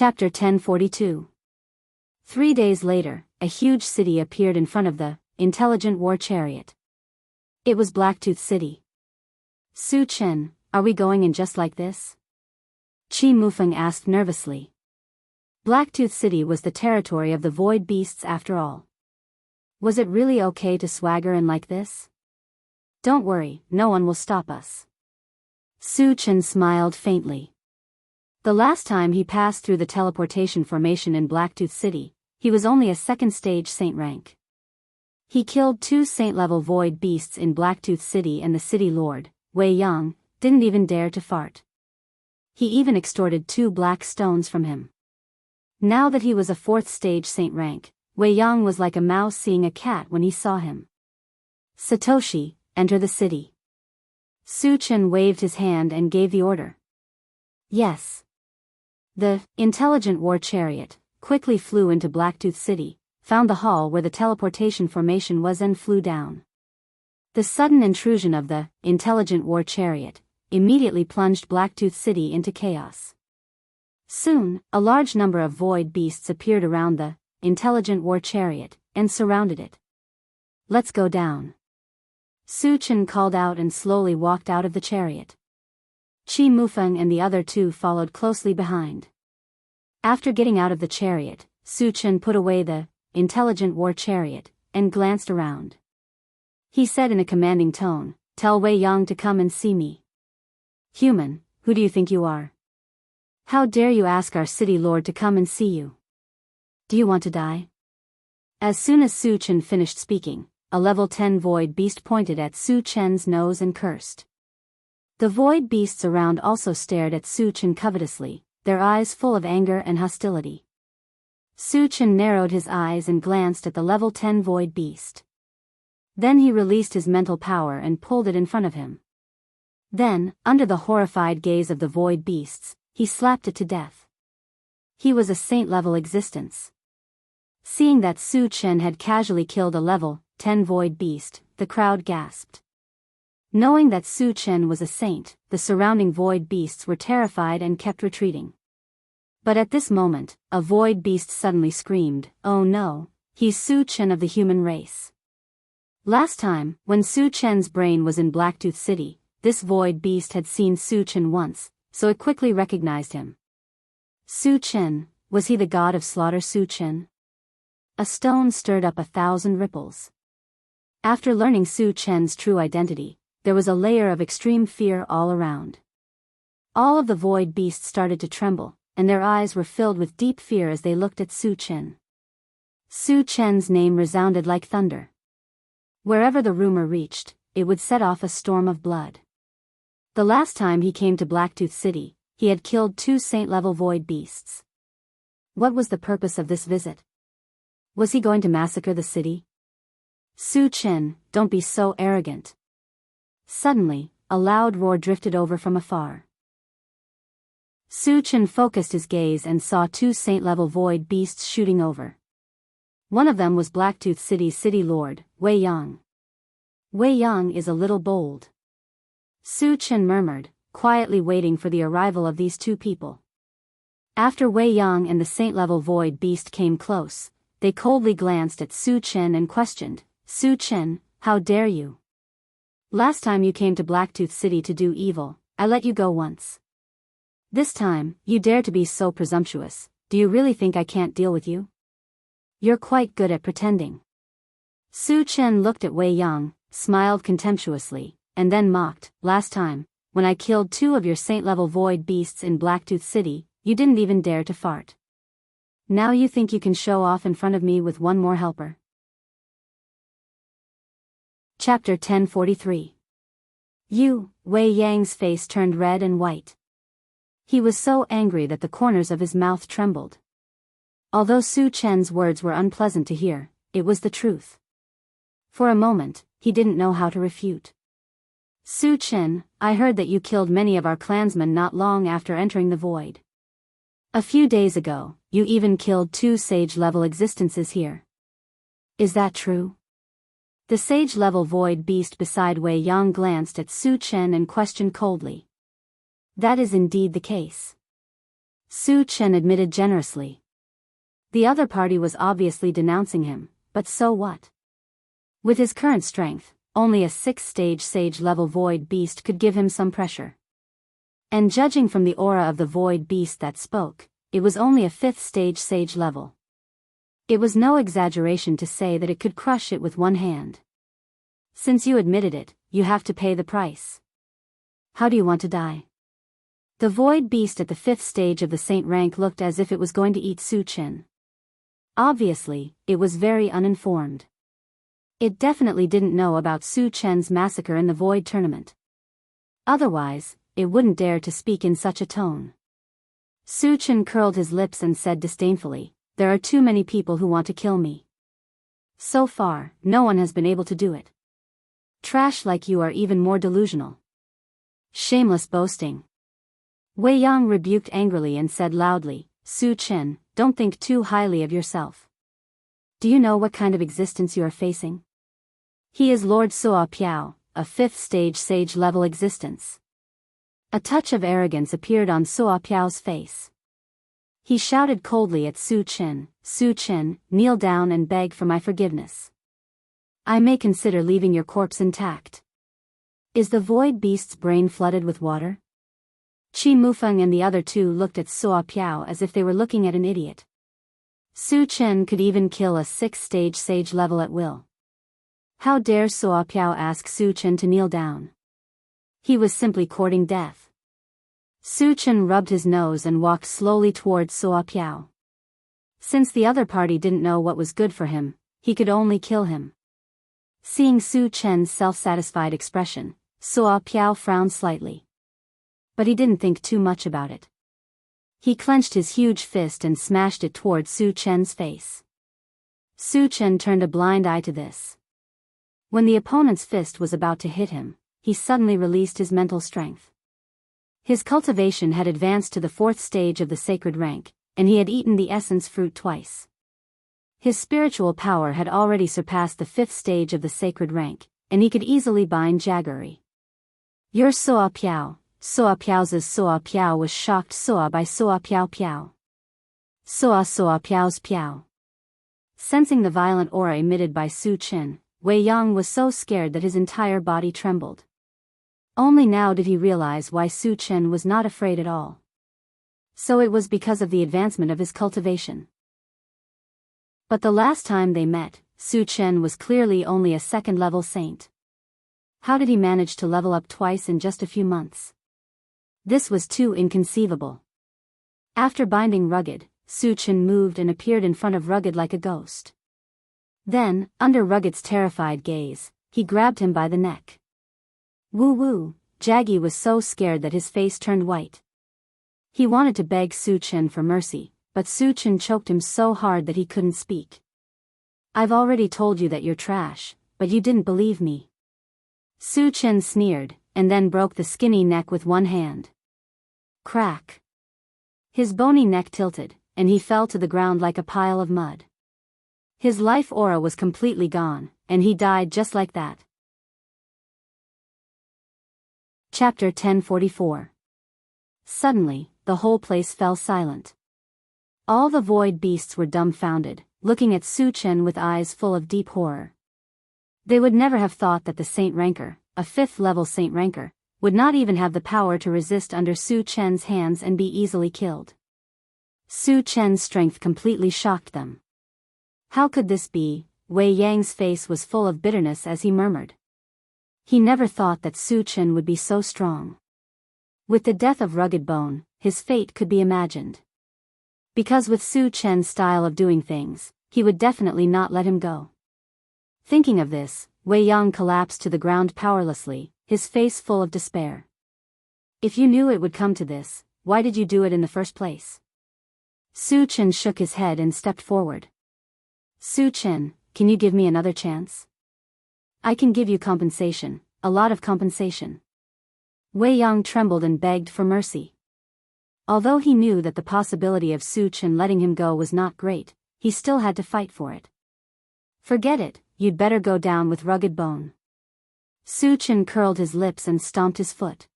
Chapter 1042. 3 days later, a huge city appeared in front of the intelligent war chariot. It was Blacktooth City. Su Chen, are we going in just like this? Qi Mufeng asked nervously. Blacktooth City was the territory of the void beasts after all. Was it really okay to swagger in like this? Don't worry, no one will stop us. Su Chen smiled faintly. The last time he passed through the teleportation formation in Blacktooth City, he was only a second-stage saint rank. He killed 2 saint-level void beasts in Blacktooth City, and the city lord, Wei Yang, didn't even dare to fart. He even extorted 2 black stones from him. Now that he was a 4th-stage saint rank, Wei Yang was like a mouse seeing a cat when he saw him. Satoshi, enter the city. Su Chen waved his hand and gave the order. Yes. The intelligent war chariot quickly flew into Blacktooth City, found the hall where the teleportation formation was, and flew down. The sudden intrusion of the intelligent war chariot immediately plunged Blacktooth City into chaos. Soon, a large number of void beasts appeared around the intelligent war chariot and surrounded it. Let's go down. Su Chen called out and slowly walked out of the chariot. Qi Mufeng and the other 2 followed closely behind. After getting out of the chariot, Su Chen put away the intelligent war chariot and glanced around. He said in a commanding tone, "Tell Wei Yang to come and see me." "Human, who do you think you are? How dare you ask our city lord to come and see you? Do you want to die?" As soon as Su Chen finished speaking, a level 10 void beast pointed at Su Chen's nose and cursed. The void beasts around also stared at Su Chen covetously, their eyes full of anger and hostility. Su Chen narrowed his eyes and glanced at the level 10 void beast. Then he released his mental power and pulled it in front of him. Then, under the horrified gaze of the void beasts, he slapped it to death. He was a saint-level existence. Seeing that Su Chen had casually killed a level 10 void beast, the crowd gasped. Knowing that Su Chen was a saint, the surrounding void beasts were terrified and kept retreating. But at this moment, a void beast suddenly screamed, "Oh no, he's Su Chen of the human race." Last time, when Su Chen's brain was in Blacktooth City, this void beast had seen Su Chen once, so it quickly recognized him. Su Chen, was he the god of slaughter? Su Chen? A stone stirred up 1,000 ripples. After learning Su Chen's true identity, there was a layer of extreme fear all around. All of the void beasts started to tremble, and their eyes were filled with deep fear as they looked at Su Chen. Su Chen's name resounded like thunder. Wherever the rumor reached, it would set off a storm of blood. The last time he came to Blacktooth City, he had killed 2 saint-level void beasts. What was the purpose of this visit? Was he going to massacre the city? Su Chen, don't be so arrogant. Suddenly, a loud roar drifted over from afar. Su Chen focused his gaze and saw 2 saint-level void beasts shooting over. One of them was Blacktooth City's city lord, Wei Yang. Wei Yang is a little bold. Su Chen murmured, quietly waiting for the arrival of these 2 people. After Wei Yang and the saint-level void beast came close, they coldly glanced at Su Chen and questioned, "Su Chen, how dare you? Last time you came to Blacktooth City to do evil, I let you go once. This time, you dare to be so presumptuous. Do you really think I can't deal with you? You're quite good at pretending." Su Chen looked at Wei Yang, smiled contemptuously, and then mocked, "Last time, when I killed 2 of your saint-level void beasts in Blacktooth City, you didn't even dare to fart. Now you think you can show off in front of me with one more helper?" Chapter 1043. Wei Yang's face turned red and white. He was so angry that the corners of his mouth trembled. Although Su Chen's words were unpleasant to hear, it was the truth. For a moment, he didn't know how to refute. "Su Chen, I heard that you killed many of our clansmen not long after entering the void. A few days ago, you even killed 2 sage-level existences here. Is that true?" The sage-level void beast beside Wei Yang glanced at Su Chen and questioned coldly. "That is indeed the case." Su Chen admitted generously. The other party was obviously denouncing him, but so what? With his current strength, only a 6th-stage sage-level void beast could give him some pressure. And judging from the aura of the void beast that spoke, it was only a 5th-stage sage level. It was no exaggeration to say that it could crush it with one hand. Since you admitted it, you have to pay the price. How do you want to die? The void beast at the 5th stage of the saint rank looked as if it was going to eat Su Chen. Obviously, it was very uninformed. It definitely didn't know about Su Chen's massacre in the void tournament. Otherwise, it wouldn't dare to speak in such a tone. Su Chen curled his lips and said disdainfully, "There are too many people who want to kill me. So far, no one has been able to do it. Trash like you are even more delusional. Shameless boasting." Wei Yang rebuked angrily and said loudly, "Su Chen, don't think too highly of yourself. Do you know what kind of existence you are facing? He is Lord Suo Piao, a 5th-stage sage-level existence." A touch of arrogance appeared on Suo Piao's face. He shouted coldly at Su Chen, "Su Chen, kneel down and beg for my forgiveness. I may consider leaving your corpse intact." Is the void beast's brain flooded with water? Qi Mufeng and the other two looked at Suo Piao as if they were looking at an idiot. Su Chen could even kill a 6th-stage sage level at will. How dare Suo Piao ask Su Chen to kneel down? He was simply courting death. Su Chen rubbed his nose and walked slowly towards Suo Piao. Since the other party didn't know what was good for him, he could only kill him. Seeing Su Chen's self-satisfied expression, Suo Piao frowned slightly. But he didn't think too much about it. He clenched his huge fist and smashed it towards Su Chen's face. Su Chen turned a blind eye to this. When the opponent's fist was about to hit him, he suddenly released his mental strength. His cultivation had advanced to the 4th stage of the sacred rank, and he had eaten the essence fruit twice. His spiritual power had already surpassed the 5th stage of the sacred rank, and he could easily bind Jaggery. "You're Suo Piao." Suo Piao's Suo Piao was shocked Suo by Suo Piao Piao. Suo Piao's Piao. Sensing the violent aura emitted by Su Chen, Wei Yang was so scared that his entire body trembled. Only now did he realize why Su Chen was not afraid at all. So it was because of the advancement of his cultivation. But the last time they met, Su Chen was clearly only a 2nd-level saint. How did he manage to level up twice in just a few months? This was too inconceivable. After binding Rugged, Su Chen moved and appeared in front of Rugged like a ghost. Then, under Rugged's terrified gaze, he grabbed him by the neck. Woo-woo, Jaggy was so scared that his face turned white. He wanted to beg Su Chen for mercy, but Su Chen choked him so hard that he couldn't speak. "I've already told you that you're trash, but you didn't believe me." Su Chen sneered, and then broke the skinny neck with one hand. Crack! His bony neck tilted, and he fell to the ground like a pile of mud. His life aura was completely gone, and he died just like that. Chapter 1044. Suddenly, the whole place fell silent. All the void beasts were dumbfounded, looking at Su Chen with eyes full of deep horror. They would never have thought that the Saint Ranker, a 5th-level Saint Ranker, would not even have the power to resist under Su Chen's hands and be easily killed. Su Chen's strength completely shocked them. How could this be? Wei Yang's face was full of bitterness as he murmured. He never thought that Su Chen would be so strong. With the death of Rugged Bone, his fate could be imagined. Because with Su Chen's style of doing things, he would definitely not let him go. Thinking of this, Wei Yang collapsed to the ground powerlessly, his face full of despair. "If you knew it would come to this, why did you do it in the first place?" Su Chen shook his head and stepped forward. "Su Chen, can you give me another chance? I can give you compensation, a lot of compensation." Wei Yang trembled and begged for mercy. Although he knew that the possibility of Su Chen letting him go was not great, he still had to fight for it. "Forget it, you'd better go down with Rugged Bone." Su Chen curled his lips and stomped his foot.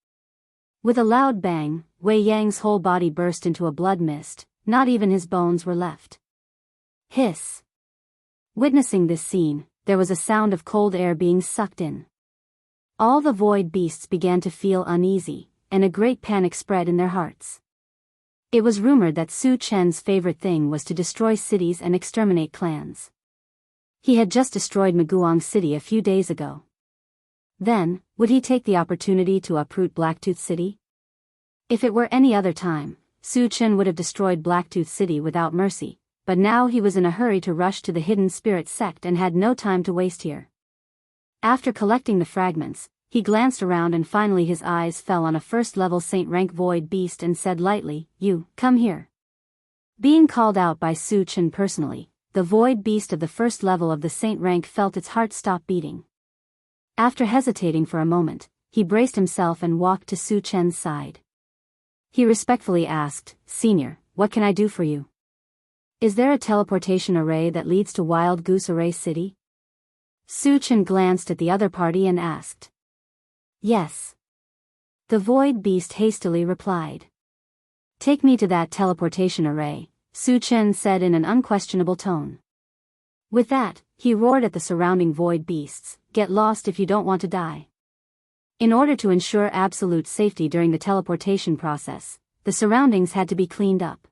With a loud bang, Wei Yang's whole body burst into a blood mist, not even his bones were left. Hiss. Witnessing this scene, there was a sound of cold air being sucked in. All the void beasts began to feel uneasy, and a great panic spread in their hearts. It was rumored that Su Chen's favorite thing was to destroy cities and exterminate clans. He had just destroyed Maguang City a few days ago. Then, would he take the opportunity to uproot Blacktooth City? If it were any other time, Su Chen would have destroyed Blacktooth City without mercy, but now he was in a hurry to rush to the hidden spirit sect and had no time to waste here. After collecting the fragments, he glanced around and finally his eyes fell on a first-level Saint-rank void beast and said lightly, "You, come here." Being called out by Su Chen personally, the void beast of the first level of the Saint rank felt its heart stop beating. After hesitating for a moment, he braced himself and walked to Su Chen's side. He respectfully asked, "Senior, what can I do for you? Is there a teleportation array that leads to Wild Goose Array City?" Su Chen glanced at the other party and asked. "Yes." The void beast hastily replied. "Take me to that teleportation array," Su Chen said in an unquestionable tone. With that, he roared at the surrounding void beasts, "Get lost if you don't want to die." In order to ensure absolute safety during the teleportation process, the surroundings had to be cleaned up.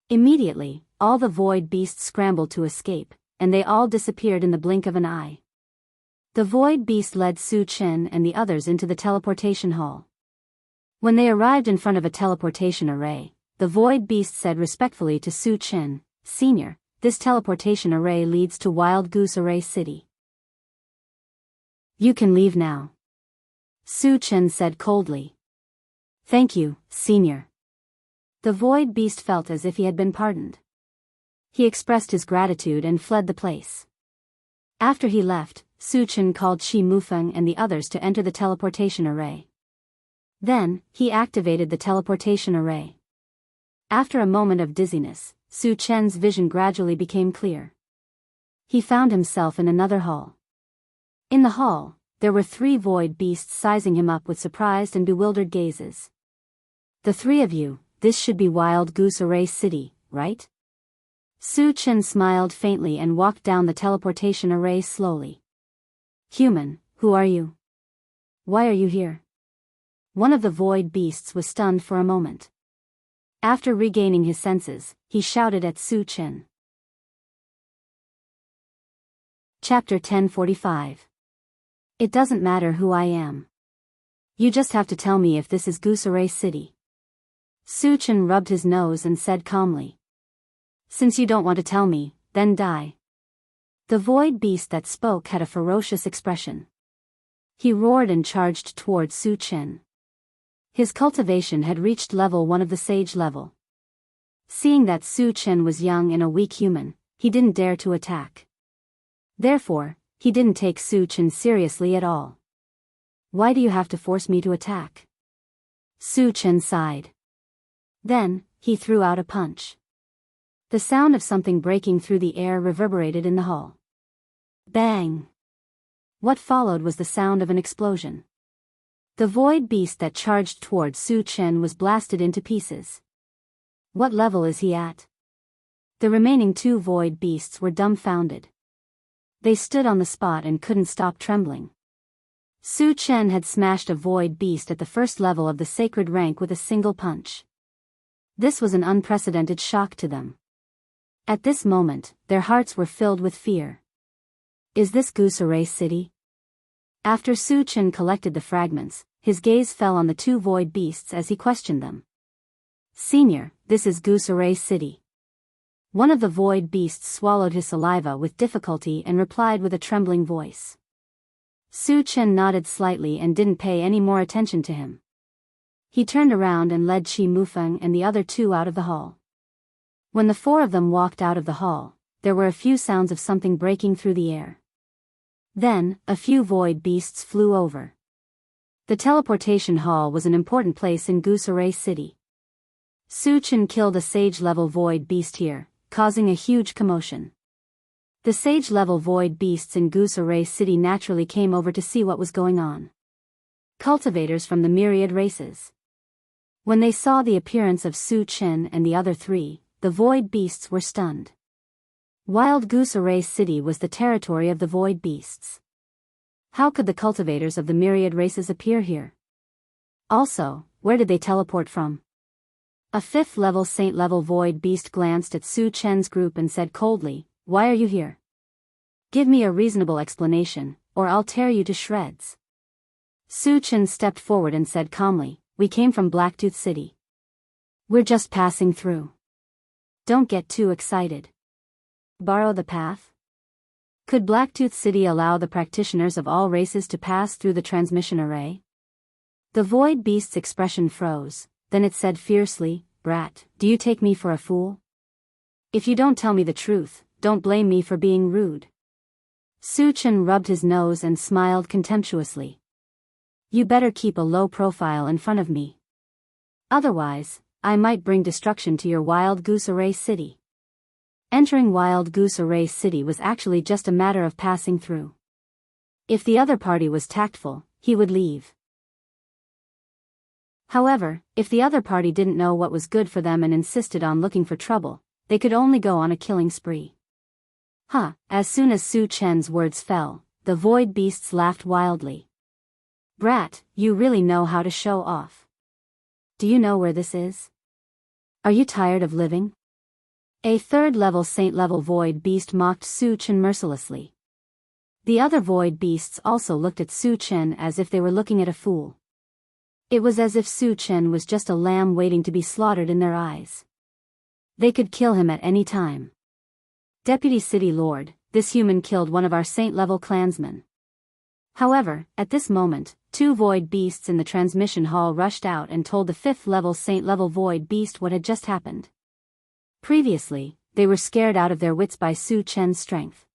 Immediately, all the void beasts scrambled to escape, and they all disappeared in the blink of an eye. The void beast led Su Chen and the others into the teleportation hall. When they arrived in front of a teleportation array, the void beast said respectfully to Su Chen, "Senior, this teleportation array leads to Wild Goose Array City. You can leave now." Su Chen said coldly. "Thank you, Senior." The void beast felt as if he had been pardoned. He expressed his gratitude and fled the place. After he left, Su Chen called Shi Mufeng and the others to enter the teleportation array. Then, he activated the teleportation array. After a moment of dizziness, Su Chen's vision gradually became clear. He found himself in another hall. In the hall, there were 3 void beasts sizing him up with surprised and bewildered gazes. "The 3 of you, this should be Wild Goose Array City, right?" Su Chen smiled faintly and walked down the teleportation array slowly. "Human, who are you? Why are you here?" One of the void beasts was stunned for a moment. After regaining his senses, he shouted at Su Chen. Chapter 1045. It doesn't matter who I am. You just have to tell me if this is Goose Array City. Su Chen rubbed his nose and said calmly. "Since you don't want to tell me, then die." The void beast that spoke had a ferocious expression. He roared and charged toward Su Chen. His cultivation had reached level 1 of the sage level. Seeing that Su Chen was young and a weak human, he didn't dare to attack. Therefore, he didn't take Su Chen seriously at all. "Why do you have to force me to attack?" Su Chen sighed. Then, he threw out a punch. The sound of something breaking through the air reverberated in the hall. Bang! What followed was the sound of an explosion. The void beast that charged toward Su Chen was blasted into pieces. What level is he at? The remaining 2 void beasts were dumbfounded. They stood on the spot and couldn't stop trembling. Su Chen had smashed a void beast at the first level of the sacred rank with a single punch. This was an unprecedented shock to them. At this moment, their hearts were filled with fear. Is this Goose Array City? After Su Chen collected the fragments, his gaze fell on the 2 void beasts as he questioned them. "Senior, this is Goose Array City." One of the void beasts swallowed his saliva with difficulty and replied with a trembling voice. Su Chen nodded slightly and didn't pay any more attention to him. He turned around and led Shi Mufeng and the other 2 out of the hall. When the 4 of them walked out of the hall, there were a few sounds of something breaking through the air. Then, a few void beasts flew over. The teleportation hall was an important place in Goose Array City. Su Chen killed a sage-level void beast here, causing a huge commotion. The sage-level void beasts in Goose Array City naturally came over to see what was going on. Cultivators from the myriad races. When they saw the appearance of Su Chen and the other three, the void beasts were stunned. Wild Goose Array City was the territory of the void beasts. How could the cultivators of the myriad races appear here? Also, where did they teleport from? A fifth-level saint-level void beast glanced at Su Chen's group and said coldly, "Why are you here? Give me a reasonable explanation, or I'll tear you to shreds." Su Chen stepped forward and said calmly, "We came from Blacktooth City. We're just passing through. Don't get too excited. Borrow the path?" Could Blacktooth City allow the practitioners of all races to pass through the transmission array? The void beast's expression froze, then it said fiercely, "Brat, do you take me for a fool? If you don't tell me the truth, don't blame me for being rude." Su Chen rubbed his nose and smiled contemptuously. "You better keep a low profile in front of me. Otherwise, I might bring destruction to your Wild Goose Array City." Entering Wild Goose Array City was actually just a matter of passing through. If the other party was tactful, he would leave. However, if the other party didn't know what was good for them and insisted on looking for trouble, they could only go on a killing spree. As soon as Su Chen's words fell, the void beasts laughed wildly. "Brat, you really know how to show off. Do you know where this is? Are you tired of living?" A third-level saint-level void beast mocked Su Chen mercilessly. The other void beasts also looked at Su Chen as if they were looking at a fool. It was as if Su Chen was just a lamb waiting to be slaughtered in their eyes. They could kill him at any time. "Deputy City Lord, this human killed one of our saint-level clansmen." However, at this moment, two void beasts in the transmission hall rushed out and told the fifth-level saint-level void beast what had just happened. Previously, they were scared out of their wits by Su Chen's strength.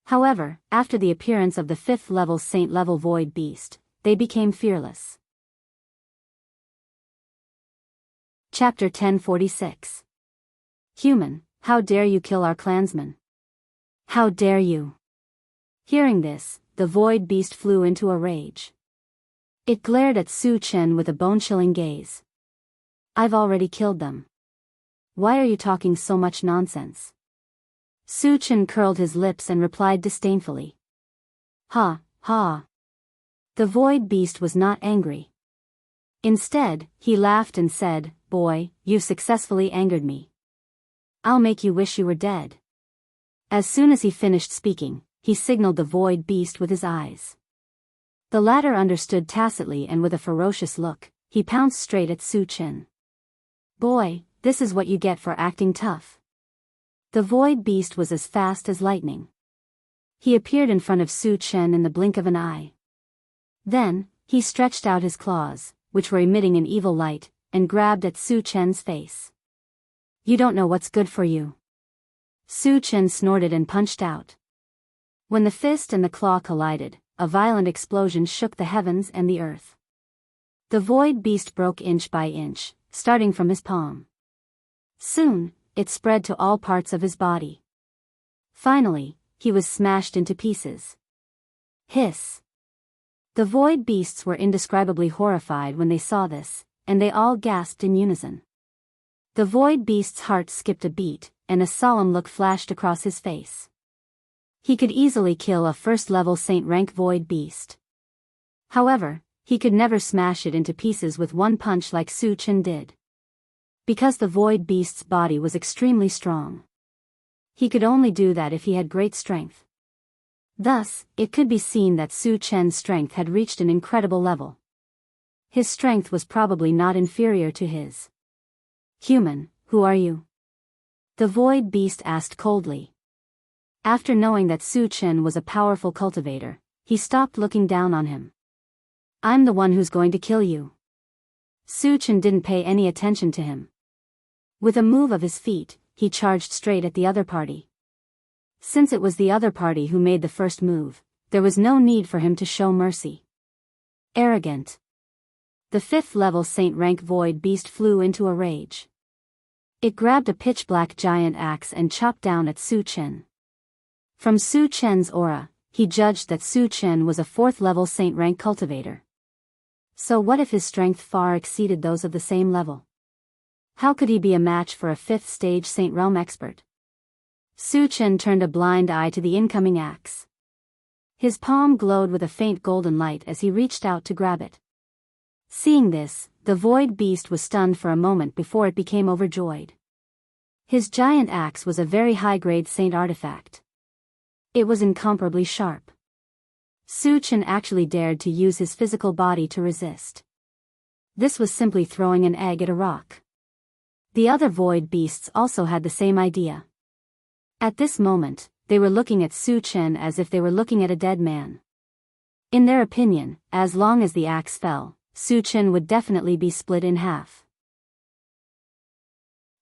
However, after the appearance of the fifth-level saint-level void beast, they became fearless. Chapter 1046. "Human, how dare you kill our clansman? How dare you?" Hearing this, the void beast flew into a rage. It glared at Su Chen with a bone-chilling gaze. "I've already killed them. Why are you talking so much nonsense?" Su Chen curled his lips and replied disdainfully. "Ha, ha." The void beast was not angry. Instead, he laughed and said, "Boy, you've successfully angered me. I'll make you wish you were dead." As soon as he finished speaking, he signaled the void beast with his eyes. The latter understood tacitly, and with a ferocious look, he pounced straight at Su Chen. "Boy, this is what you get for acting tough." The void beast was as fast as lightning. He appeared in front of Su Chen in the blink of an eye. Then, he stretched out his claws, which were emitting an evil light, and grabbed at Su Chen's face. "You don't know what's good for you." Su Chen snorted and punched out. When the fist and the claw collided, a violent explosion shook the heavens and the earth. The void beast broke inch by inch, starting from his palm. Soon, it spread to all parts of his body. Finally, he was smashed into pieces. Hiss! The void beasts were indescribably horrified when they saw this, and they all gasped in unison. The void beast's heart skipped a beat, and a solemn look flashed across his face. He could easily kill a first-level saint-rank void beast. However, he could never smash it into pieces with one punch like Su Chen did. Because the void beast's body was extremely strong. He could only do that if he had great strength. Thus, it could be seen that Su Chen's strength had reached an incredible level. His strength was probably not inferior to his. "Human, who are you?" the void beast asked coldly. After knowing that Su Chen was a powerful cultivator, he stopped looking down on him. "I'm the one who's going to kill you." Su Chen didn't pay any attention to him. With a move of his feet, he charged straight at the other party. Since it was the other party who made the first move, there was no need for him to show mercy. Arrogant. The fifth-level saint-rank void beast flew into a rage. It grabbed a pitch-black giant axe and chopped down at Su Chen. From Su Chen's aura, he judged that Su Chen was a fourth-level saint-rank cultivator. So what if his strength far exceeded those of the same level? How could he be a match for a 5th stage Saint Realm expert? Su Chen turned a blind eye to the incoming axe. His palm glowed with a faint golden light as he reached out to grab it. Seeing this, the void beast was stunned for a moment before it became overjoyed. His giant axe was a very high-grade saint artifact. It was incomparably sharp. Su Chen actually dared to use his physical body to resist. This was simply throwing an egg at a rock. The other void beasts also had the same idea. At this moment, they were looking at Su Chen as if they were looking at a dead man. In their opinion, as long as the axe fell, Su Chen would definitely be split in half.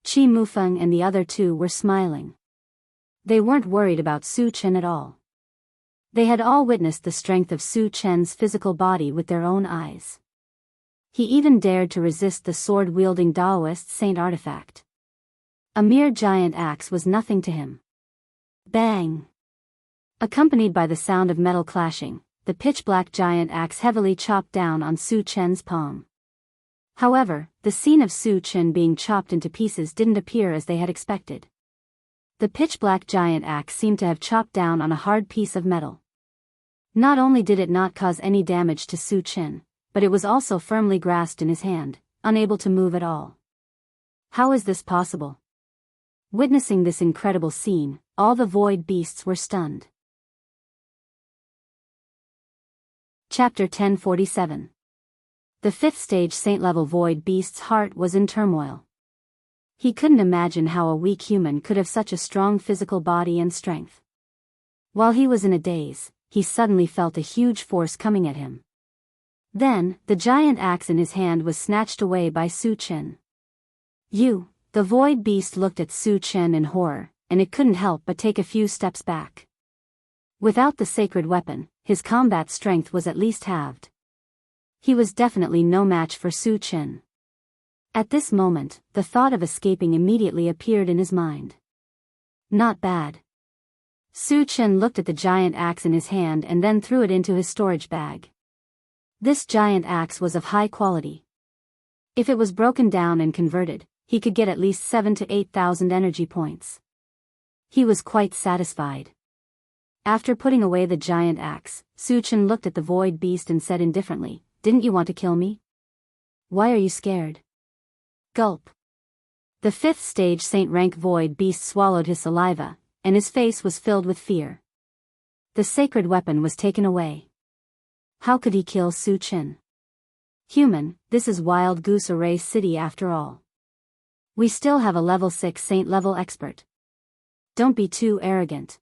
Qi Mufeng and the other two were smiling. They weren't worried about Su Chen at all. They had all witnessed the strength of Su Chen's physical body with their own eyes. He even dared to resist the sword-wielding Daoist saint artifact. A mere giant axe was nothing to him. Bang! Accompanied by the sound of metal clashing, the pitch-black giant axe heavily chopped down on Su Chen's palm. However, the scene of Su Chen being chopped into pieces didn't appear as they had expected. The pitch-black giant axe seemed to have chopped down on a hard piece of metal. Not only did it not cause any damage to Su Chen, but it was also firmly grasped in his hand, unable to move at all. How is this possible? Witnessing this incredible scene, all the void beasts were stunned. Chapter 1047. The 5th stage saint-level void beast's heart was in turmoil. He couldn't imagine how a weak human could have such a strong physical body and strength. While he was in a daze, he suddenly felt a huge force coming at him. Then, the giant axe in his hand was snatched away by Su Chen. The void beast looked at Su Chen in horror, and it couldn't help but take a few steps back. Without the sacred weapon, his combat strength was at least halved. He was definitely no match for Su Chen. At this moment, the thought of escaping immediately appeared in his mind. Not bad. Su Chen looked at the giant axe in his hand and then threw it into his storage bag. This giant axe was of high quality. If it was broken down and converted, he could get at least 7,000 to 8,000 energy points. He was quite satisfied. After putting away the giant axe, Su Chen looked at the void beast and said indifferently, "Didn't you want to kill me? Why are you scared?" Gulp. The 5th stage saint rank void beast swallowed his saliva, and his face was filled with fear. The sacred weapon was taken away. How could he kill Su Chen? Human, this is Wild Goose Array City after all. We still have a level 6 saint level expert. Don't be too arrogant.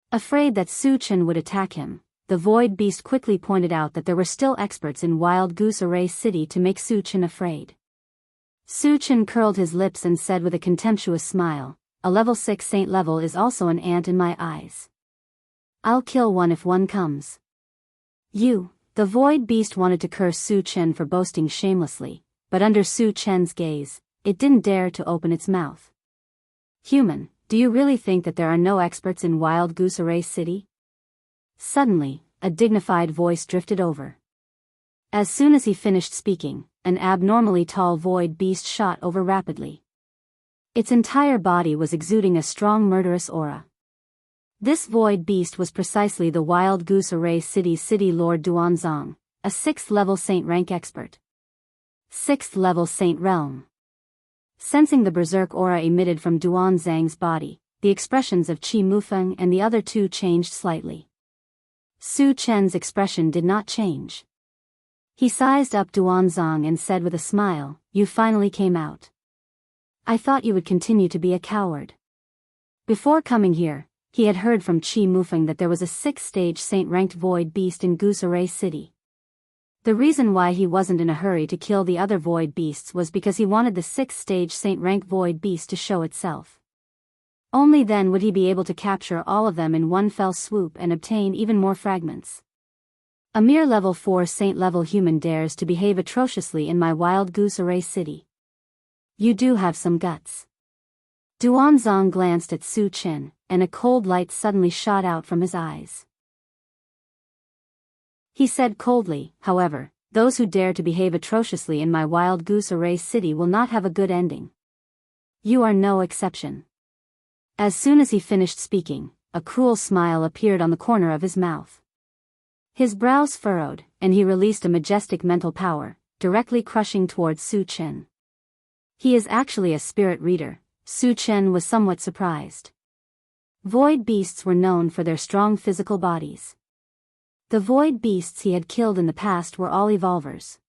Afraid that Su Chen would attack him, the void beast quickly pointed out that there were still experts in Wild Goose Array City to make Su Chen afraid. Su Chen curled his lips and said with a contemptuous smile, "A level 6 saint level is also an ant in my eyes. I'll kill one if one comes." The void beast wanted to curse Su Chen for boasting shamelessly, but under Su Chen's gaze, it didn't dare to open its mouth. "Human, do you really think that there are no experts in Wild Goose Array City?" Suddenly, a dignified voice drifted over. As soon as he finished speaking, an abnormally tall void beast shot over rapidly. Its entire body was exuding a strong murderous aura. This void beast was precisely the Wild Goose Array City's City Lord Duanzong, a 6th level saint rank expert. 6th level saint realm. Sensing the berserk aura emitted from Duanzang's body, the expressions of Qi Mufeng and the other two changed slightly. Su Chen's expression did not change. He sized up Duanzong and said with a smile, "You finally came out. I thought you would continue to be a coward." Before coming here, he had heard from Qi Mufeng that there was a 6th stage saint-ranked void beast in Goose Array City. The reason why he wasn't in a hurry to kill the other void beasts was because he wanted the 6th stage saint-ranked void beast to show itself. Only then would he be able to capture all of them in one fell swoop and obtain even more fragments. A mere level 4 saint-level human dares to behave atrociously in my Wild Goose Array City. You do have some guts. Duanzong glanced at Su Chen, and a cold light suddenly shot out from his eyes. He said coldly, "However, those who dare to behave atrociously in my wild goose array city will not have a good ending. You are no exception." As soon as he finished speaking, a cruel smile appeared on the corner of his mouth. His brows furrowed, and he released a majestic mental power, directly crushing towards Su Chen. "He is actually a spirit reader," Su Chen was somewhat surprised. Void beasts were known for their strong physical bodies. The void beasts he had killed in the past were all evolvers.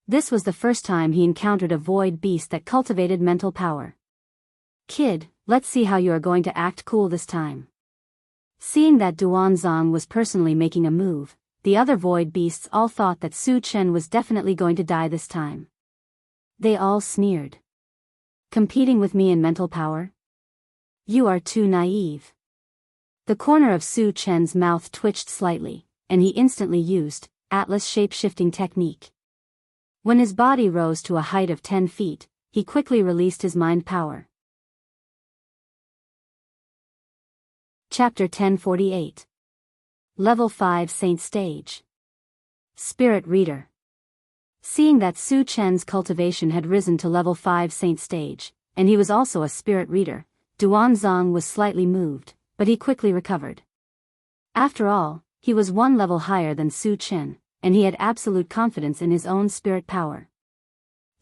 This was the first time he encountered a void beast that cultivated mental power. "Kid, let's see how you are going to act cool this time." Seeing that Duanzong was personally making a move, the other void beasts all thought that Su Chen was definitely going to die this time. They all sneered. "Competing with me in mental power? You are too naive." The corner of Su Chen's mouth twitched slightly, and he instantly used Atlas shape-shifting technique. When his body rose to a height of 10 feet, he quickly released his mind power. Chapter 1048. Level 5 Saint Stage. Spirit Reader. Seeing that Su Chen's cultivation had risen to level 5 Saint Stage, and he was also a spirit reader, Duanzong was slightly moved, but he quickly recovered. After all, he was one level higher than Su Chen, and he had absolute confidence in his own spirit power.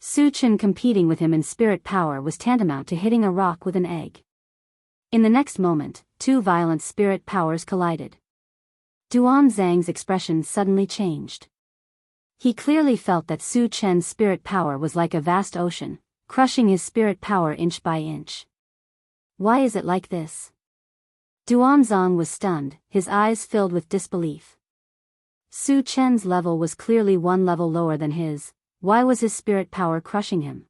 Su Chen competing with him in spirit power was tantamount to hitting a rock with an egg. In the next moment, two violent spirit powers collided. Duanzang's expression suddenly changed. He clearly felt that Su Chen's spirit power was like a vast ocean, crushing his spirit power inch by inch. Why is it like this? Duanzong was stunned, his eyes filled with disbelief. Su Chen's level was clearly one level lower than his. Why was his spirit power crushing him?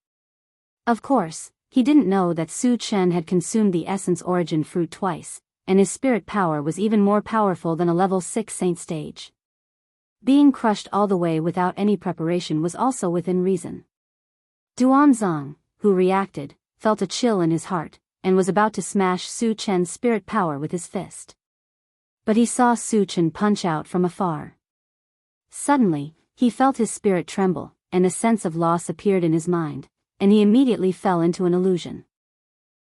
Of course, he didn't know that Su Chen had consumed the essence origin fruit twice, and his spirit power was even more powerful than a level 6 saint stage. Being crushed all the way without any preparation was also within reason. Duanzong, who reacted, felt a chill in his heart, and was about to smash Su Chen's spirit power with his fist. But he saw Su Chen punch out from afar. Suddenly, he felt his spirit tremble, and a sense of loss appeared in his mind, and he immediately fell into an illusion.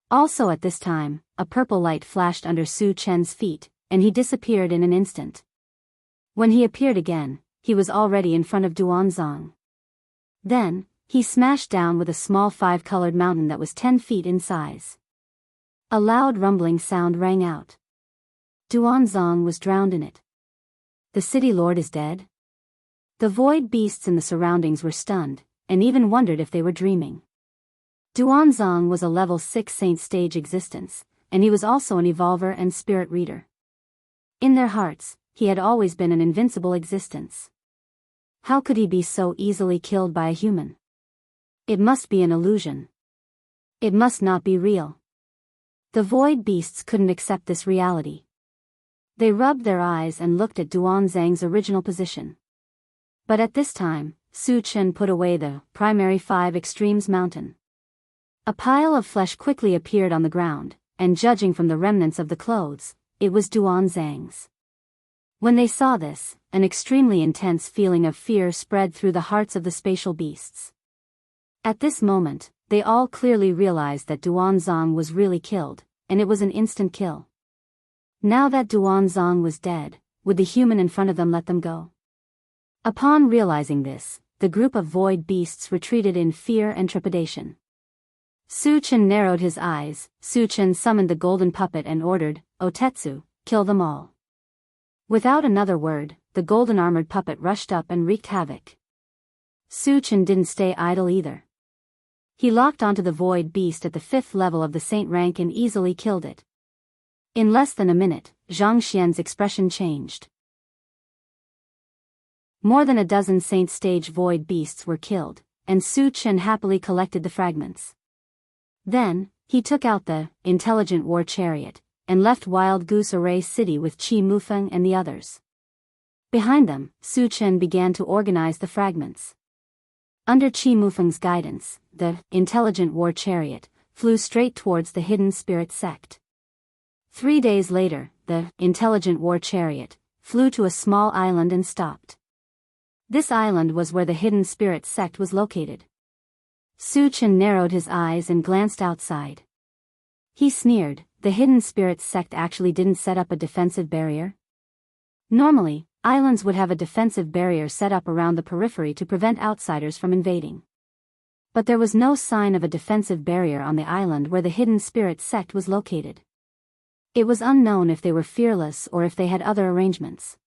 Also at this time, a purple light flashed under Su Chen's feet, and he disappeared in an instant. When he appeared again, he was already in front of Duanzong. Then, he smashed down with a small 5-colored mountain that was 10 feet in size. A loud rumbling sound rang out. Duanzong was drowned in it. The city lord is dead? The void beasts in the surroundings were stunned, and even wondered if they were dreaming. Duanzong was a level 6 saint stage existence, and he was also an evolver and spirit reader. In their hearts, he had always been an invincible existence. How could he be so easily killed by a human? It must be an illusion. It must not be real. The void beasts couldn't accept this reality. They rubbed their eyes and looked at Duanzang's original position. But at this time, Su Chen put away the primary 5 extremes mountain. A pile of flesh quickly appeared on the ground, and judging from the remnants of the clothes, it was Duanzang's. When they saw this, an extremely intense feeling of fear spread through the hearts of the spatial beasts. At this moment, they all clearly realized that Duanzong was really killed, and it was an instant kill. Now that Duanzong was dead, would the human in front of them let them go? Upon realizing this, the group of void beasts retreated in fear and trepidation. Su Chen narrowed his eyes. Su Chen summoned the golden puppet and ordered, "Otetsu, kill them all." Without another word, the golden armored puppet rushed up and wreaked havoc. Su Chen didn't stay idle either. He locked onto the void beast at the 5th level of the saint rank and easily killed it. In less than a minute, Zhang Xian's expression changed. More than a dozen saint stage void beasts were killed, and Su Chen happily collected the fragments. Then, he took out the intelligent war chariot, and left Wild Goose Array City with Qi Mufeng and the others. Behind them, Su Chen began to organize the fragments. Under Qi Mufeng's guidance, the intelligent war chariot flew straight towards the hidden spirit sect. 3 days later, the intelligent war chariot flew to a small island and stopped. This island was where the hidden spirit sect was located. Su Chen narrowed his eyes and glanced outside. He sneered, the hidden spirit sect actually didn't set up a defensive barrier? Normally, islands would have a defensive barrier set up around the periphery to prevent outsiders from invading. But there was no sign of a defensive barrier on the island where the hidden spirit sect was located. It was unknown if they were fearless or if they had other arrangements.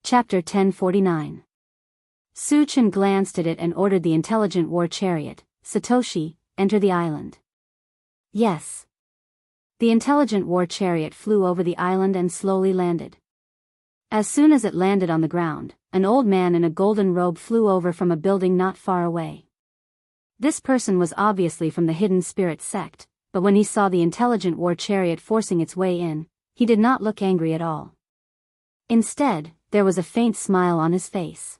Chapter 1049. Su Chen glanced at it and ordered the intelligent war chariot, Satoshi, enter the island. Yes. The intelligent war chariot flew over the island and slowly landed. As soon as it landed on the ground, an old man in a golden robe flew over from a building not far away. This person was obviously from the hidden spirit sect, but when he saw the intelligent war chariot forcing its way in, he did not look angry at all. Instead, there was a faint smile on his face.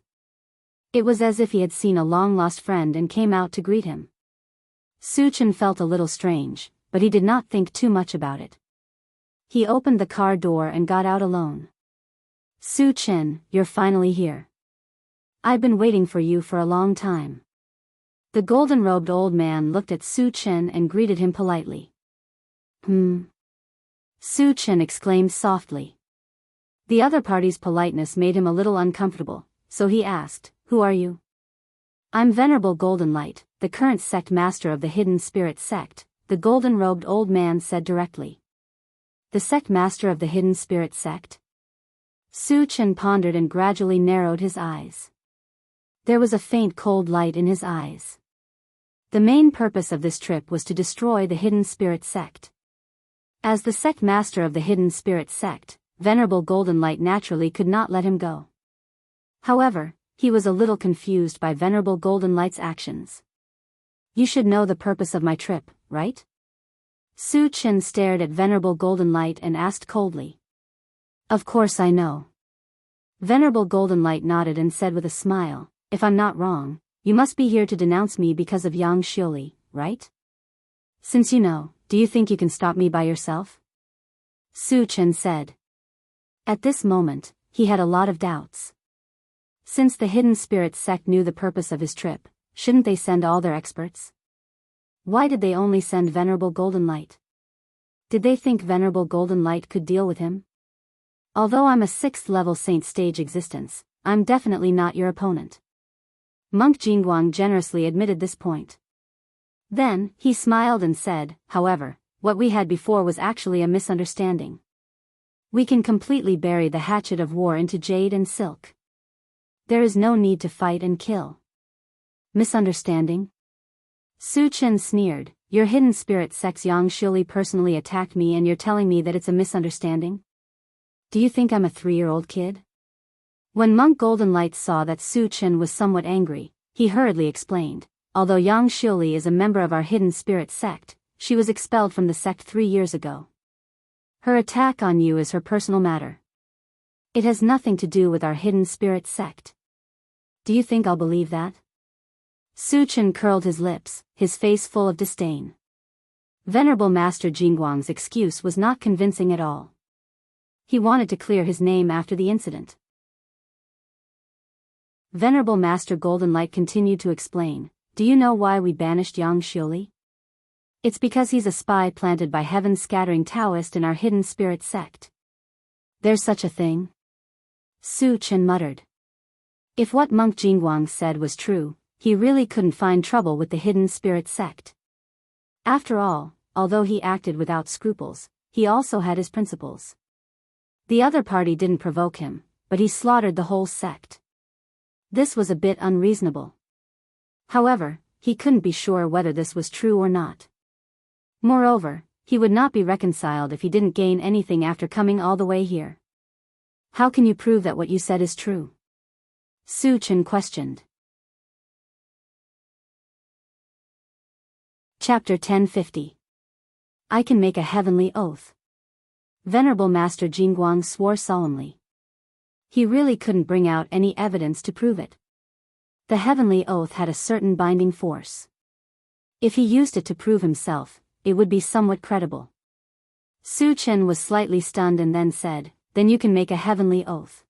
It was as if he had seen a long-lost friend and came out to greet him. Su Chen felt a little strange, but he did not think too much about it. He opened the car door and got out alone. Su Chen, you're finally here. I've been waiting for you for a long time. The golden-robed old man looked at Su Chen and greeted him politely. Su Chen exclaimed softly. The other party's politeness made him a little uncomfortable, so he asked, who are you? I'm Venerable Golden Light, the current sect master of the hidden spirit sect, the golden-robed old man said directly. The sect master of the hidden spirit sect? Su Chen pondered and gradually narrowed his eyes. There was a faint cold light in his eyes. The main purpose of this trip was to destroy the hidden spirit sect. As the sect master of the hidden spirit sect, Venerable Golden Light naturally could not let him go. However, he was a little confused by Venerable Golden Light's actions. You should know the purpose of my trip, right? Su Chen stared at Venerable Golden Light and asked coldly. Of course I know. Venerable Golden Light nodded and said with a smile, if I'm not wrong, you must be here to denounce me because of Yang Xiuli, right? Since you know, do you think you can stop me by yourself? Su Chen said. At this moment, he had a lot of doubts. Since the hidden spirit sect knew the purpose of his trip, shouldn't they send all their experts? Why did they only send Venerable Golden Light? Did they think Venerable Golden Light could deal with him? Although I'm a 6th level saint stage existence, I'm definitely not your opponent. Monk Jingguang generously admitted this point. Then, he smiled and said, however, what we had before was actually a misunderstanding. We can completely bury the hatchet of war into jade and silk. There is no need to fight and kill. Misunderstanding? Su Chen sneered, your hidden spirit sect's Yang Xiuli personally attacked me and you're telling me that it's a misunderstanding? Do you think I'm a 3-year-old kid? When Monk Golden Light saw that Su Chen was somewhat angry, he hurriedly explained, although Yang Xiuli is a member of our hidden spirit sect, she was expelled from the sect 3 years ago. Her attack on you is her personal matter. It has nothing to do with our hidden spirit sect. Do you think I'll believe that? Su Chen curled his lips, his face full of disdain. Venerable Master Jingguang's excuse was not convincing at all. He wanted to clear his name after the incident. Venerable Master Golden Light continued to explain, do you know why we banished Yang Xiuli? It's because he's a spy planted by heaven-scattering Taoist in our hidden spirit sect. There's such a thing? Su Chen muttered. If what Monk Jingguang said was true, he really couldn't find trouble with the hidden spirit sect. After all, although he acted without scruples, he also had his principles. The other party didn't provoke him, but he slaughtered the whole sect. This was a bit unreasonable. However, he couldn't be sure whether this was true or not. Moreover, he would not be reconciled if he didn't gain anything after coming all the way here. How can you prove that what you said is true? Su Chen questioned. Chapter 1050. I can make a heavenly oath. Venerable Master Jingguang swore solemnly. He really couldn't bring out any evidence to prove it. The heavenly oath had a certain binding force. If he used it to prove himself, it would be somewhat credible. Su Chen was slightly stunned and then said, then you can make a heavenly oath.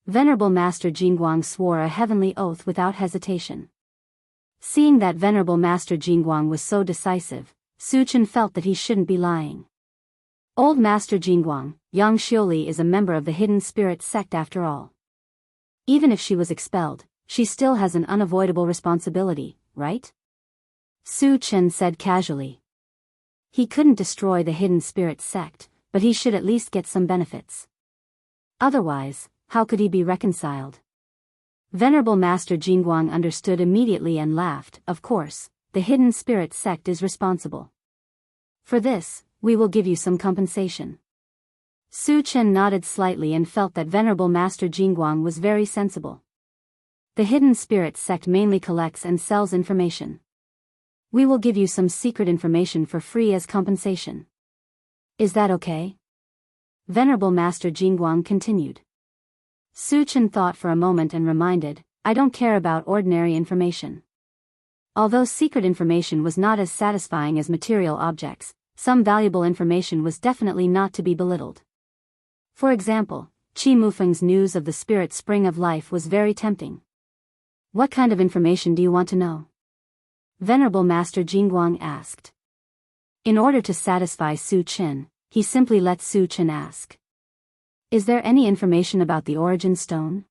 Venerable Master Jingguang swore a heavenly oath without hesitation. Seeing that Venerable Master Jingguang was so decisive, Su Chen felt that he shouldn't be lying. Old Master Jingguang, Yang Xiuli is a member of the Hidden Spirit sect after all. Even if she was expelled, she still has an unavoidable responsibility, right? Su Chen said casually. He couldn't destroy the Hidden Spirit sect, but he should at least get some benefits. Otherwise, how could he be reconciled? Venerable Master Jingguang understood immediately and laughed. Of course, the Hidden Spirit sect is responsible. For this, we will give you some compensation. Su Chen nodded slightly and felt that Venerable Master Jingguang was very sensible. The Hidden Spirit sect mainly collects and sells information. We will give you some secret information for free as compensation. Is that okay? Venerable Master Jingguang continued. Su Chen thought for a moment and reminded, I don't care about ordinary information. Although secret information was not as satisfying as material objects, some valuable information was definitely not to be belittled. For example, Qi Mufeng's news of the spirit spring of life was very tempting. What kind of information do you want to know? Venerable Master Jingguang asked. In order to satisfy Su Chen, he simply let Su Chen ask. Is there any information about the origin stone?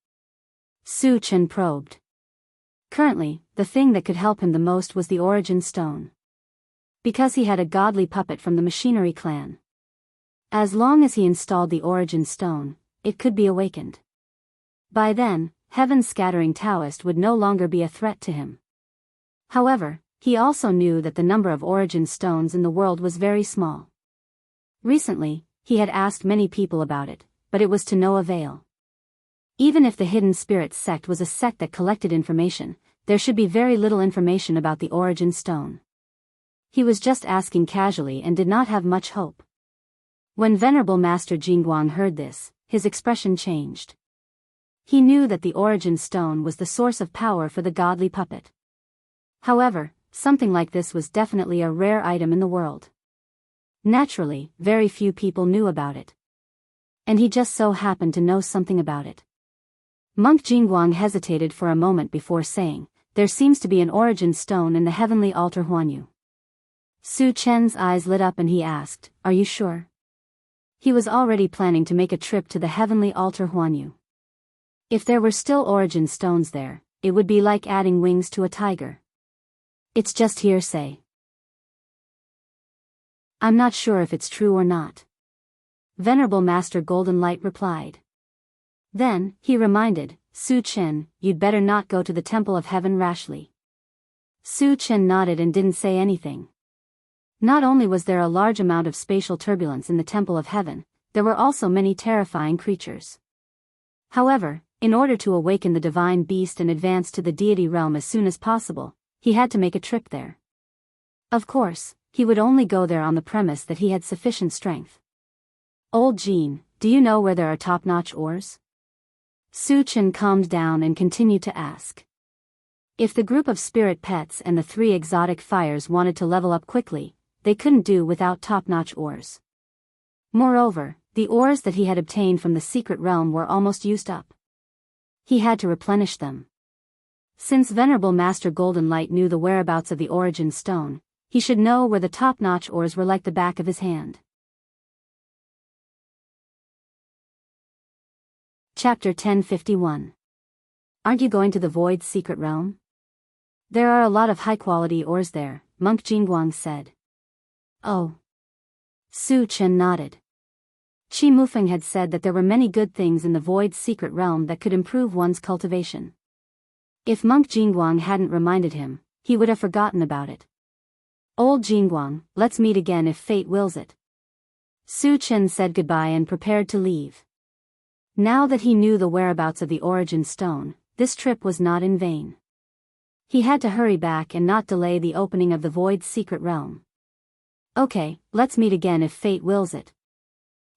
Su Chen probed. Currently, the thing that could help him the most was the origin stone. Because he had a godly puppet from the machinery clan. As long as he installed the origin stone, it could be awakened. By then, Heaven's scattering Taoist would no longer be a threat to him. However, he also knew that the number of origin stones in the world was very small. Recently, he had asked many people about it, but it was to no avail. Even if the Hidden Spirit sect was a sect that collected information, there should be very little information about the origin stone. He was just asking casually and did not have much hope. When Venerable Master Jingguang heard this, his expression changed. He knew that the origin stone was the source of power for the godly puppet. However, something like this was definitely a rare item in the world. Naturally, very few people knew about it. And he just so happened to know something about it. Monk Jingguang hesitated for a moment before saying, there seems to be an origin stone in the heavenly altar Huanyu. Su Chen's eyes lit up and he asked, are you sure? He was already planning to make a trip to the heavenly altar Huanyu. If there were still origin stones there, it would be like adding wings to a tiger. It's just hearsay. I'm not sure if it's true or not. Venerable Master Golden Light replied. Then, he reminded, Su Chen, you'd better not go to the Temple of Heaven rashly. Su Chen nodded and didn't say anything. Not only was there a large amount of spatial turbulence in the Temple of Heaven, there were also many terrifying creatures. However, in order to awaken the divine beast and advance to the deity realm as soon as possible, he had to make a trip there. Of course, he would only go there on the premise that he had sufficient strength. Old Jean, do you know where there are top-notch ores? Su Chen calmed down and continued to ask. If the group of spirit pets and the 3 exotic fires wanted to level up quickly, they couldn't do without top-notch ores. Moreover, the ores that he had obtained from the secret realm were almost used up. He had to replenish them. Since Venerable Master Golden Light knew the whereabouts of the origin stone, he should know where the top-notch ores were like the back of his hand. Chapter 1051. Aren't you going to the Void's secret realm? There are a lot of high-quality ores there, Monk Jingguang said. Oh. Su Chen nodded. Qi Mufeng had said that there were many good things in the Void's secret realm that could improve one's cultivation. If Monk Jingguang hadn't reminded him, he would have forgotten about it. Old Jingguang, let's meet again if fate wills it. Su Chen said goodbye and prepared to leave. Now that he knew the whereabouts of the origin stone, this trip was not in vain. He had to hurry back and not delay the opening of the Void's secret realm. Okay, let's meet again if fate wills it.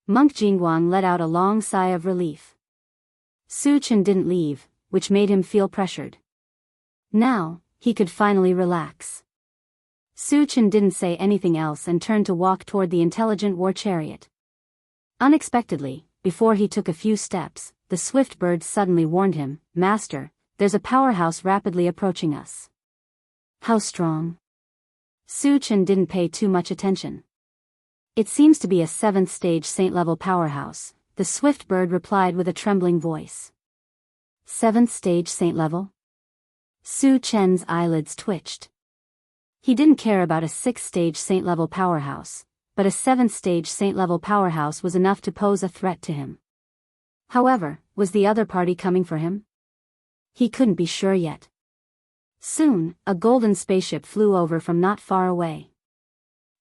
Monk Jingguang let out a long sigh of relief. Su Chen didn't leave, which made him feel pressured. Now, he could finally relax. Su Chen didn't say anything else and turned to walk toward the intelligent war chariot. Unexpectedly, before he took a few steps, the swift bird suddenly warned him, "Master, there's a powerhouse rapidly approaching us." "How strong?" Su Chen didn't pay too much attention. "It seems to be a 7th stage saint-level powerhouse," the swift bird replied with a trembling voice. 7th stage saint level? Su Chen's eyelids twitched. He didn't care about a 6th stage saint level powerhouse, but a 7th stage saint level powerhouse was enough to pose a threat to him. However, was the other party coming for him? He couldn't be sure yet. Soon, a golden spaceship flew over from not far away.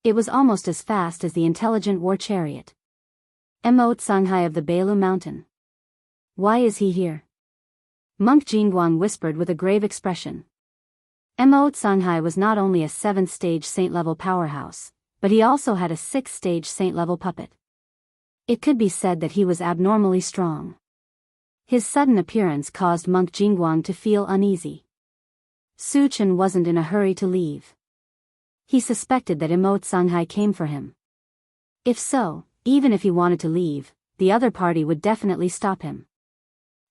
It was almost as fast as the intelligent war chariot. Mo Tsanghai of the Beilu Mountain. Why is he here? Monk Jingguang whispered with a grave expression. Mo Tsanghai was not only a 7th stage saint-level powerhouse, but he also had a 6th stage saint-level puppet. It could be said that he was abnormally strong. His sudden appearance caused Monk Jingguang to feel uneasy. Su Chen wasn't in a hurry to leave. He suspected that Mo Tsanghai came for him. If so, even if he wanted to leave, the other party would definitely stop him.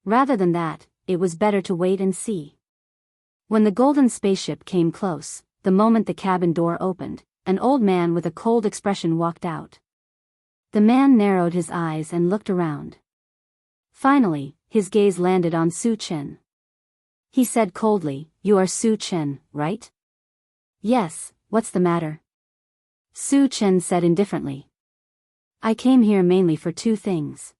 Rather than that, it was better to wait and see. When the golden spaceship came close, the moment the cabin door opened, an old man with a cold expression walked out. The man narrowed his eyes and looked around. Finally, his gaze landed on Su Chen. He said coldly, "You are Su Chen, right?" "Yes, what's the matter?" Su Chen said indifferently. "I came here mainly for 2 things.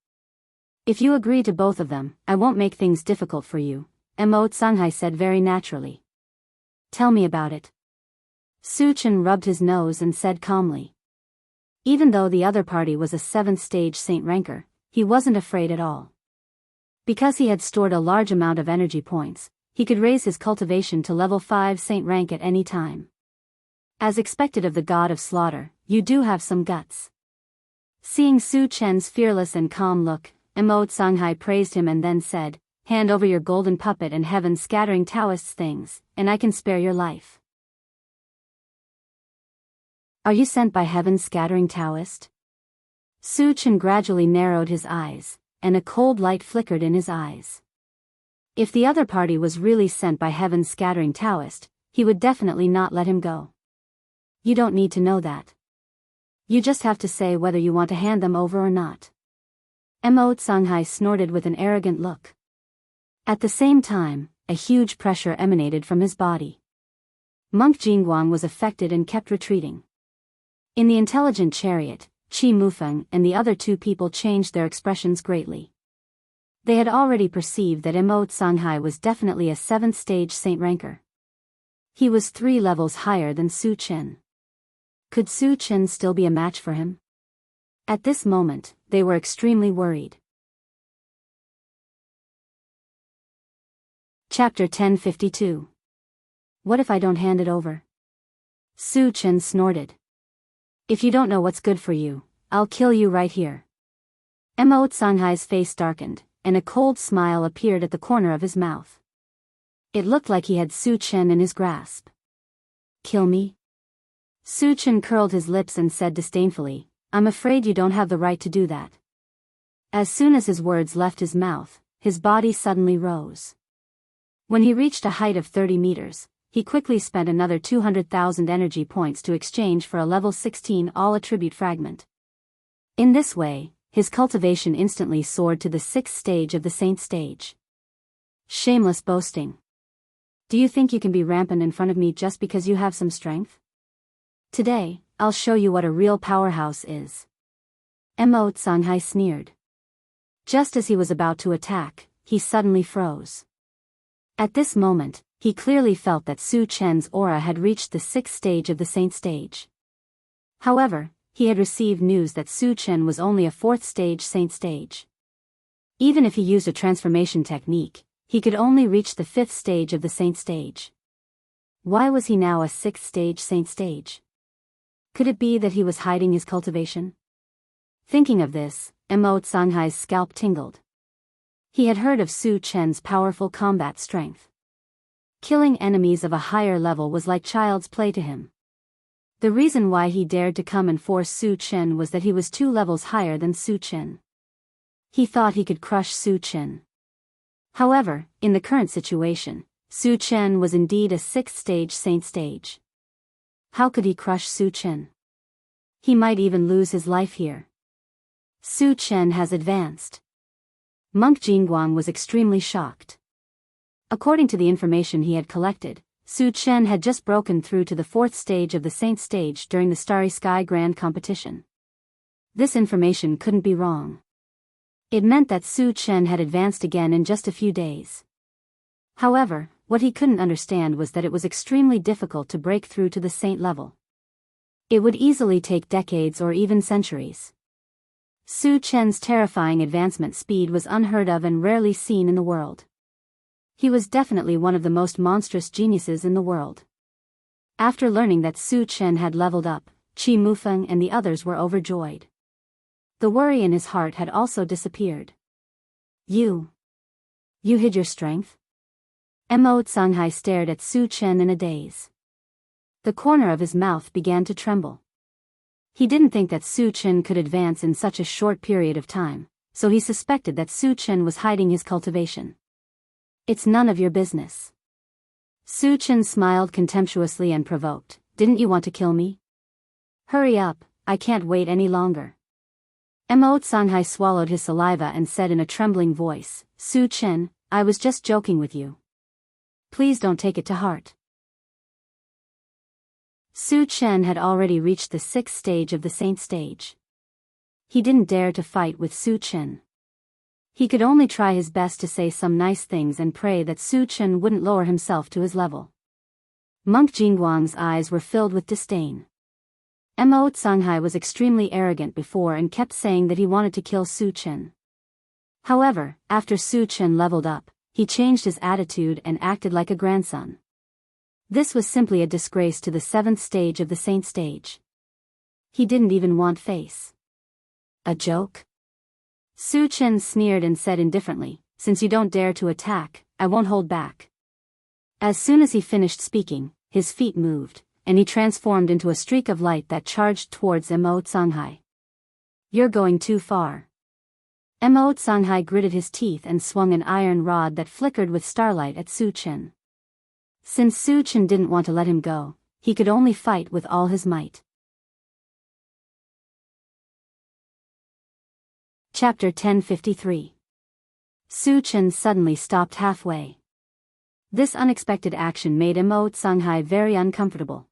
If you agree to both of them, I won't make things difficult for you," Mo Tsanghai said very naturally. "Tell me about it." Su Chen rubbed his nose and said calmly. Even though the other party was a 7th stage saint ranker, he wasn't afraid at all. Because he had stored a large amount of energy points, he could raise his cultivation to level 5 saint rank at any time. As expected of the god of slaughter, you do have some guts. Seeing Su Chen's fearless and calm look, Mo Tsanghai praised him and then said, "Hand over your golden puppet and heaven's scattering Taoist's things, and I can spare your life." "Are you sent by heaven's scattering Taoist?" Su Chen gradually narrowed his eyes, and a cold light flickered in his eyes. If the other party was really sent by heaven's scattering Taoist, he would definitely not let him go. "You don't need to know that. You just have to say whether you want to hand them over or not." Mo Tsanghai snorted with an arrogant look. At the same time, a huge pressure emanated from his body. Monk Jingguang was affected and kept retreating. In the intelligent chariot, Qi Mufeng and the other 2 people changed their expressions greatly. They had already perceived that Mo Tsanghai was definitely a 7th stage saint ranker. He was 3 levels higher than Su Chen. Could Su Chen still be a match for him? At this moment, they were extremely worried. Chapter 1052. What if I don't hand it over? Su Chen snorted. "If you don't know what's good for you, I'll kill you right here." Mo Tsanghai's face darkened, and a cold smile appeared at the corner of his mouth. It looked like he had Su Chen in his grasp. "Kill me?" Su Chen curled his lips and said disdainfully, "I'm afraid you don't have the right to do that." As soon as his words left his mouth, his body suddenly rose. When he reached a height of 30 meters, he quickly spent another 200,000 energy points to exchange for a level 16 all-attribute fragment. In this way, his cultivation instantly soared to the 6th stage of the saint stage. Shameless boasting. Do you think you can be rampant in front of me just because you have some strength? Today, I'll show you what a real powerhouse is. Mo Tsanghai sneered. Just as he was about to attack, he suddenly froze. At this moment, he clearly felt that Su Chen's aura had reached the 6th stage of the saint stage. However, he had received news that Su Chen was only a 4th stage saint stage. Even if he used a transformation technique, he could only reach the 5th stage of the saint stage. Why was he now a 6th stage saint stage? Could it be that he was hiding his cultivation? Thinking of this, Mo Tsanghai's scalp tingled. He had heard of Su Chen's powerful combat strength. Killing enemies of a higher level was like child's play to him. The reason why he dared to come and force Su Chen was that he was 2 levels higher than Su Chen. He thought he could crush Su Chen. However, in the current situation, Su Chen was indeed a sixth-stage saint stage. How could he crush Su Chen? He might even lose his life here. Su Chen has advanced. Monk Jingguang was extremely shocked. According to the information he had collected, Su Chen had just broken through to the fourth stage of the saint stage during the Starry Sky Grand Competition. This information couldn't be wrong. It meant that Su Chen had advanced again in just a few days. However, what he couldn't understand was that it was extremely difficult to break through to the saint level. It would easily take decades or even centuries. Su Chen's terrifying advancement speed was unheard of and rarely seen in the world. He was definitely one of the most monstrous geniuses in the world. After learning that Su Chen had leveled up, Qi Mufeng and the others were overjoyed. The worry in his heart had also disappeared. You hid your strength? Mo Tsanghai stared at Su Chen in a daze. The corner of his mouth began to tremble. He didn't think that Su Chen could advance in such a short period of time, so he suspected that Su Chen was hiding his cultivation. It's none of your business. Su Chen smiled contemptuously and provoked. Didn't you want to kill me? Hurry up, I can't wait any longer. Mo Tsanghai swallowed his saliva and said in a trembling voice, Su Chen, I was just joking with you. Please don't take it to heart. Su Chen had already reached the sixth stage of the saint stage. He didn't dare to fight with Su Chen. He could only try his best to say some nice things and pray that Su Chen wouldn't lower himself to his level. Monk Jingguang's eyes were filled with disdain. Mo Tsanghai was extremely arrogant before and kept saying that he wanted to kill Su Chen. However, after Su Chen leveled up, he changed his attitude and acted like a grandson. This was simply a disgrace to the seventh stage of the saint stage. He didn't even want face. A joke? Su Chen sneered and said indifferently, since you don't dare to attack, I won't hold back. As soon as he finished speaking, his feet moved, and he transformed into a streak of light that charged towards Mo Tsanghai. You're going too far. Mo Tsanghai gritted his teeth and swung an iron rod that flickered with starlight at Su Chen. Since Su Chen didn't want to let him go, he could only fight with all his might. Chapter 1053. Su Chen suddenly stopped halfway. This unexpected action made Mo Tsanghai very uncomfortable.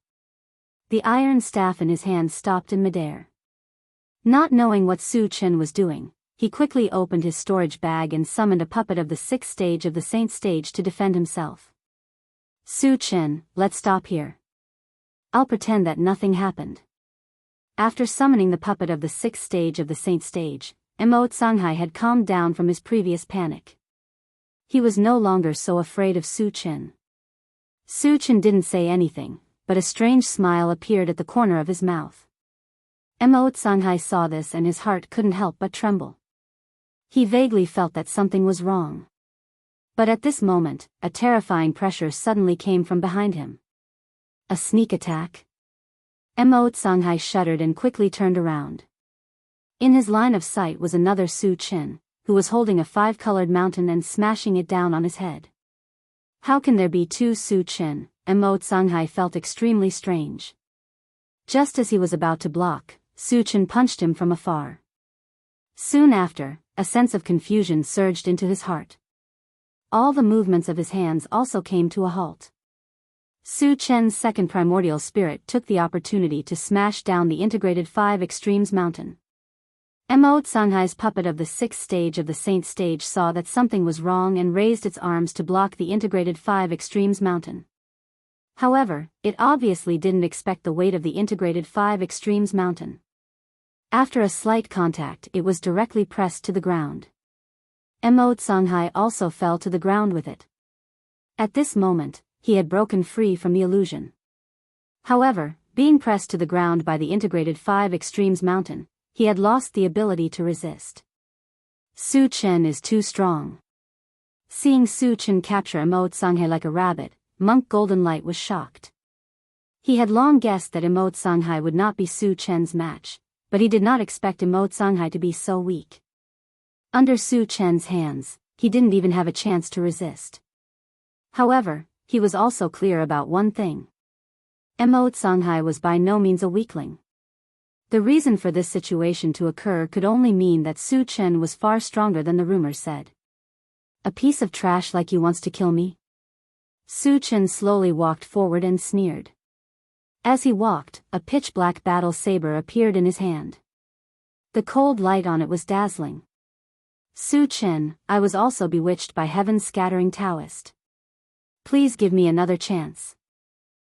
The iron staff in his hand stopped in midair. Not knowing what Su Chen was doing, he quickly opened his storage bag and summoned a puppet of the sixth stage of the saint stage to defend himself. Su Chen, let's stop here. I'll pretend that nothing happened. After summoning the puppet of the sixth stage of the saint stage, Mo Tsanghai had calmed down from his previous panic. He was no longer so afraid of Su Chen. Su Chen didn't say anything, but a strange smile appeared at the corner of his mouth. Mo Tsanghai saw this and his heart couldn't help but tremble. He vaguely felt that something was wrong. But at this moment, a terrifying pressure suddenly came from behind him. A sneak attack? Mo Tsanghai shuddered and quickly turned around. In his line of sight was another Su Chen, who was holding a five-colored mountain and smashing it down on his head. How can there be two Su Chen? Mo Tsanghai felt extremely strange. Just as he was about to block, Su Chen punched him from afar. Soon after, a sense of confusion surged into his heart. All the movements of his hands also came to a halt. Su Chen's second primordial spirit took the opportunity to smash down the integrated 5 extremes mountain. Mo Tsanghai's puppet of the sixth stage of the saint stage saw that something was wrong and raised its arms to block the integrated 5 extremes mountain. However, it obviously didn't expect the weight of the integrated 5 extremes mountain. After a slight contact, it was directly pressed to the ground. Mo Tsanghai also fell to the ground with it. At this moment, he had broken free from the illusion. However, being pressed to the ground by the integrated 5 extremes mountain, he had lost the ability to resist. Su Chen is too strong. Seeing Su Chen capture Mo Tsanghai like a rabbit, Monk Golden Light was shocked. He had long guessed that Mo Tsanghai would not be Su Chen's match, but he did not expect Mo Tsanghai to be so weak. Under Su Chen's hands, he didn't even have a chance to resist. However, he was also clear about one thing. Mo Tsunghai was by no means a weakling. The reason for this situation to occur could only mean that Su Chen was far stronger than the rumors said. A piece of trash like you wants to kill me? Su Chen slowly walked forward and sneered. As he walked, a pitch-black battle saber appeared in his hand. The cold light on it was dazzling. Su Chen, I was also bewitched by heaven's scattering Taoist. Please give me another chance.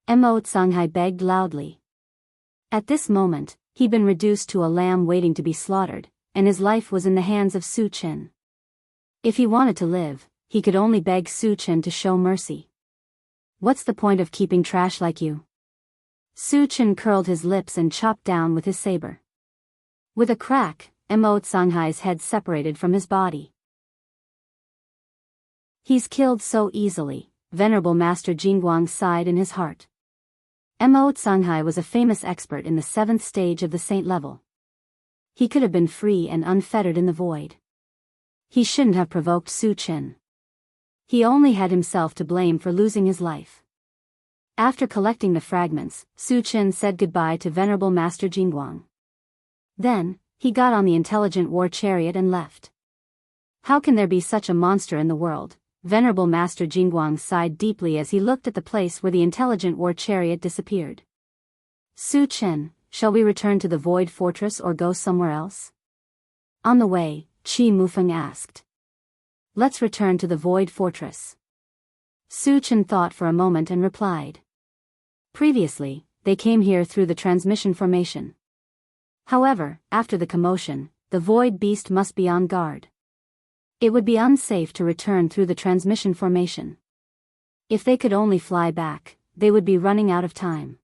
Mo Tsunghai begged loudly. At this moment, he'd been reduced to a lamb waiting to be slaughtered, and his life was in the hands of Su Chen. If he wanted to live, he could only beg Su Chen to show mercy. What's the point of keeping trash like you? Su Chen curled his lips and chopped down with his saber. With a crack, Mo Tsunghai's head separated from his body. He's killed so easily, Venerable Master Jingguang sighed in his heart. Mo Tsunghai was a famous expert in the 7th stage of the saint level. He could have been free and unfettered in the void. He shouldn't have provoked Su Chen. He only had himself to blame for losing his life. After collecting the fragments, Su Chen said goodbye to Venerable Master Jingguang. Then, he got on the intelligent war chariot and left. How can there be such a monster in the world? Venerable Master Jingguang sighed deeply as he looked at the place where the intelligent war chariot disappeared. Su Chen, shall we return to the Void Fortress or go somewhere else? On the way, Qi Mufeng asked. Let's return to the Void Fortress. Su Chen thought for a moment and replied. Previously, they came here through the transmission formation. However, after the commotion, the Void Beast must be on guard. It would be unsafe to return through the transmission formation. If they could only fly back, they would be running out of time.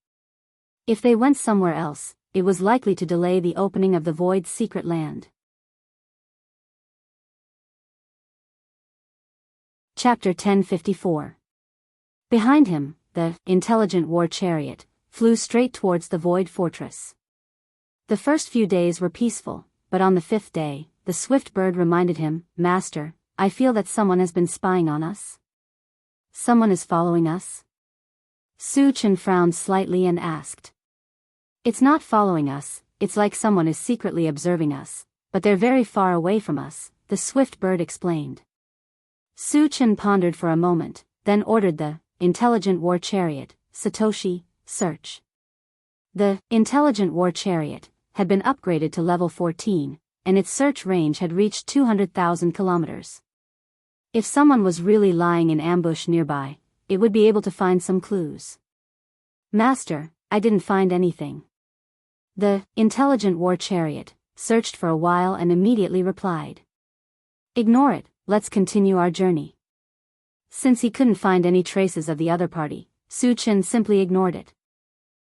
If they went somewhere else, it was likely to delay the opening of the Void's secret land. Chapter 1054. Behind him, the intelligent war chariot flew straight towards the Void Fortress. The first few days were peaceful, but on the 5th day, the swift bird reminded him, Master, I feel that someone has been spying on us. Someone is following us? Su Chen frowned slightly and asked. It's not following us, it's like someone is secretly observing us, but they're very far away from us, the swift bird explained. Su Chen pondered for a moment, then ordered the intelligent war chariot, Satoshi, search. The intelligent war chariot had been upgraded to level 14, and its search range had reached 200,000 kilometers. If someone was really lying in ambush nearby, it would be able to find some clues. Master, I didn't find anything. The intelligent war chariot searched for a while and immediately replied. Ignore it, let's continue our journey. Since he couldn't find any traces of the other party, Su Chen simply ignored it.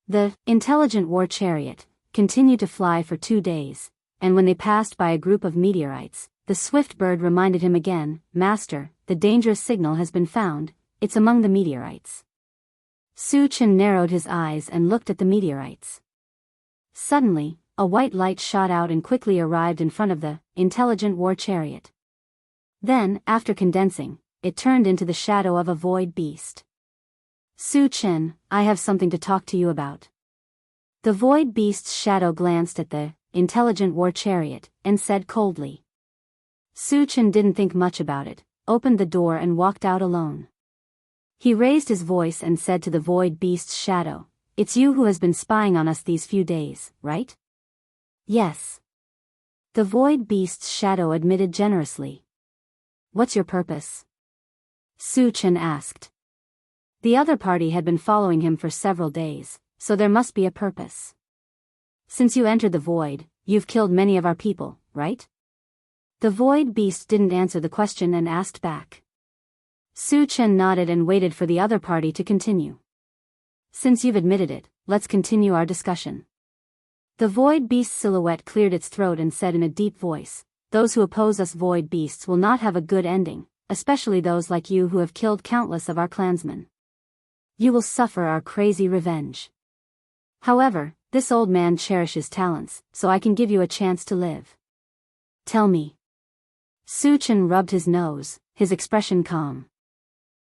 The intelligent war chariot continued to fly for 2 days, and when they passed by a group of meteorites, the swift bird reminded him again, Master, the dangerous signal has been found, it's among the meteorites. Su Chen narrowed his eyes and looked at the meteorites. Suddenly, a white light shot out and quickly arrived in front of the intelligent war chariot. Then, after condensing, it turned into the shadow of a void beast. Su Chen, I have something to talk to you about. The void beast's shadow glanced at the intelligent war chariot and said coldly. Su Chen didn't think much about it, opened the door and walked out alone. He raised his voice and said to the void beast's shadow, It's you who has been spying on us these few days, right? Yes. The void beast's shadow admitted generously. What's your purpose? Su Chen asked. The other party had been following him for several days, so there must be a purpose. Since you entered the void, you've killed many of our people, right? The void beast didn't answer the question and asked back. Su Chen nodded and waited for the other party to continue. Since you've admitted it, let's continue our discussion. The void beast's silhouette cleared its throat and said in a deep voice, Those who oppose us void beasts will not have a good ending, especially those like you who have killed countless of our clansmen. You will suffer our crazy revenge. However, this old man cherishes talents, so I can give you a chance to live. Tell me. Su Chen rubbed his nose, his expression calm.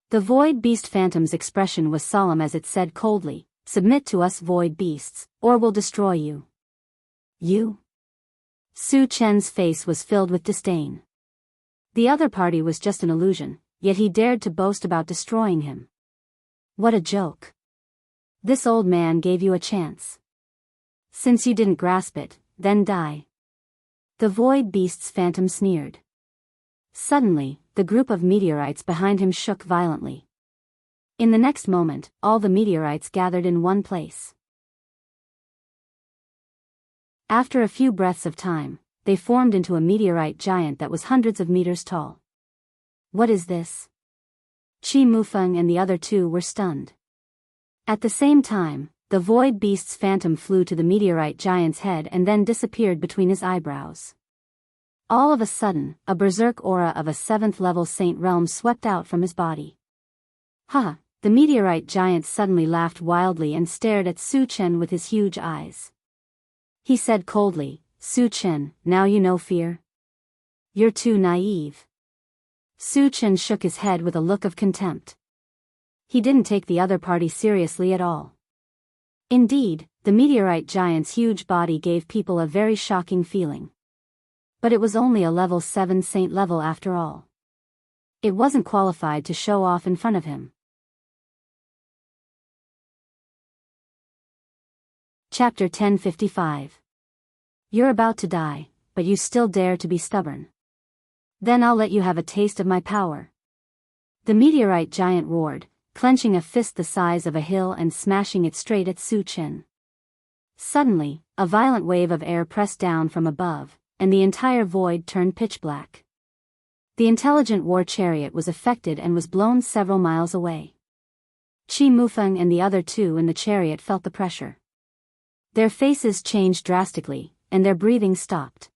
The void beast phantom's expression was solemn as it said coldly, "Submit to us, void beasts, or we'll destroy you." You? Su Chen's face was filled with disdain. The other party was just an illusion, yet he dared to boast about destroying him. What a joke. This old man gave you a chance. Since you didn't grasp it, then die. The void beast's phantom sneered. Suddenly, the group of meteorites behind him shook violently. In the next moment, all the meteorites gathered in one place. After a few breaths of time, they formed into a meteorite giant that was hundreds of meters tall. What is this? Qi Mufeng and the other two were stunned. At the same time, the void beast's phantom flew to the meteorite giant's head and then disappeared between his eyebrows. All of a sudden, a berserk aura of a 7th-level saint realm swept out from his body. Ha! The meteorite giant suddenly laughed wildly and stared at Su Chen with his huge eyes. He said coldly, "Su Chen, now you know fear? You're too naive." Su Chen shook his head with a look of contempt. He didn't take the other party seriously at all. Indeed, the meteorite giant's huge body gave people a very shocking feeling. But it was only a level 7 saint level after all. It wasn't qualified to show off in front of him. Chapter 1055. You're about to die, but you still dare to be stubborn. Then I'll let you have a taste of my power. The meteorite giant roared, clenching a fist the size of a hill and smashing it straight at Su Chen. Suddenly, a violent wave of air pressed down from above, and the entire void turned pitch black. The intelligent war chariot was affected and was blown several miles away. Qi Mufeng and the other two in the chariot felt the pressure. Their faces changed drastically, and their breathing stopped.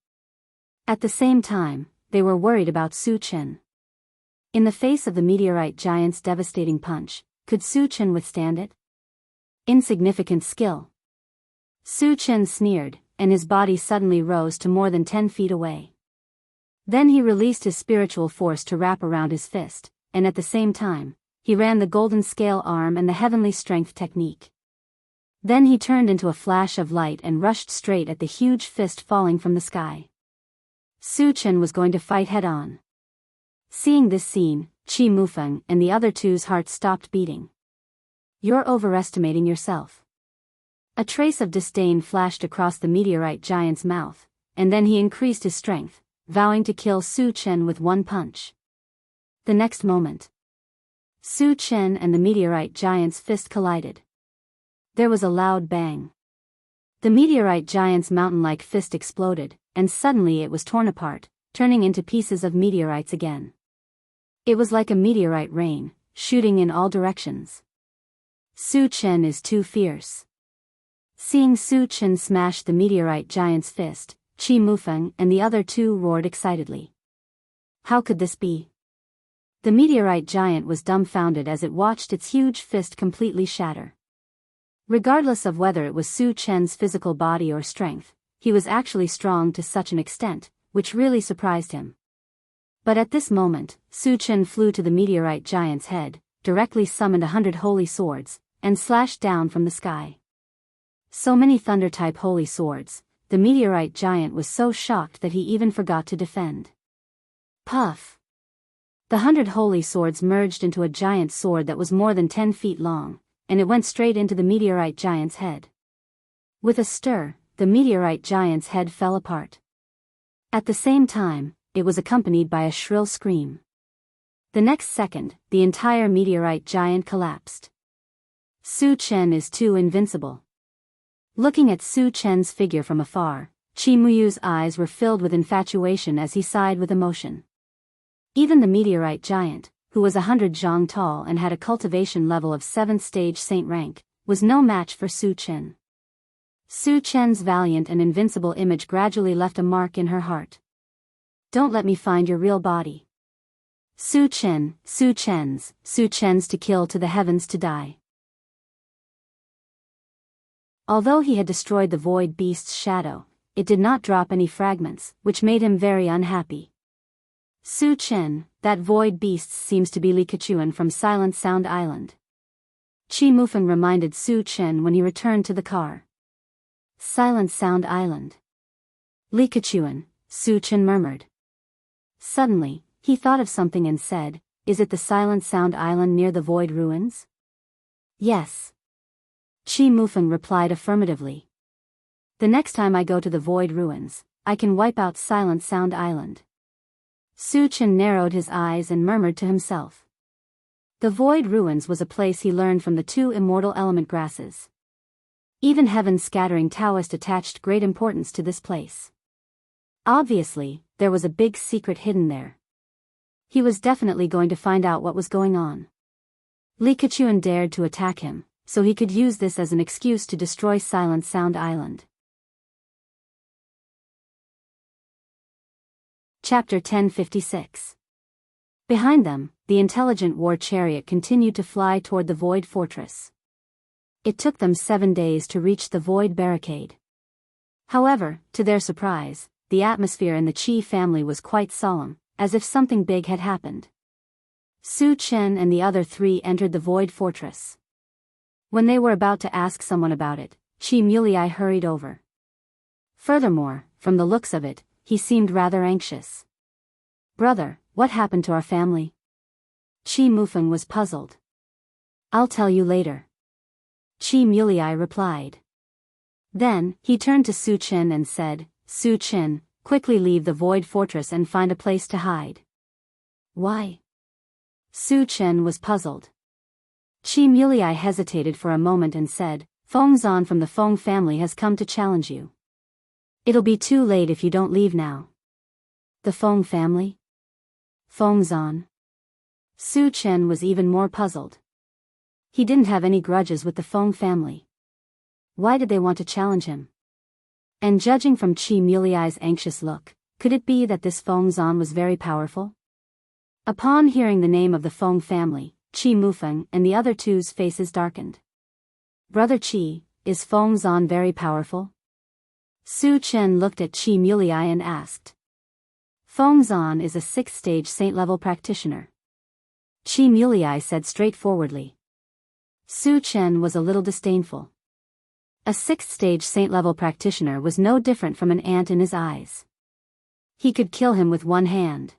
At the same time, they were worried about Su Chen. In the face of the meteorite giant's devastating punch, could Su Chen withstand it? Insignificant skill. Su Chen sneered, and his body suddenly rose to more than 10 feet away. Then he released his spiritual force to wrap around his fist, and at the same time, he ran the golden scale arm and the heavenly strength technique. Then he turned into a flash of light and rushed straight at the huge fist falling from the sky. Su Chen was going to fight head-on. Seeing this scene, Qi Mufeng and the other two's hearts stopped beating. You're overestimating yourself. A trace of disdain flashed across the meteorite giant's mouth, and then he increased his strength, vowing to kill Su Chen with one punch. The next moment, Su Chen and the meteorite giant's fist collided. There was a loud bang. The meteorite giant's mountain-like fist exploded, and suddenly it was torn apart, turning into pieces of meteorites again. It was like a meteorite rain, shooting in all directions. Su Chen is too fierce. Seeing Su Chen smash the meteorite giant's fist, Qi Mufeng and the other two roared excitedly. How could this be? The meteorite giant was dumbfounded as it watched its huge fist completely shatter. Regardless of whether it was Su Chen's physical body or strength, he was actually strong to such an extent, which really surprised him. But at this moment, Su Chen flew to the meteorite giant's head, directly summoned 100 holy swords, and slashed down from the sky. So many thunder-type holy swords, the meteorite giant was so shocked that he even forgot to defend. Puff! The 100 holy swords merged into a giant sword that was more than 10 feet long, and it went straight into the meteorite giant's head. With a stir, the meteorite giant's head fell apart. At the same time, it was accompanied by a shrill scream. The next second, the entire meteorite giant collapsed. Su Chen is too invincible. Looking at Su Chen's figure from afar, Qi Muyu's eyes were filled with infatuation as he sighed with emotion. Even the meteorite giant, who was 100 zhang tall and had a cultivation level of 7th stage saint rank, was no match for Su Chen. Su Chen's valiant and invincible image gradually left a mark in her heart. Don't let me find your real body. Su Chen's to kill to the heavens to die. Although he had destroyed the void beast's shadow, it did not drop any fragments, which made him very unhappy. Su Chen, that void beast seems to be Li Kechuan from Silent Sound Island. Chi Mufeng reminded Su Chen when he returned to the car. Silent Sound Island. Li Kechuan, Su Chen murmured. Suddenly, he thought of something and said, "Is it the Silent Sound Island near the Void Ruins?" "Yes." Chi Mufeng replied affirmatively. "The next time I go to the Void Ruins, I can wipe out Silent Sound Island." Su Chen narrowed his eyes and murmured to himself. The Void Ruins was a place he learned from the two immortal element grasses. Even Heaven's Scattering Taoist attached great importance to this place. Obviously, there was a big secret hidden there. He was definitely going to find out what was going on. Li Kechuan dared to attack him, so he could use this as an excuse to destroy Silent Sound Island. Chapter 1056. Behind them, the intelligent war chariot continued to fly toward the Void Fortress. It took them 7 days to reach the Void Barricade. However, to their surprise, the atmosphere in the Qi family was quite solemn, as if something big had happened. Su Chen and the other 3 entered the Void Fortress. When they were about to ask someone about it, Qi Mulei hurried over. Furthermore, from the looks of it, he seemed rather anxious. "Brother, what happened to our family?" Qi Mufeng was puzzled. "I'll tell you later," Qi Mulei replied. Then, he turned to Su Chen and said, "Su Chen, quickly leave the Void Fortress and find a place to hide." "Why?" Su Chen was puzzled. Qi Mulei hesitated for a moment and said, "Feng Zan from the Feng family has come to challenge you. It'll be too late if you don't leave now." "The Feng family? Feng Zan?" Su Chen was even more puzzled. He didn't have any grudges with the Feng family. Why did they want to challenge him? And judging from Qi Mulei's anxious look, could it be that this Feng Zan was very powerful? Upon hearing the name of the Feng family, Qi Mufeng and the other 2's faces darkened. "Brother Qi, is Feng Zan very powerful?" Su Chen looked at Qi Mulei and asked. "Feng Zan is a 6th-stage saint-level practitioner," Qi Mulei said straightforwardly. Su Chen was a little disdainful. A 6th-stage saint-level practitioner was no different from an ant in his eyes. He could kill him with one hand.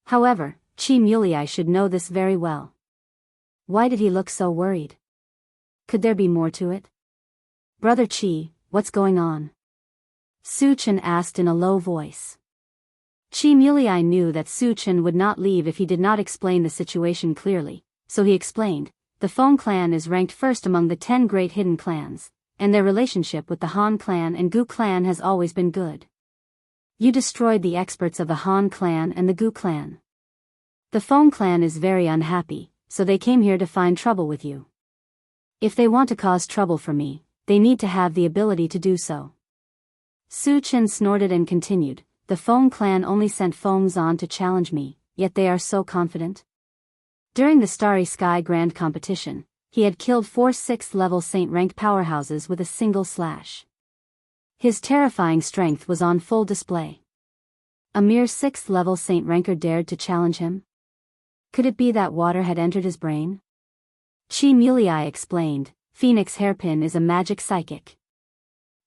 However, Qi Mulei should know this very well. Why did he look so worried? Could there be more to it? "Brother Qi, what's going on?" Su Chen asked in a low voice. Qi Mulei knew that Su Chen would not leave if he did not explain the situation clearly, so he explained, "The Feng clan is ranked first among the 10 great hidden clans, and their relationship with the Han clan and Gu clan has always been good. You destroyed the experts of the Han clan and the Gu clan. The Feng clan is very unhappy, so they came here to find trouble with you. If they want to cause trouble for me, they need to have the ability to do so." Su Chen snorted and continued, "The Feng clan only sent Feng Zan to challenge me, yet they are so confident." During the Starry Sky Grand Competition, he had killed 4 6th-level saint rank powerhouses with a single slash. His terrifying strength was on full display. A mere 6th-level saint ranker dared to challenge him? Could it be that water had entered his brain? Qi Mulei explained, "Phoenix Hairpin is a magic psychic.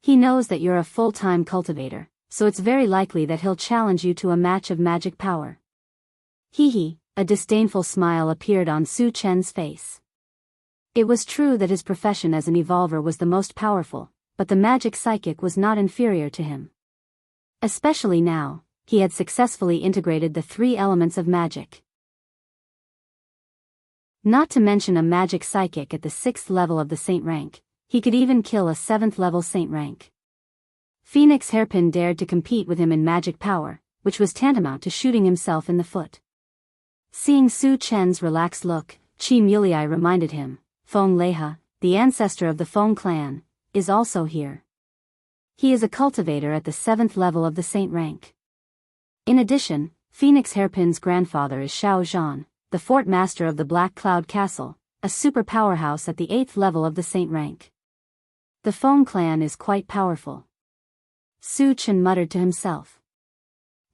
He knows that you're a full-time cultivator, so it's very likely that he'll challenge you to a match of magic power." Hee, a disdainful smile appeared on Su Chen's face. It was true that his profession as an evolver was the most powerful, but the magic psychic was not inferior to him. Especially now, he had successfully integrated the 3 elements of magic. Not to mention a magic psychic at the 6th level of the saint rank, he could even kill a 7th-level saint rank. Phoenix Hairpin dared to compete with him in magic power, which was tantamount to shooting himself in the foot. Seeing Su Chen's relaxed look, Qi Mulei reminded him, "Feng Leha, the ancestor of the Feng clan, is also here. He is a cultivator at the 7th level of the saint rank. In addition, Phoenix Hairpin's grandfather is Xiao Zhan, the fort master of the Black Cloud Castle, a super powerhouse at the 8th level of the saint rank. The Feng clan is quite powerful." Su Chen muttered to himself.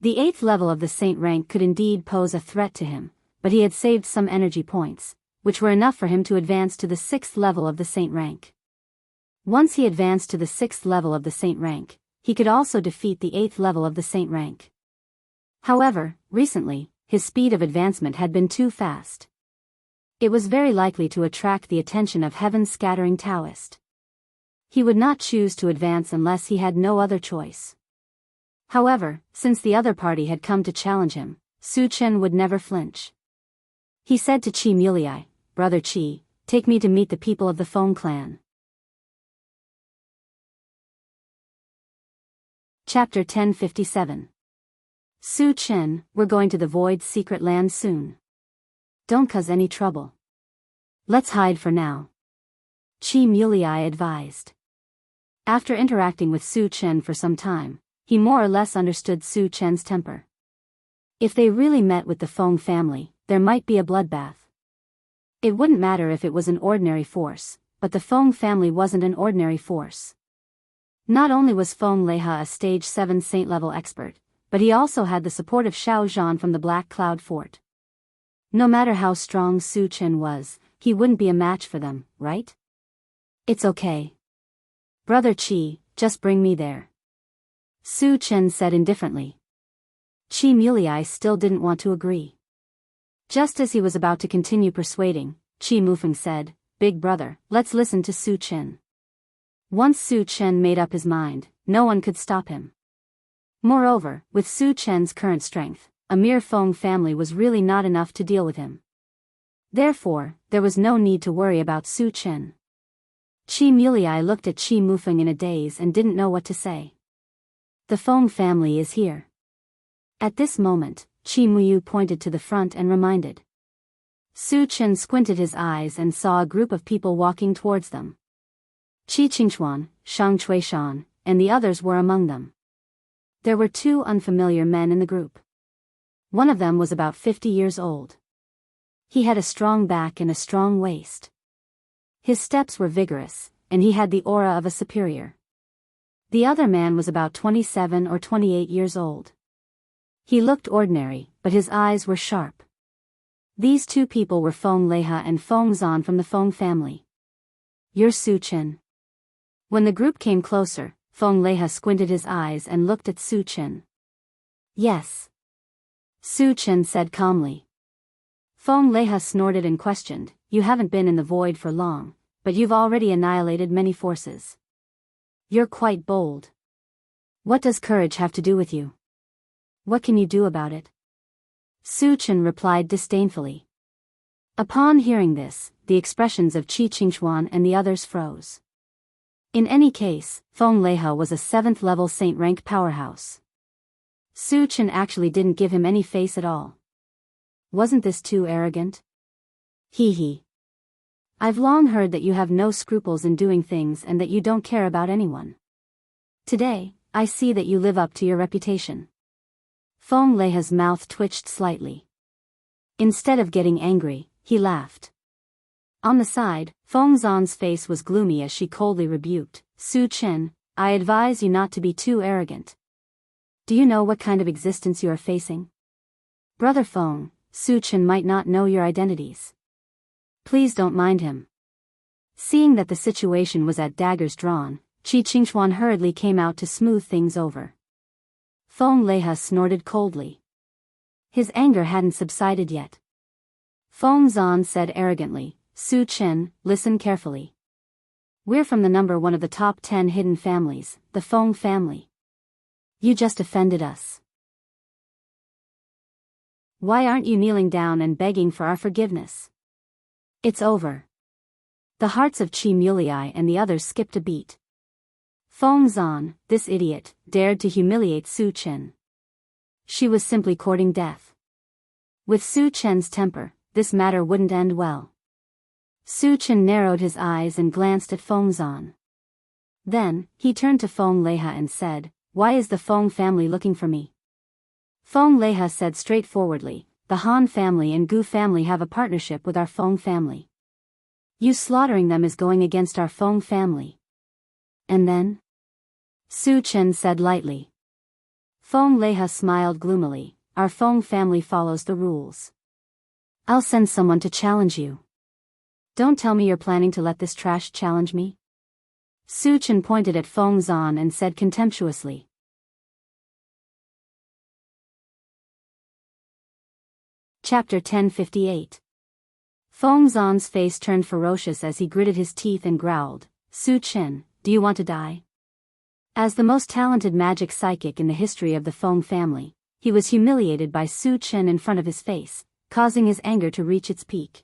The 8th level of the saint rank could indeed pose a threat to him, but he had saved some energy points, which were enough for him to advance to the 6th level of the saint rank. Once he advanced to the 6th level of the saint rank, he could also defeat the 8th level of the saint rank. However, recently, his speed of advancement had been too fast. It was very likely to attract the attention of Heaven's scattering Taoist. He would not choose to advance unless he had no other choice. However, since the other party had come to challenge him, Su Chen would never flinch. He said to Qi Mulei, "Brother Qi, take me to meet the people of the Feng clan." Chapter 1057. Su Chen, we're going to the Void's secret land soon. Don't cause any trouble. Let's hide for now. Qi Mulei advised. After interacting with Su Chen for some time, he more or less understood Su Chen's temper. If they really met with the Feng family, there might be a bloodbath. It wouldn't matter if it was an ordinary force, but the Feng family wasn't an ordinary force. Not only was Feng Leha a stage 7 saint-level expert, but he also had the support of Xiao Zhan from the Black Cloud Fort. No matter how strong Su Chen was, he wouldn't be a match for them, right? It's okay. Brother Qi, just bring me there. Su Chen said indifferently. Qi Mulei still didn't want to agree. Just as he was about to continue persuading, Qi Mufeng said, "Big brother, let's listen to Su Chen." Once Su Chen made up his mind, no one could stop him. Moreover, with Su Chen's current strength, a mere Feng family was really not enough to deal with him. Therefore, there was no need to worry about Su Chen. Qi Mulei looked at Qi Mufeng in a daze and didn't know what to say. The Feng family is here. At this moment, Qi Muyu pointed to the front and reminded. Su Chen squinted his eyes and saw a group of people walking towards them. Qi Qingchuan, Shang Chuishan, and the others were among them. There were 2 unfamiliar men in the group. One of them was about 50 years old. He had a strong back and a strong waist. His steps were vigorous, and he had the aura of a superior. The other man was about 27 or 28 years old. He looked ordinary, but his eyes were sharp. These 2 people were Feng Leha and Feng Zan from the Feng family. "You're Su Chen." When the group came closer, Feng Leha squinted his eyes and looked at Su Chen. "Yes." Su Chen said calmly. Feng Leha snorted and questioned, "You haven't been in the void for long, but you've already annihilated many forces. You're quite bold. What does courage have to do with you? What can you do about it?" Su Chen replied disdainfully. Upon hearing this, the expressions of Qi Qingchuan and the others froze. In any case, Feng Leha was a 7th level saint rank powerhouse. Su Chen actually didn't give him any face at all. Wasn't this too arrogant? Hee hee. I've long heard that you have no scruples in doing things and that you don't care about anyone. Today, I see that you live up to your reputation. Feng Leha's mouth twitched slightly. Instead of getting angry, he laughed. On the side, Feng Zan's face was gloomy as she coldly rebuked, "Su Chen, I advise you not to be too arrogant. Do you know what kind of existence you are facing? Brother Feng, Su Chen might not know your identities. Please don't mind him." Seeing that the situation was at daggers drawn, Qi Qingchuan hurriedly came out to smooth things over. Feng Leha snorted coldly. His anger hadn't subsided yet. Feng Zan said arrogantly, "Su Chen, listen carefully. We're from the number 1 of the top 10 hidden families, the Feng family. You just offended us. Why aren't you kneeling down and begging for our forgiveness? It's over." The hearts of Qi Mulei and the others skipped a beat. Feng Zan, this idiot, dared to humiliate Su Chen. She was simply courting death. With Su Chen's temper, this matter wouldn't end well. Su Chen narrowed his eyes and glanced at Feng Zan. Then, he turned to Feng Leha and said, "Why is the Feng family looking for me?" Feng Leha said straightforwardly, "The Han family and Gu family have a partnership with our Feng family. You slaughtering them is going against our Feng family." "And then?" Su Chen said lightly. Feng Leha smiled gloomily. Our Feng family follows the rules. I'll send someone to challenge you. Don't tell me you're planning to let this trash challenge me? Su Chen pointed at Feng Zan and said contemptuously. Chapter 1058. Feng Zan's face turned ferocious as he gritted his teeth and growled, Su Chen, do you want to die? As the most talented magic psychic in the history of the Feng family, he was humiliated by Su Chen in front of his face, causing his anger to reach its peak.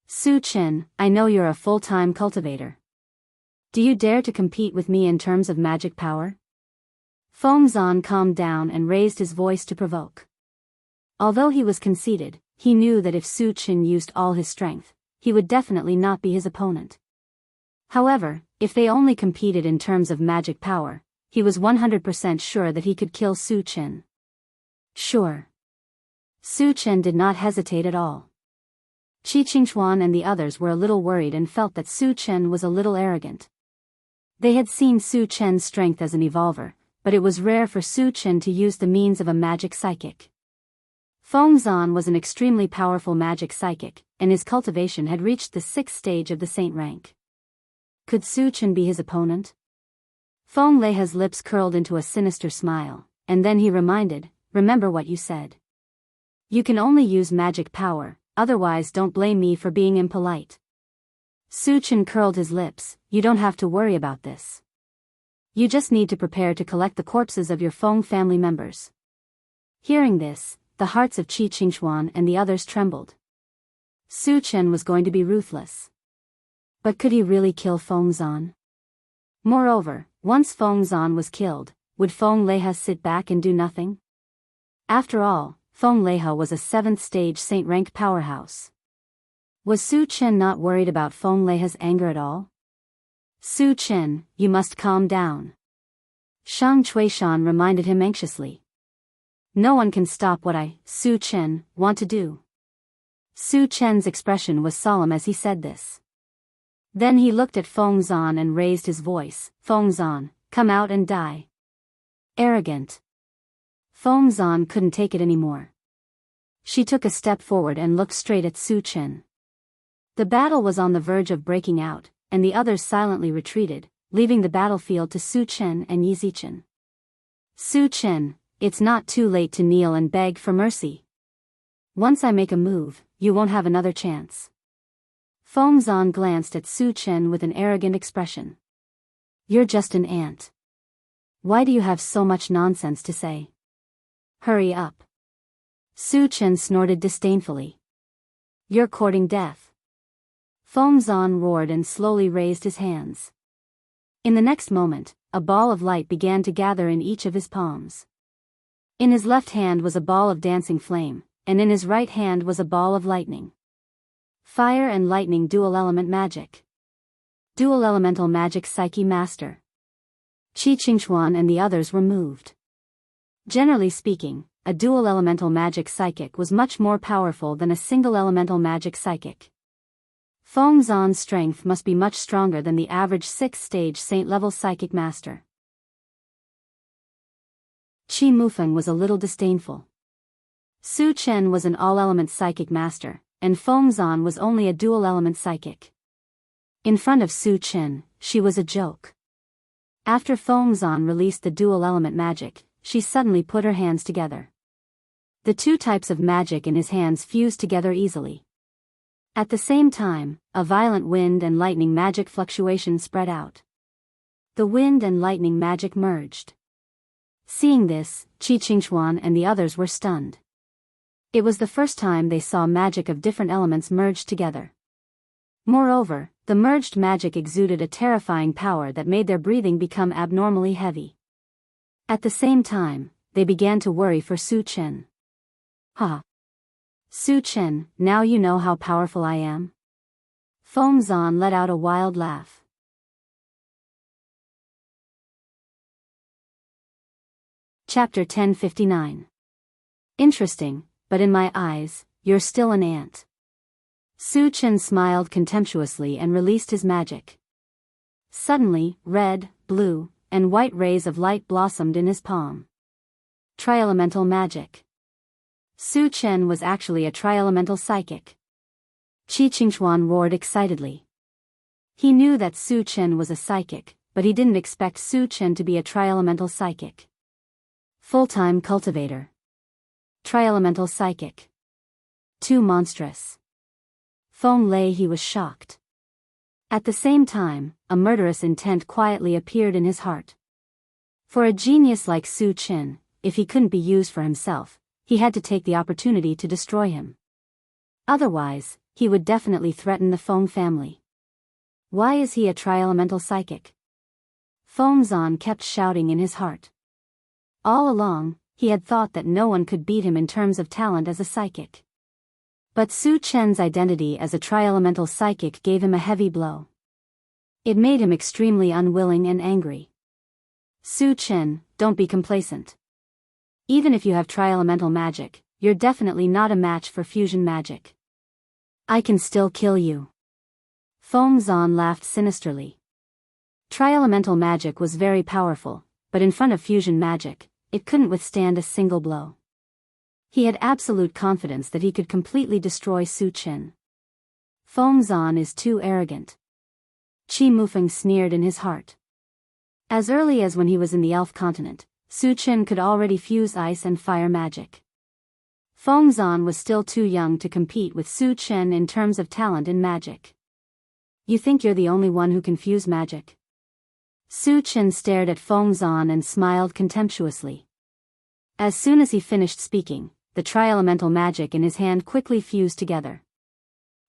Su Chen, I know you're a full-time cultivator. Do you dare to compete with me in terms of magic power? Feng Zan calmed down and raised his voice to provoke. Although he was conceited, he knew that if Su Chen used all his strength, he would definitely not be his opponent. However, if they only competed in terms of magic power, he was 100% sure that he could kill Su Chen. Sure. Su Chen did not hesitate at all. Qi Qingchuan and the others were a little worried and felt that Su Chen was a little arrogant. They had seen Su Chen's strength as an evolver, but it was rare for Su Chen to use the means of a magic psychic. Feng Zan was an extremely powerful magic psychic, and his cultivation had reached the 6th stage of the saint rank. Could Su Chen be his opponent? Feng Leha's lips curled into a sinister smile, and then he remember what you said. You can only use magic power, otherwise don't blame me for being impolite. Su Chen curled his lips, you don't have to worry about this. You just need to prepare to collect the corpses of your Feng family members. Hearing this, the hearts of Qi Qingchuan and the others trembled. Su Chen was going to be ruthless. But could he really kill Feng Zan? Moreover, once Feng Zan was killed, would Feng Leha sit back and do nothing? After all, Feng Leha was a 7th stage saint rank powerhouse. Was Su Chen not worried about Feng Leha's anger at all? Su Chen, you must calm down. Shang Chuishan reminded him anxiously. No one can stop what I, Su Chen, want to do. Su Chen's expression was solemn as he said this. Then he looked at Feng Zan and raised his voice, Feng Zan, come out and die. Arrogant. Feng Zan couldn't take it anymore. She took a step forward and looked straight at Su Chen. The battle was on the verge of breaking out, and the others silently retreated, leaving the battlefield to Su Chen and Yi Zichen. Su Chen, it's not too late to kneel and beg for mercy. Once I make a move, you won't have another chance. Feng Zan glanced at Su Chen with an arrogant expression. You're just an ant. Why do you have so much nonsense to say? Hurry up. Su Chen snorted disdainfully. You're courting death. Feng Zan roared and slowly raised his hands. In the next moment, a ball of light began to gather in each of his palms. In his left hand was a ball of dancing flame, and in his right hand was a ball of lightning. Fire and lightning dual element magic. Dual elemental magic psyche master. Qi Qingchuan and the others were moved. Generally speaking, a dual elemental magic psychic was much more powerful than a single elemental magic psychic. Feng Zan's strength must be much stronger than the average 6th stage saint-level psychic master. Qi Mufeng was a little disdainful. Su Chen was an all-element psychic master, and Feng Zan was only a dual-element psychic. In front of Su Chen, she was a joke. After Feng Zan released the dual-element magic, she suddenly put her hands together. The two types of magic in his hands fused together easily. At the same time, a violent wind and lightning magic fluctuation spread out. The wind and lightning magic merged. Seeing this, Qi Qingchuan and the others were stunned. It was the first time they saw magic of different elements merged together. Moreover, the merged magic exuded a terrifying power that made their breathing become abnormally heavy. At the same time, they began to worry for Su Chen. Ha! Su Chen, now you know how powerful I am? Feng Zan let out a wild laugh. Chapter 1059. Interesting, but in my eyes, you're still an ant. Su Chen smiled contemptuously and released his magic. Suddenly, red, blue, and white rays of light blossomed in his palm. Tri-elemental magic. Su Chen was actually a tri-elemental psychic. Qi Qingchuan roared excitedly. He knew that Su Chen was a psychic, but he didn't expect Su Chen to be a tri-elemental psychic. Full-time cultivator. Tri-elemental psychic. Too monstrous. Feng Lei, he was shocked. At the same time, a murderous intent quietly appeared in his heart. For a genius like Su Chen, if he couldn't be used for himself, he had to take the opportunity to destroy him. Otherwise, he would definitely threaten the Feng family. Why is he a tri-elemental psychic? Feng Zan kept shouting in his heart. All along, he had thought that no one could beat him in terms of talent as a psychic. But Su Chen's identity as a tri-elemental psychic gave him a heavy blow. It made him extremely unwilling and angry. Su Chen, don't be complacent. Even if you have tri-elemental magic, you're definitely not a match for fusion magic. I can still kill you. Feng Zan laughed sinisterly. Tri-elemental magic was very powerful, but in front of fusion magic, it couldn't withstand a single blow. He had absolute confidence that he could completely destroy Su Chen. Feng Zan is too arrogant. Qi Mufeng sneered in his heart. As early as when he was in the Elf continent, Su Chen could already fuse ice and fire magic. Feng Zan was still too young to compete with Su Chen in terms of talent in magic. You think you're the only one who can fuse magic? Su Chen stared at Feng Zan and smiled contemptuously. As soon as he finished speaking, the tri-elemental magic in his hand quickly fused together.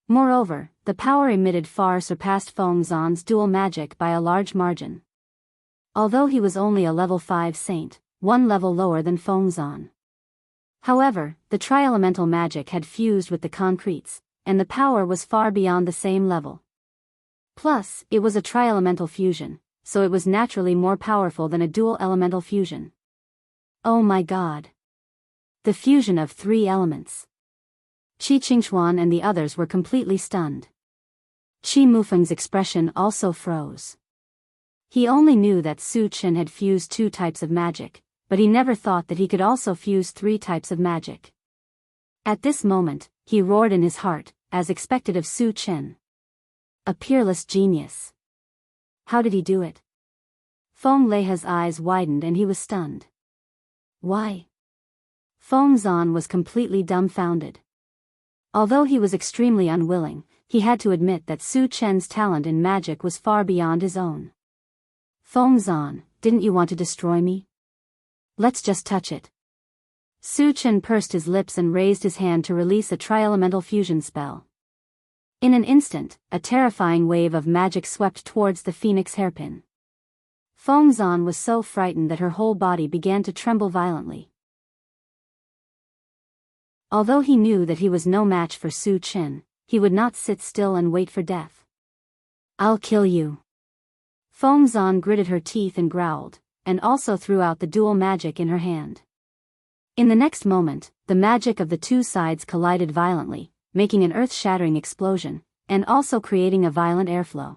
Moreover, the power emitted far surpassed Feng Zan's dual magic by a large margin. Although he was only a level 5 saint, one level lower than Feng Zan. However, the tri-elemental magic had fused with the concretes, and the power was far beyond the same level. Plus, it was a tri-elemental fusion, so it was naturally more powerful than a dual elemental fusion. Oh my god! The fusion of 3 elements. Qi Qingchuan and the others were completely stunned. Qi Mufeng's expression also froze. He only knew that Su Chen had fused 2 types of magic, but he never thought that he could also fuse 3 types of magic. At this moment, he roared in his heart, as expected of Su Chen. A peerless genius. How did he do it? Feng Lei's eyes widened and he was stunned. Why? Feng Zan was completely dumbfounded. Although he was extremely unwilling, he had to admit that Su Chen's talent in magic was far beyond his own. Feng Zan, didn't you want to destroy me? Let's just touch it. Su Chen pursed his lips and raised his hand to release a tri-elemental fusion spell. In an instant, a terrifying wave of magic swept towards the phoenix hairpin. Feng Zan was so frightened that her whole body began to tremble violently. Although he knew that he was no match for Su Chen, he would not sit still and wait for death. I'll kill you. Feng Zan gritted her teeth and growled, and also threw out the dual magic in her hand. In the next moment, the magic of the 2 sides collided violently, making an earth-shattering explosion, and also creating a violent airflow.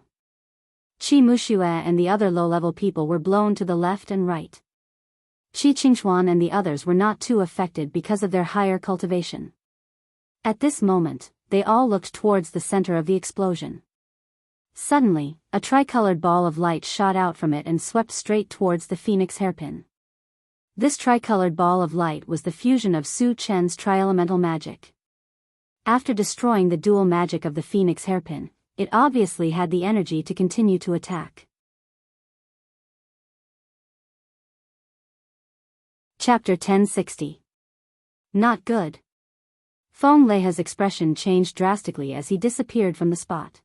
Qi Muxue and the other low-level people were blown to the left and right. Qi Qingchuan and the others were not too affected because of their higher cultivation. At this moment, they all looked towards the center of the explosion. Suddenly, a tricolored ball of light shot out from it and swept straight towards the phoenix hairpin. This tricolored ball of light was the fusion of Su Chen's tri-elemental magic. After destroying the dual magic of the phoenix hairpin, it obviously had the energy to continue to attack. Chapter 1060. Not good. Feng Lei's expression changed drastically as he disappeared from the spot.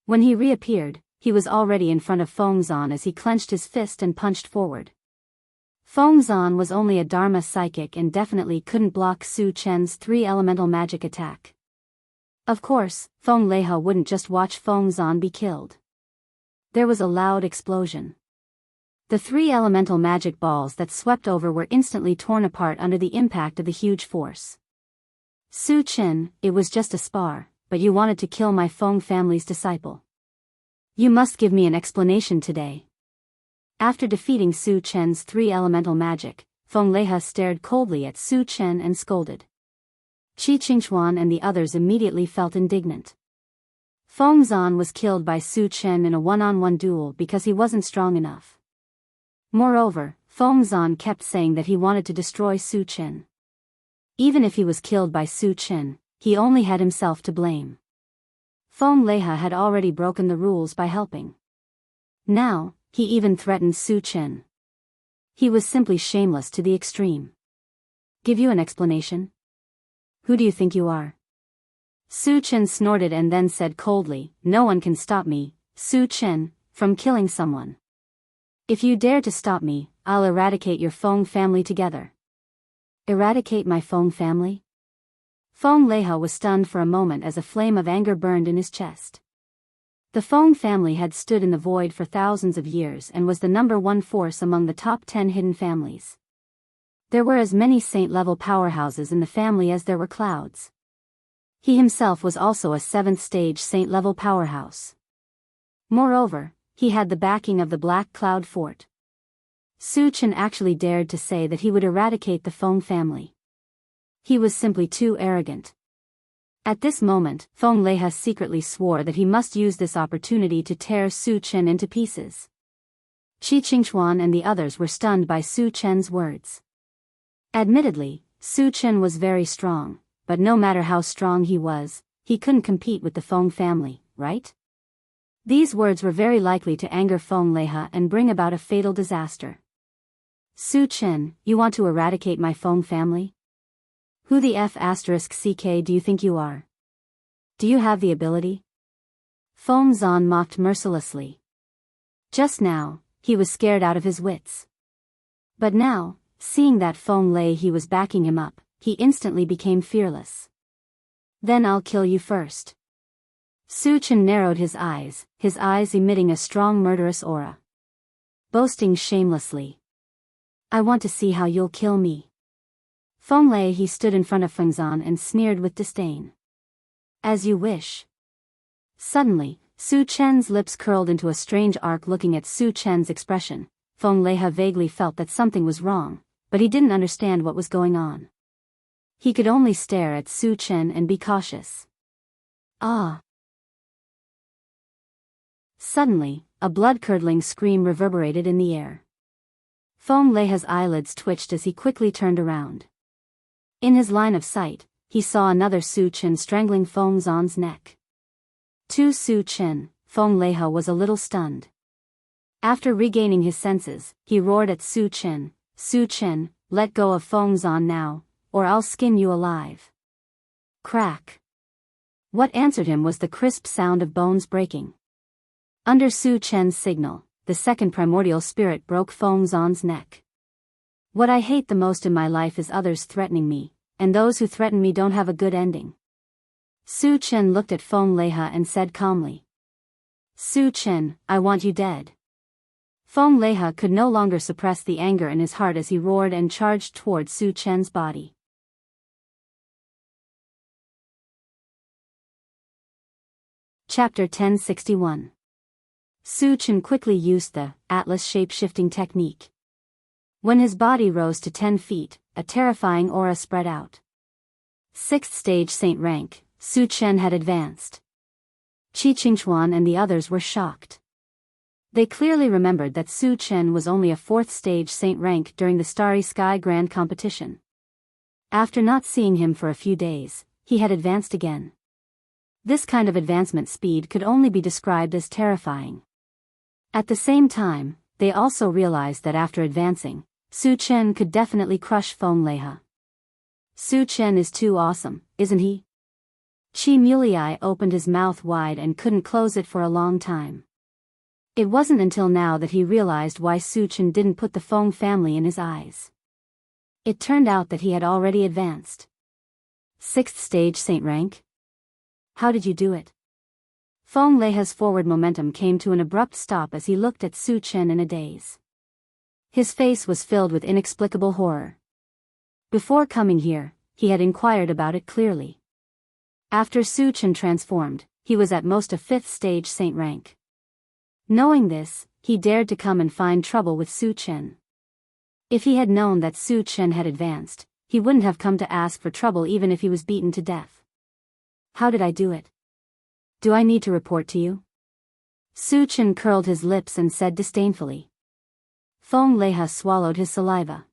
When he reappeared, he was already in front of Feng Zan as he clenched his fist and punched forward. Feng Zan was only a Dharma psychic and definitely couldn't block Su Chen's 3-elemental magic attack. Of course, Feng Lei wouldn't just watch Feng Zan be killed. There was a loud explosion. The 3-elemental magic balls that swept over were instantly torn apart under the impact of the huge force. Su Chen, it was just a spar, but you wanted to kill my Feng family's disciple. You must give me an explanation today. After defeating Su Chen's 3-elemental magic, Feng Leiha stared coldly at Su Chen and scolded. Qi Qingchuan and the others immediately felt indignant. Feng Zan was killed by Su Chen in a one-on-one duel because he wasn't strong enough. Moreover, Feng Zan kept saying that he wanted to destroy Su Chen. Even if he was killed by Su Chen, he only had himself to blame. Feng Leiha had already broken the rules by helping. Now, he even threatened Su Chen. He was simply shameless to the extreme. Give you an explanation? Who do you think you are? Su Chen snorted and then said coldly, no one can stop me, Su Chen, from killing someone. If you dare to stop me, I'll eradicate your Feng family together. Eradicate my Feng family? Feng Leiha was stunned for a moment as a flame of anger burned in his chest. The Feng family had stood in the void for thousands of years and was the #1 force among the top 10 hidden families. There were as many saint-level powerhouses in the family as there were clouds. He himself was also a 7th stage saint-level powerhouse. Moreover, he had the backing of the Black Cloud Fort. Su Chen actually dared to say that he would eradicate the Feng family. He was simply too arrogant. At this moment, Feng Leiha secretly swore that he must use this opportunity to tear Su Chen into pieces. Qi Qingchuan and the others were stunned by Su Chen's words. Admittedly, Su Chen was very strong, but no matter how strong he was, he couldn't compete with the Feng family, right? These words were very likely to anger Feng Leiha and bring about a fatal disaster. Su Chen, you want to eradicate my Feng family? Who the F***ck do you think you are? Do you have the ability? Feng Zan mocked mercilessly. Just now, he was scared out of his wits. But now, seeing that Feng Lei was backing him up, he instantly became fearless. Then I'll kill you first. Su Chen narrowed his eyes emitting a strong murderous aura. Boasting shamelessly. I want to see how you'll kill me. Feng Lei stood in front of Feng Zan and sneered with disdain. As you wish. Suddenly, Su Chen's lips curled into a strange arc. Looking at Su Chen's expression, Feng Leiha vaguely felt that something was wrong, but he didn't understand what was going on. He could only stare at Su Chen and be cautious. Ah! Suddenly, a blood-curdling scream reverberated in the air. Feng Leiha's eyelids twitched as he quickly turned around. In his line of sight, he saw another Su Chen strangling Feng Zan's neck. To Su Chen, Feng Leiha was a little stunned. After regaining his senses, he roared at Su Chen, Su Chen, let go of Feng Zan now, or I'll skin you alive. Crack. What answered him was the crisp sound of bones breaking. Under Su Chen's signal, the second primordial spirit broke Feng Zan's neck. What I hate the most in my life is others threatening me, and those who threaten me don't have a good ending. Su Chen looked at Feng Leiha and said calmly. Su Chen, I want you dead. Feng Leiha could no longer suppress the anger in his heart as he roared and charged toward Su Chen's body. Chapter 1061. Su Chen quickly used the Atlas shape-shifting technique. When his body rose to 10 feet, a terrifying aura spread out. 6th stage saint rank, Su Chen had advanced. Qi Qingchuan and the others were shocked. They clearly remembered that Su Chen was only a 4th stage saint rank during the Starry Sky Grand Competition. After not seeing him for a few days, he had advanced again. This kind of advancement speed could only be described as terrifying. At the same time, they also realized that after advancing, Su Chen could definitely crush Feng Leiha. Su Chen is too awesome, isn't he? Qi Mulei opened his mouth wide and couldn't close it for a long time. It wasn't until now that he realized why Su Chen didn't put the Feng family in his eyes. It turned out that he had already advanced. 6th stage saint rank? How did you do it? Feng Leiha's forward momentum came to an abrupt stop as he looked at Su Chen in a daze. His face was filled with inexplicable horror. Before coming here, he had inquired about it clearly. After Su Chen transformed, he was at most a 5th stage saint rank. Knowing this, he dared to come and find trouble with Su Chen. If he had known that Su Chen had advanced, he wouldn't have come to ask for trouble even if he was beaten to death. How did I do it? Do I need to report to you? Su Chen curled his lips and said disdainfully. Feng Leha swallowed his saliva.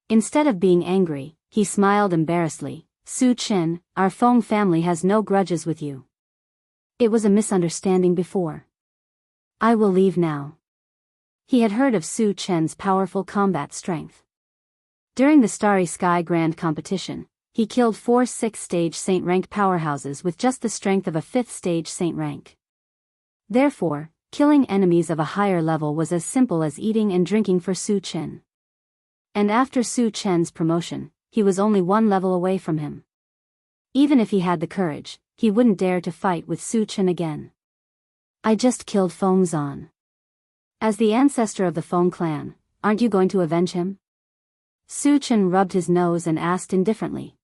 Instead of being angry, he smiled embarrassedly. Su Chen, our Feng family has no grudges with you. It was a misunderstanding before. I will leave now. He had heard of Su Chen's powerful combat strength. During the Starry Sky Grand Competition, he killed 4 6th-stage Saint rank powerhouses with just the strength of a 5th-stage Saint rank. Therefore, killing enemies of a higher level was as simple as eating and drinking for Su Chen. And after Su Chen's promotion, he was only 1 level away from him. Even if he had the courage, he wouldn't dare to fight with Su Chen again. I just killed Feng Zan. As the ancestor of the Feng clan, aren't you going to avenge him? Su Chen rubbed his nose and asked indifferently.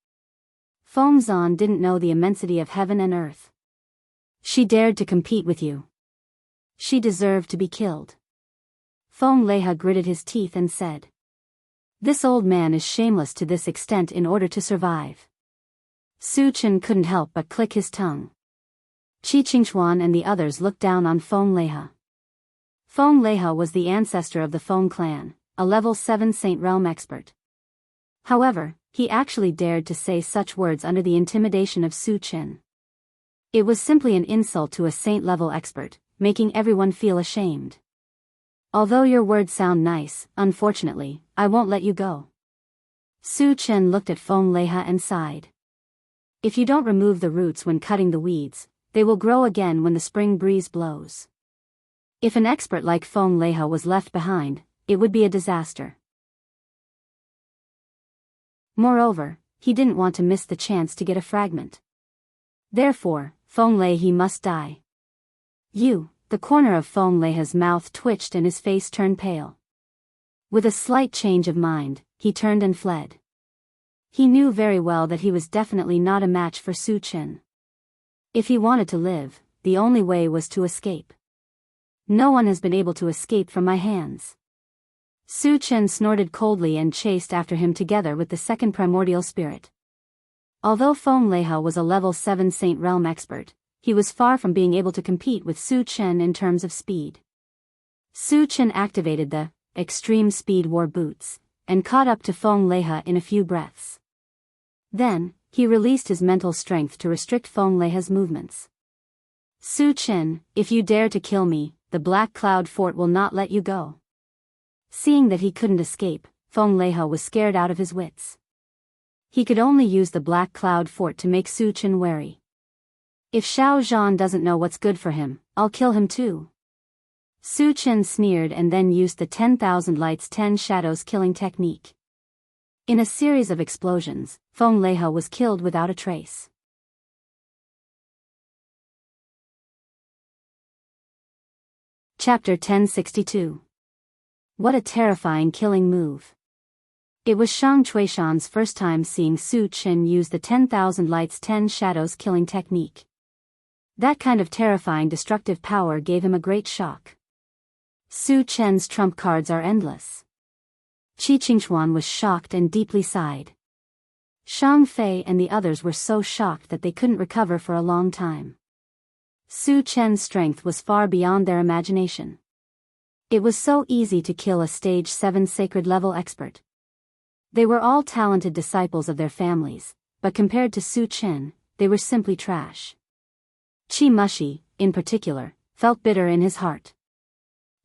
Feng Zan didn't know the immensity of heaven and earth. She dared to compete with you. She deserved to be killed. Feng Leha gritted his teeth and said. This old man is shameless to this extent in order to survive. Su Chen couldn't help but click his tongue. Qi Qingchuan and the others looked down on Feng Leha. Feng Leha was the ancestor of the Feng clan, a level 7 Saint Realm expert. However, he actually dared to say such words under the intimidation of Su Chen. It was simply an insult to a Saint-level expert, making everyone feel ashamed. Although your words sound nice, unfortunately, I won't let you go. Su Chen looked at Feng Leha and sighed. If you don't remove the roots when cutting the weeds, they will grow again when the spring breeze blows. If an expert like Feng Leha was left behind, it would be a disaster. Moreover, he didn't want to miss the chance to get a fragment. Therefore, Feng Leha must die. The corner of Feng Leha's mouth twitched and his face turned pale. With a slight change of mind, he turned and fled. He knew very well that he was definitely not a match for Su Chen. If he wanted to live, the only way was to escape. No one has been able to escape from my hands. Su Chen snorted coldly and chased after him together with the second primordial spirit. Although Feng Leha was a level 7 Saint Realm expert, he was far from being able to compete with Su Chen in terms of speed. Su Chen activated the Extreme Speed War Boots, and caught up to Feng Leha in a few breaths. Then, he released his mental strength to restrict Feng Leha's movements. Su Chen, if you dare to kill me, the Black Cloud Fort will not let you go. Seeing that he couldn't escape, Feng Leha was scared out of his wits. He could only use the Black Cloud Fort to make Su Chen wary. If Xiao Zhan doesn't know what's good for him, I'll kill him too. Su Chen sneered and then used the 10,000 lights 10 shadows killing technique. In a series of explosions, Feng Leha was killed without a trace. Chapter 1062. What a terrifying killing move. It was Shang Chuishan's first time seeing Su Chen use the 10,000 lights 10 shadows killing technique. That kind of terrifying destructive power gave him a great shock. Su Chen's trump cards are endless. Qi Qingchuan was shocked and deeply sighed. Shang Fei and the others were so shocked that they couldn't recover for a long time. Su Chen's strength was far beyond their imagination. It was so easy to kill a stage 7 sacred level expert. They were all talented disciples of their families, but compared to Su Chen, they were simply trash. Qi Mushi, in particular, felt bitter in his heart.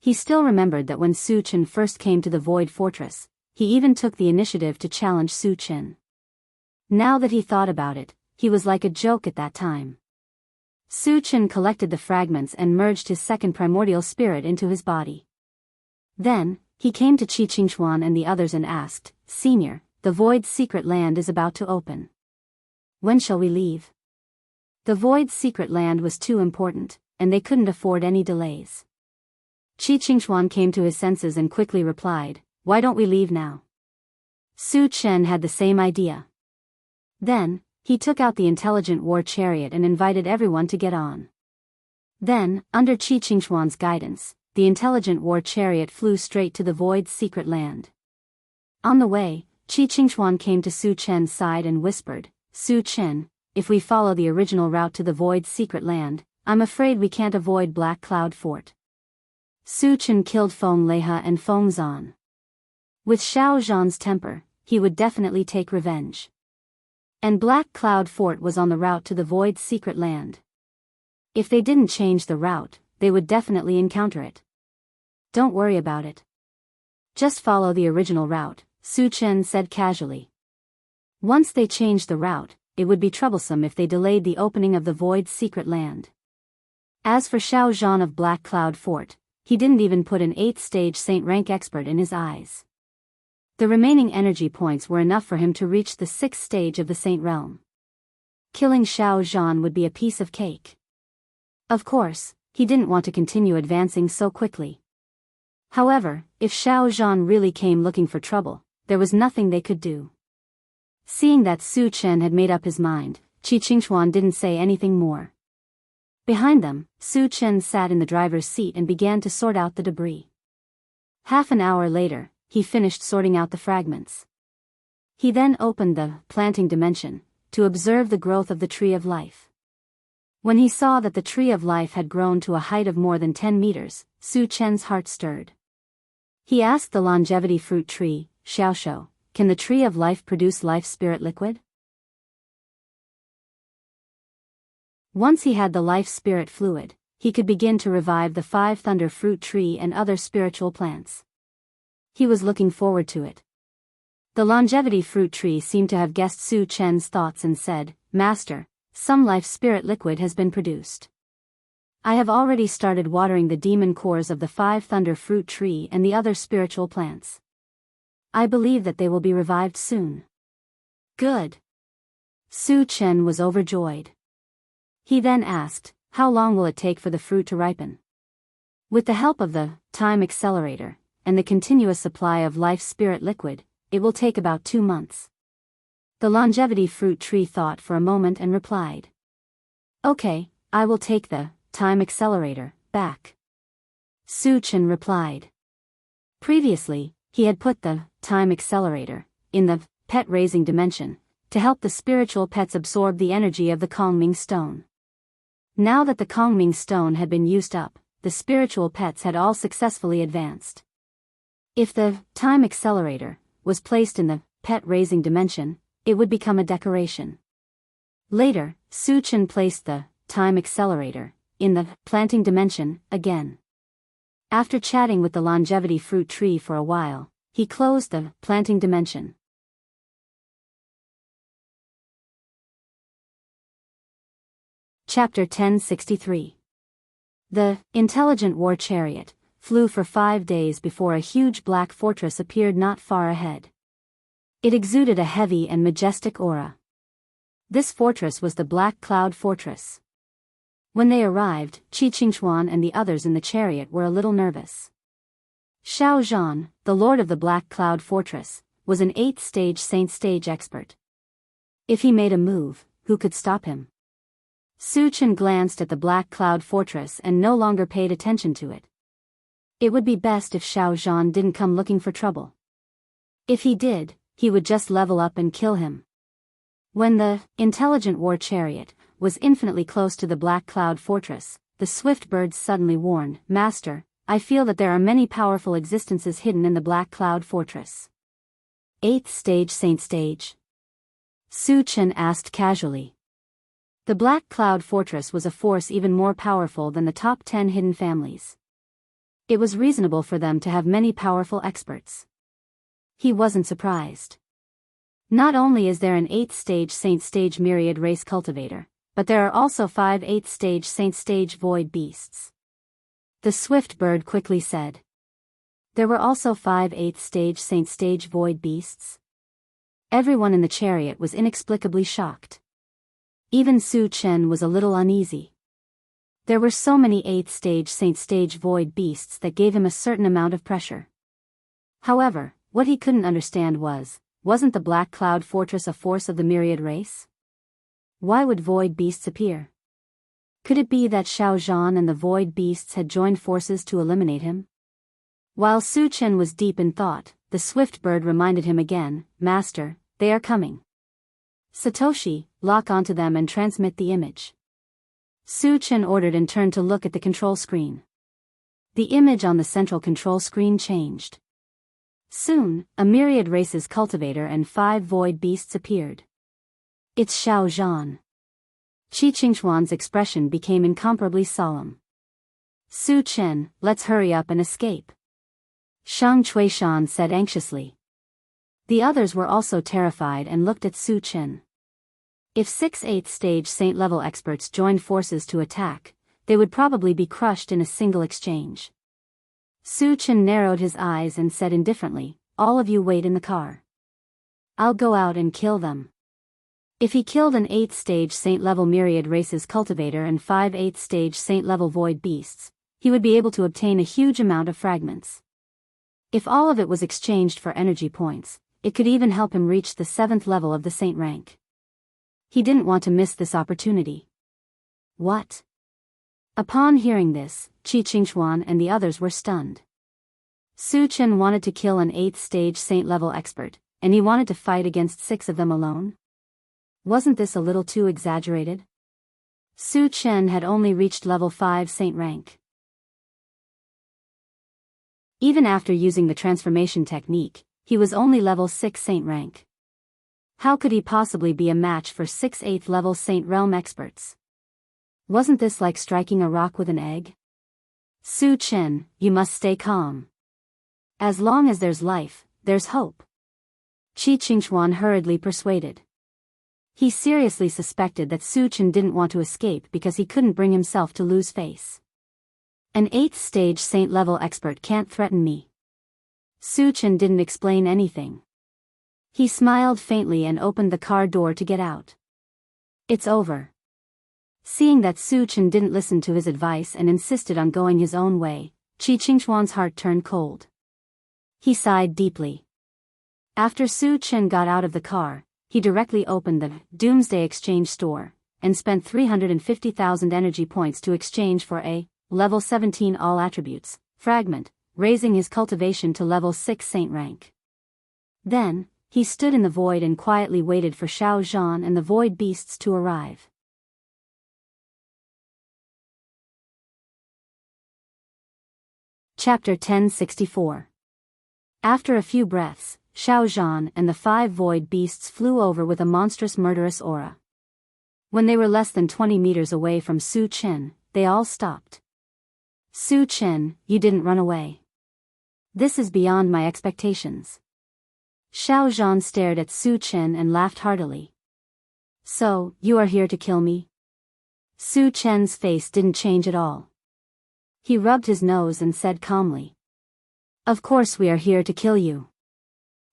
He still remembered that when Su Chen first came to the Void Fortress, he even took the initiative to challenge Su Chen. Now that he thought about it, he was like a joke at that time. Su Chen collected the fragments and merged his second primordial spirit into his body. Then, he came to Qi Qingchuan and the others and asked, "Senior, the Void's secret land is about to open. When shall we leave?" The Void's secret land was too important, and they couldn't afford any delays. Qi Qingchuan came to his senses and quickly replied, "Why don't we leave now?" Su Chen had the same idea. Then, he took out the intelligent war chariot and invited everyone to get on. Then, under Qi Qingchuan's guidance, the intelligent war chariot flew straight to the Void's secret land. On the way, Qi Qingchuan came to Su Chen's side and whispered, "Su Chen, if we follow the original route to the Void's secret land, I'm afraid we can't avoid Black Cloud Fort." Su Chen killed Feng Leha and Feng Zan. With Xiao Zhan's temper, he would definitely take revenge. And Black Cloud Fort was on the route to the Void's secret land. If they didn't change the route, they would definitely encounter it. "Don't worry about it. Just follow the original route," Su Chen said casually. Once they changed the route, it would be troublesome if they delayed the opening of the Void's secret land. As for Xiao Zhan of Black Cloud Fort, he didn't even put an 8th stage saint rank expert in his eyes. The remaining energy points were enough for him to reach the 6th stage of the saint realm. Killing Xiao Zhan would be a piece of cake. Of course, he didn't want to continue advancing so quickly. However, if Xiao Zhan really came looking for trouble, there was nothing they could do. Seeing that Su Chen had made up his mind, Qi Qingchuan didn't say anything more. Behind them, Su Chen sat in the driver's seat and began to sort out the debris. Half an hour later, he finished sorting out the fragments. He then opened the planting dimension to observe the growth of the tree of life. When he saw that the tree of life had grown to a height of more than 10 meters, Su Chen's heart stirred. He asked the longevity fruit tree, Xiaoshou, "Can the tree of life produce life spirit liquid?" Once he had the life spirit fluid, he could begin to revive the 5 thunder fruit tree and other spiritual plants. He was looking forward to it. The longevity fruit tree seemed to have guessed Su Chen's thoughts and said, "Master, some life spirit liquid has been produced. I have already started watering the demon cores of the 5 thunder fruit tree and the other spiritual plants. I believe that they will be revived soon." "Good." Su Chen was overjoyed. He then asked, "How long will it take for the fruit to ripen?" With the help of the time accelerator and the continuous supply of life spirit liquid, it will take about 2 months. The longevity fruit tree thought for a moment and replied, "Okay, I will take the time accelerator back." Su Chen replied. Previously, he had put the time accelerator in the pet raising dimension to help the spiritual pets absorb the energy of the Kongming stone. Now that the Kongming stone had been used up, the spiritual pets had all successfully advanced. If the time accelerator was placed in the pet raising dimension, it would become a decoration. Later, Su Chen placed the time accelerator in the planting dimension again. After chatting with the longevity fruit tree for a while, he closed the planting dimension. Chapter 1063. The intelligent war chariot flew for 5 days before a huge black fortress appeared not far ahead. It exuded a heavy and majestic aura. This fortress was the Black Cloud Fortress. When they arrived, Qi Qingchuan and the others in the chariot were a little nervous. Xiao Zhan, the lord of the Black Cloud Fortress, was an 8th stage saint stage expert. If he made a move, who could stop him? Su Chen glanced at the Black Cloud Fortress and no longer paid attention to it. It would be best if Xiao Zhan didn't come looking for trouble. If he did, he would just level up and kill him. When the intelligent war chariot was infinitely close to the Black Cloud Fortress, the swift birds suddenly warned, "Master, I feel that there are many powerful existences hidden in the Black Cloud Fortress." 8th stage saint stage? Su Chen asked casually. The Black Cloud Fortress was a force even more powerful than the top 10 hidden families. It was reasonable for them to have many powerful experts. He wasn't surprised. Not only is there an 8th stage saint stage myriad race cultivator, but there are also 5 8th stage saint stage void beasts. The swift bird quickly said. There were also 5 8th stage saint stage void beasts. Everyone in the chariot was inexplicably shocked. Even Su Chen was a little uneasy. There were so many 8th stage saint stage void beasts that gave him a certain amount of pressure. However, what he couldn't understand wasn't the Black Cloud Fortress a force of the myriad race? Why would void beasts appear? Could it be that Xiao Zhan and the void beasts had joined forces to eliminate him? While Su Chen was deep in thought, the swift bird reminded him again, "Master, they are coming." "Satoshi, lock onto them and transmit the image." Su Chen ordered and turned to look at the control screen. The image on the central control screen changed. Soon, a myriad races cultivator and 5 void beasts appeared. "It's Xiao Zhan." Qi Qingxuan's expression became incomparably solemn. "Su Chen, let's hurry up and escape," Shang Chuishan said anxiously. The others were also terrified and looked at Su Chen. If 6 8th stage saint-level experts joined forces to attack, they would probably be crushed in a single exchange. Su Chen narrowed his eyes and said indifferently, "All of you wait in the car. I'll go out and kill them." If he killed an 8th stage saint-level myriad races cultivator and 5 8th stage saint-level void beasts, he would be able to obtain a huge amount of fragments. If all of it was exchanged for energy points, it could even help him reach the 7th level of the saint rank. He didn't want to miss this opportunity. What? Upon hearing this, Qi Qingxuan and the others were stunned. Su Chen wanted to kill an 8th stage saint-level expert, and he wanted to fight against 6 of them alone? Wasn't this a little too exaggerated? Su Chen had only reached level 5 saint rank. Even after using the transformation technique, he was only level 6 saint rank. How could he possibly be a match for 6 8th level saint realm experts? Wasn't this like striking a rock with an egg? Su Chen, you must stay calm. As long as there's life, there's hope. Qi Qingxuan hurriedly persuaded. He seriously suspected that Su Chen didn't want to escape because he couldn't bring himself to lose face. An 8th stage saint level expert can't threaten me. Su Chen didn't explain anything. He smiled faintly and opened the car door to get out. It's over. Seeing that Su Chen didn't listen to his advice and insisted on going his own way, Qi Qingxuan's heart turned cold. He sighed deeply. After Su Chen got out of the car, he directly opened the Doomsday Exchange store, and spent 350,000 energy points to exchange for a level 17 all attributes fragment, raising his cultivation to level 6 saint rank. Then, he stood in the void and quietly waited for Xiao Zhan and the void beasts to arrive. Chapter 1064. After a few breaths, Xiao Zhan and the 5 void beasts flew over with a monstrous murderous aura. When they were less than 20 meters away from Su Chen, they all stopped. "Su Chen, you didn't run away. This is beyond my expectations." Xiao Zhan stared at Su Chen and laughed heartily. "So, you are here to kill me?" Su Chen's face didn't change at all. He rubbed his nose and said calmly, "Of course we are here to kill you.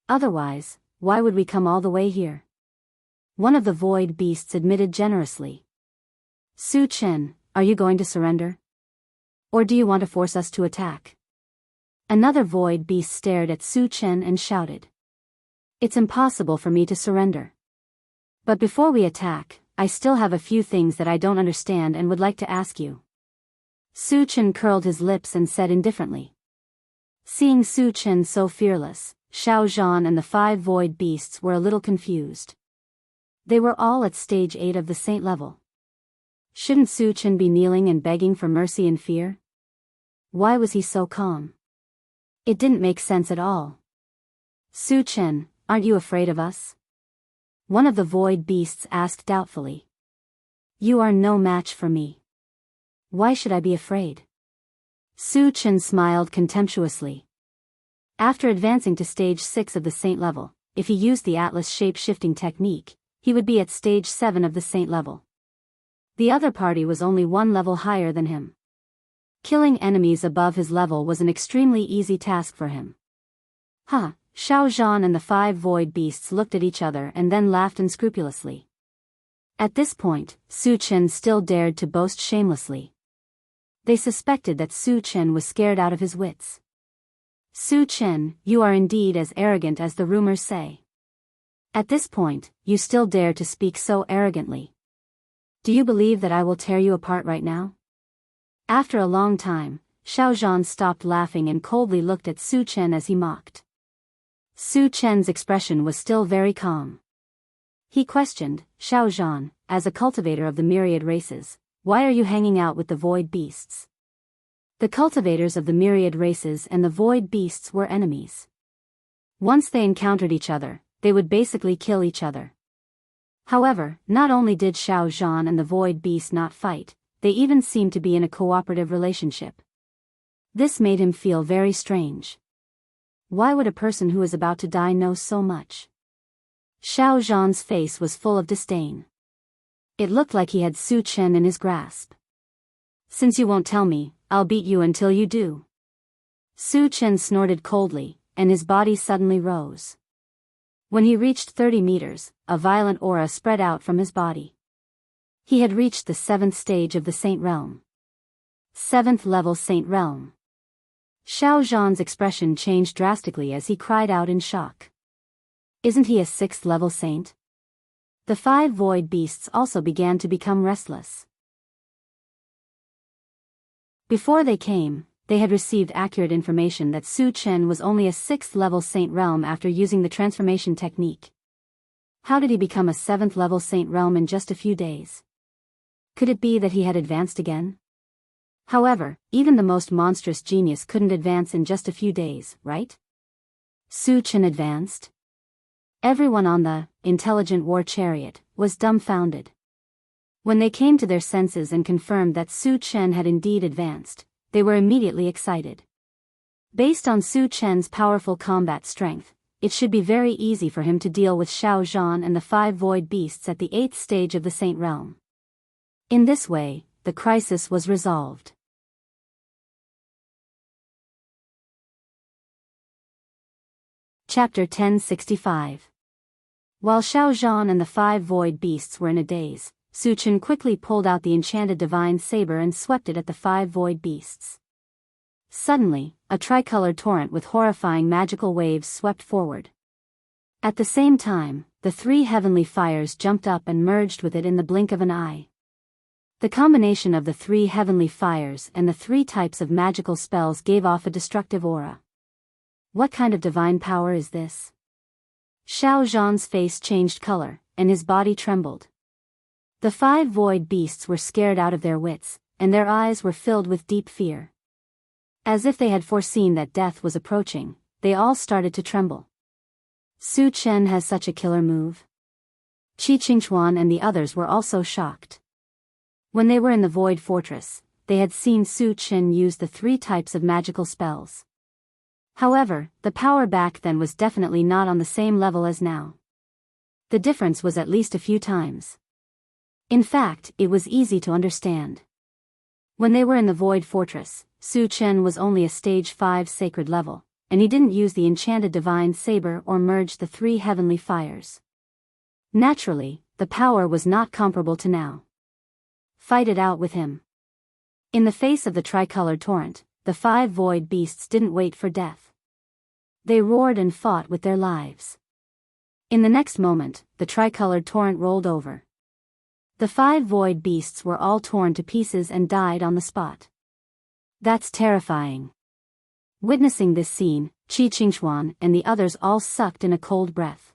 Otherwise, why would we come all the way here?" One of the void beasts admitted generously. "Su Chen, are you going to surrender? Or do you want to force us to attack?" Another void beast stared at Su Chen and shouted, "It's impossible for me to surrender. But before we attack, I still have a few things that I don't understand and would like to ask you." Su Chen curled his lips and said indifferently. Seeing Su Chen so fearless, Xiao Zhan and the 5 void beasts were a little confused. They were all at stage 8 of the saint level. Shouldn't Su Chen be kneeling and begging for mercy in fear? Why was he so calm? It didn't make sense at all. "Su Chen, aren't you afraid of us?" One of the void beasts asked doubtfully. "You are no match for me. Why should I be afraid?" Su Chen smiled contemptuously. After advancing to stage 6 of the saint level, if he used the Atlas shape-shifting technique, he would be at stage 7 of the saint level. The other party was only 1 level higher than him. Killing enemies above his level was an extremely easy task for him. Huh, Xiao Zhan and the 5 void beasts looked at each other and then laughed unscrupulously. At this point, Su Chen still dared to boast shamelessly. They suspected that Su Chen was scared out of his wits. "Su Chen, you are indeed as arrogant as the rumors say. At this point, you still dare to speak so arrogantly. Do you believe that I will tear you apart right now?" After a long time, Xiao Zhan stopped laughing and coldly looked at Su Chen as he mocked. Su Chen's expression was still very calm. He questioned, Xiao Zhan, as a cultivator of the myriad races, why are you hanging out with the void beasts? The cultivators of the myriad races and the void beasts were enemies. Once they encountered each other, they would basically kill each other. However, not only did Xiao Zhan and the void beast not fight, they even seemed to be in a cooperative relationship. This made him feel very strange. Why would a person who is about to die know so much? Xiao Zhan's face was full of disdain. It looked like he had Su Chen in his grasp. Since you won't tell me, I'll beat you until you do. Su Chen snorted coldly, and his body suddenly rose. When he reached 30 meters, a violent aura spread out from his body. He had reached the 7th stage of the Saint Realm. 7th level Saint Realm. Xiao Zhan's expression changed drastically as he cried out in shock. Isn't he a 6th level saint? The 5 void beasts also began to become restless. Before they came, they had received accurate information that Su Chen was only a 6th level Saint Realm after using the transformation technique. How did he become a 7th level Saint Realm in just a few days? Could it be that he had advanced again? However, even the most monstrous genius couldn't advance in just a few days, right? Su Chen advanced? Everyone on the intelligent war chariot was dumbfounded. When they came to their senses and confirmed that Su Chen had indeed advanced, they were immediately excited. Based on Su Chen's powerful combat strength, it should be very easy for him to deal with Xiao Zhan and the 5 void beasts at the 8th stage of the Saint Realm. In this way, the crisis was resolved. Chapter 1065. While Xiao Zhan and the 5 void beasts were in a daze, Su Chen quickly pulled out the enchanted divine saber and swept it at the 5 void beasts. Suddenly, a tricolored torrent with horrifying magical waves swept forward. At the same time, the 3 heavenly fires jumped up and merged with it in the blink of an eye. The combination of the 3 heavenly fires and the 3 types of magical spells gave off a destructive aura. What kind of divine power is this? Xiao Zhan's face changed color, and his body trembled. The 5 void beasts were scared out of their wits, and their eyes were filled with deep fear. As if they had foreseen that death was approaching, they all started to tremble. Su Chen has such a killer move. Qi Qingchuan and the others were also shocked. When they were in the Void Fortress, they had seen Su Chen use the 3 types of magical spells. However, the power back then was definitely not on the same level as now. The difference was at least a few times. In fact, it was easy to understand. When they were in the Void Fortress, Su Chen was only a stage 5 sacred level, and he didn't use the enchanted divine saber or merge the 3 heavenly fires. Naturally, the power was not comparable to now. Fight it out with him. In the face of the tricolored torrent, the 5 void beasts didn't wait for death. They roared and fought with their lives. In the next moment, the tricolored torrent rolled over. The 5 void beasts were all torn to pieces and died on the spot. That's terrifying. Witnessing this scene, Qi Qingchuan and the others all sucked in a cold breath.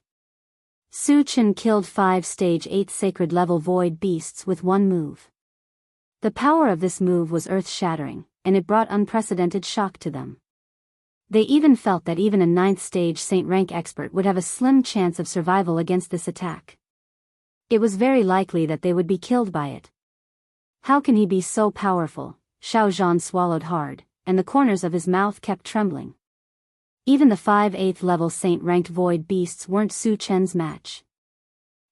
Su Chen killed 5 stage 8 sacred level void beasts with one move. The power of this move was earth-shattering, and it brought unprecedented shock to them. They even felt that even a 9th stage saint rank expert would have a slim chance of survival against this attack. It was very likely that they would be killed by it. How can he be so powerful? Xiao Zhan swallowed hard, and the corners of his mouth kept trembling. Even the 5 8th level saint-ranked void beasts weren't Su Chen's match.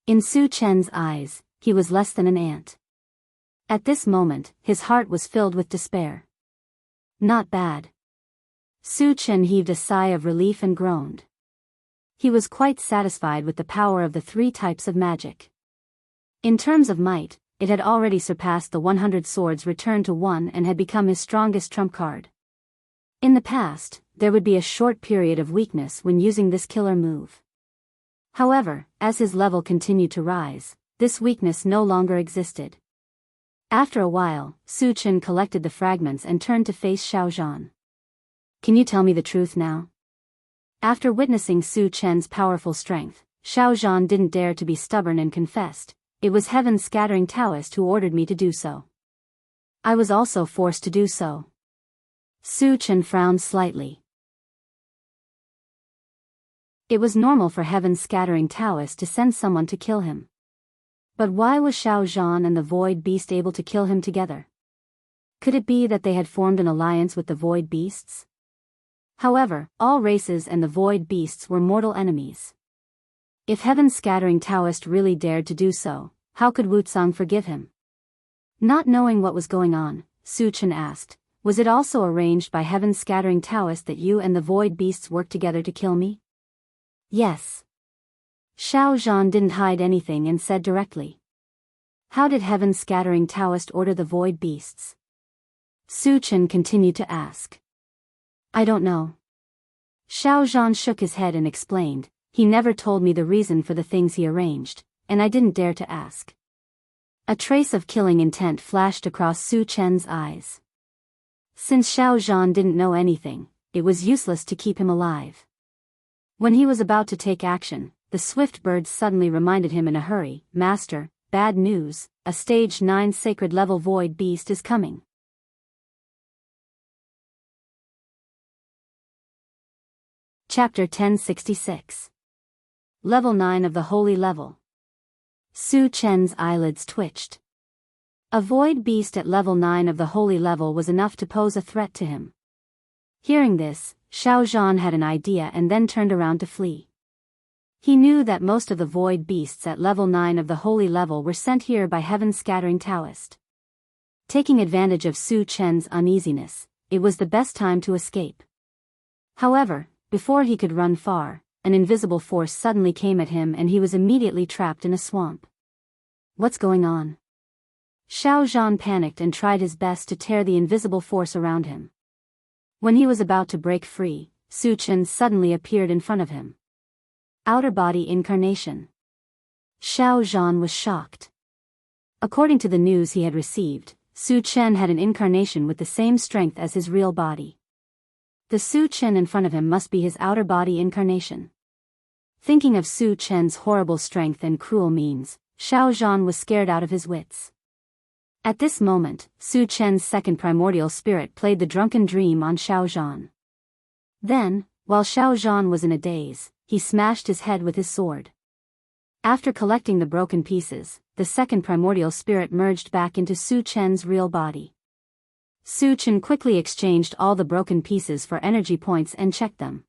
In Su Chen's eyes, he was less than an ant. At this moment, his heart was filled with despair. Not bad. Su Chen heaved a sigh of relief and groaned. He was quite satisfied with the power of the 3 types of magic. In terms of might, it had already surpassed the 100 swords returned to 1 and had become his strongest trump card. In the past, there would be a short period of weakness when using this killer move. However, as his level continued to rise, this weakness no longer existed. After a while, Su Chen collected the fragments and turned to face Xiao Zhan. Can you tell me the truth now? After witnessing Su Chen's powerful strength, Xiao Zhan didn't dare to be stubborn and confessed, "It was Heaven's scattering Taoist who ordered me to do so. I was also forced to do so." Su Chen frowned slightly. It was normal for Heaven's scattering Taoist to send someone to kill him. But why was Xiao Zhan and the Void Beast able to kill him together? Could it be that they had formed an alliance with the Void Beasts? However, all races and the Void Beasts were mortal enemies. If Heaven's scattering Taoist really dared to do so, how could Wu Tsang forgive him? Not knowing what was going on, Su Chen asked, "Was it also arranged by Heaven's scattering Taoist that you and the Void Beasts worked together to kill me?" "Yes." Xiao Zhan didn't hide anything and said directly. "How did Heaven's scattering Taoist order the Void Beasts?" Su Chen continued to ask. "I don't know." Xiao Zhan shook his head and explained, "He never told me the reason for the things he arranged, and I didn't dare to ask." A trace of killing intent flashed across Su Chen's eyes. Since Xiao Zhan didn't know anything, it was useless to keep him alive. When he was about to take action, the swift bird suddenly reminded him in a hurry, "Master, bad news, a stage 9 sacred level Void Beast is coming." Chapter 1066. Level 9 of the Holy Level. Su Chen's eyelids twitched. A Void Beast at level 9 of the Holy Level was enough to pose a threat to him. Hearing this, Xiao Zhan had an idea and then turned around to flee. He knew that most of the Void Beasts at level 9 of the Holy Level were sent here by Heaven's scattering Taoist. Taking advantage of Su Chen's uneasiness, it was the best time to escape. However, before he could run far, an invisible force suddenly came at him and he was immediately trapped in a swamp. What's going on? Xiao Zhan panicked and tried his best to tear the invisible force around him. When he was about to break free, Su Chen suddenly appeared in front of him. Outer body incarnation. Xiao Zhan was shocked. According to the news he had received, Su Chen had an incarnation with the same strength as his real body. The Su Chen in front of him must be his outer body incarnation. Thinking of Su Chen's horrible strength and cruel means, Xiao Zhan was scared out of his wits. At this moment, Su Chen's second primordial spirit played the drunken dream on Xiao Zhan. Then, while Xiao Zhan was in a daze, he smashed his head with his sword. After collecting the broken pieces, the second primordial spirit merged back into Su Chen's real body. Su Chen quickly exchanged all the broken pieces for energy points and checked them.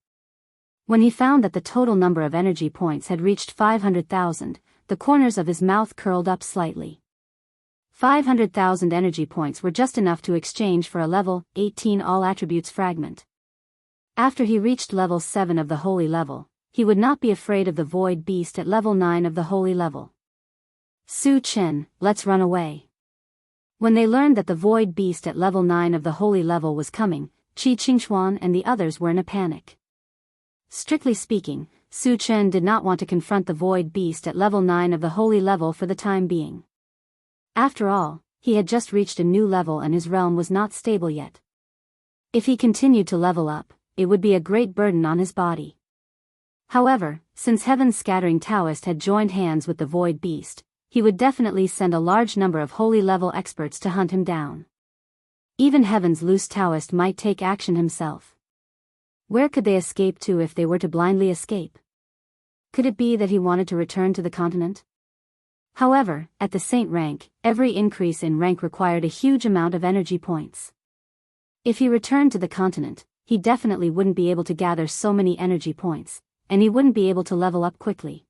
When he found that the total number of energy points had reached 500,000, the corners of his mouth curled up slightly. 500,000 energy points were just enough to exchange for a level 18 all attributes fragment. After he reached level 7 of the Holy Level, he would not be afraid of the Void Beast at level 9 of the Holy Level. "Su Chen, let's run away." When they learned that the Void Beast at level 9 of the Holy Level was coming, Qi Qingxuan and the others were in a panic. Strictly speaking, Su Chen did not want to confront the Void Beast at level 9 of the Holy Level for the time being. After all, he had just reached a new level and his realm was not stable yet. If he continued to level up, it would be a great burden on his body. However, since Heaven's scattering Taoist had joined hands with the Void Beast, he would definitely send a large number of Holy Level experts to hunt him down. Even Heaven's loose Taoist might take action himself. Where could they escape to if they were to blindly escape? Could it be that he wanted to return to the continent? However, at the Saint rank, every increase in rank required a huge amount of energy points. If he returned to the continent, he definitely wouldn't be able to gather so many energy points, and he wouldn't be able to level up quickly.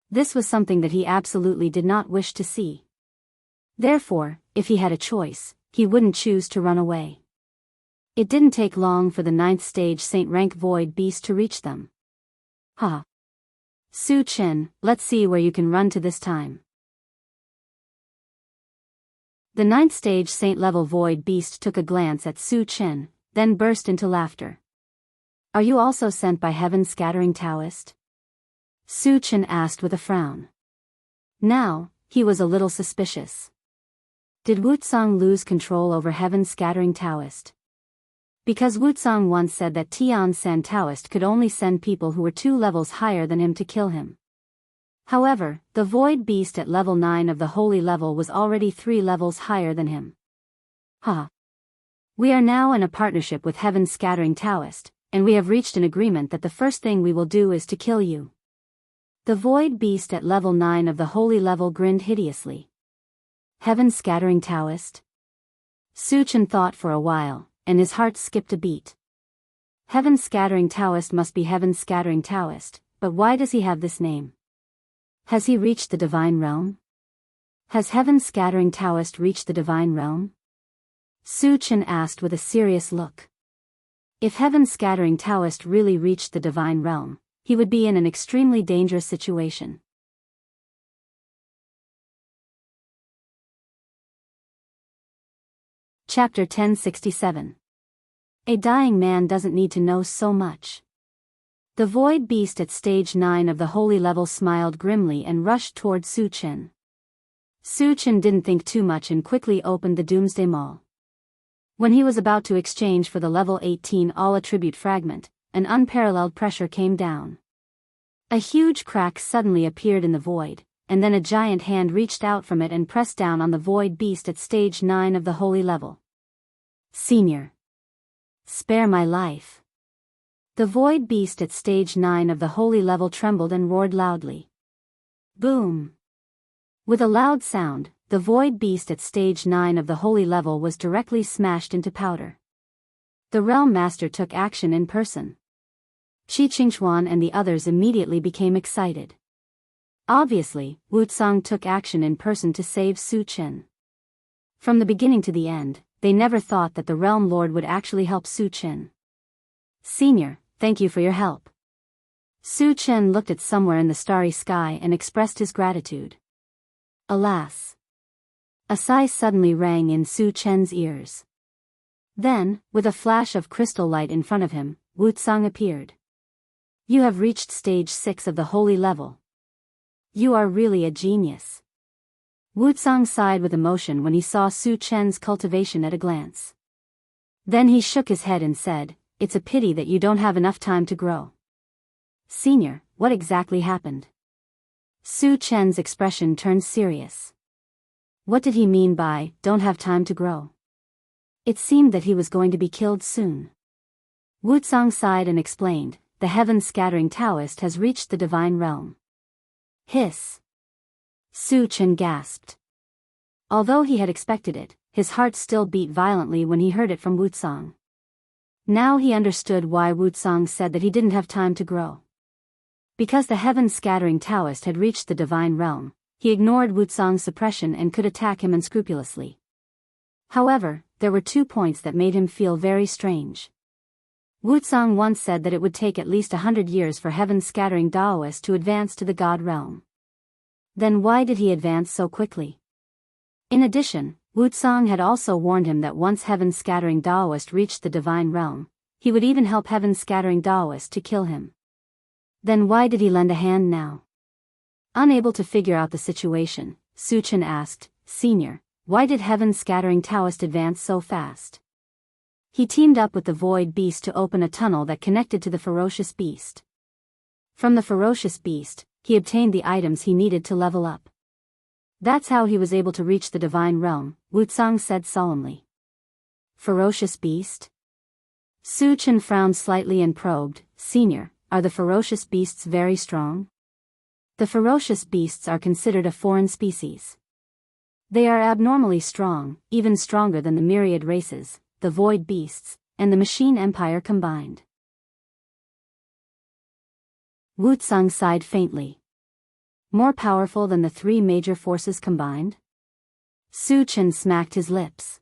This was something that he absolutely did not wish to see. Therefore, if he had a choice, he wouldn't choose to run away. It didn't take long for the 9th stage Saint rank Void Beast to reach them. Ha! Su Chen, let's see where you can run to this time. The 9th stage Saint level Void Beast took a glance at Su Chen, then burst into laughter. "Are you also sent by Heaven's scattering Taoist?" Su Chen asked with a frown. Now, he was a little suspicious. Did Wu Tsang lose control over Heaven's scattering Taoist? Because Wutsang once said that Tian San Taoist could only send people who were 2 levels higher than him to kill him. However, the void beast at level 9 of the holy level was already 3 levels higher than him. We are now in a partnership with Heaven Scattering Taoist, and we have reached an agreement that the first thing we will do is to kill you. The void beast at level 9 of the holy level grinned hideously. Heaven Scattering Taoist? Su Chen thought for a while, and his heart skipped a beat. Heaven Scattering Taoist must be Heaven Scattering Taoist, but why does he have this name? Has he reached the divine realm? Has Heaven Scattering Taoist reached the divine realm? Su Chen asked with a serious look. If Heaven Scattering Taoist really reached the divine realm, he would be in an extremely dangerous situation. Chapter 1067. A dying man doesn't need to know so much. The void beast at stage 9 of the holy level smiled grimly and rushed toward Su Chen. Su Chen didn't think too much and quickly opened the Doomsday Maul. When he was about to exchange for the level 18 all-attribute fragment, an unparalleled pressure came down. A huge crack suddenly appeared in the void, and then a giant hand reached out from it and pressed down on the void beast at stage 9 of the holy level. Senior. Spare my life. The void beast at stage 9 of the holy level trembled and roared loudly. Boom! With a loud sound, the void beast at stage 9 of the holy level was directly smashed into powder. The Realm Master took action in person. Shi Qingchuan and the others immediately became excited. Obviously, Wutsang took action in person to save Su Chen. From the beginning to the end, they never thought that the Realm Lord would actually help Su Chen. Senior, thank you for your help. Su Chen looked at somewhere in the starry sky and expressed his gratitude. Alas! A sigh suddenly rang in Su Chen's ears. Then, with a flash of crystal light in front of him, Wutsang appeared. You have reached stage 6 of the holy level. You are really a genius. Wutsang sighed with emotion when he saw Su Chen's cultivation at a glance. Then he shook his head and said, It's a pity that you don't have enough time to grow. Senior, what exactly happened? Su Chen's expression turned serious. What did he mean by, don't have time to grow? It seemed that he was going to be killed soon. Wutsang sighed and explained, the Heaven Scattering Taoist has reached the divine realm. Hiss. Su Chen gasped. Although he had expected it, his heart still beat violently when he heard it from Wutsang. Now he understood why Wutsang said that he didn't have time to grow. Because the Heaven Scattering Taoist had reached the divine realm, he ignored Wutsang's suppression and could attack him unscrupulously. However, there were 2 points that made him feel very strange. Wutsang once said that it would take at least 100 years for Heaven Scattering Taoist to advance to the God realm. Then why did he advance so quickly? In addition, Wutsang had also warned him that once Heaven Scattering Taoist reached the divine realm, he would even help Heaven Scattering Taoist to kill him. Then why did he lend a hand now? Unable to figure out the situation, Su Chen asked, Senior, why did Heaven Scattering Taoist advance so fast? He teamed up with the Void Beast to open a tunnel that connected to the Ferocious Beast. From the Ferocious Beast, he obtained the items he needed to level up. That's how he was able to reach the divine realm, Wutsang said solemnly. Ferocious Beast? Su Chen frowned slightly and probed, Senior, are the ferocious beasts very strong? The ferocious beasts are considered a foreign species. They are abnormally strong, even stronger than the myriad races, the void beasts, and the machine empire combined. Wutsang sighed faintly. More powerful than the 3 major forces combined? Su Chen smacked his lips.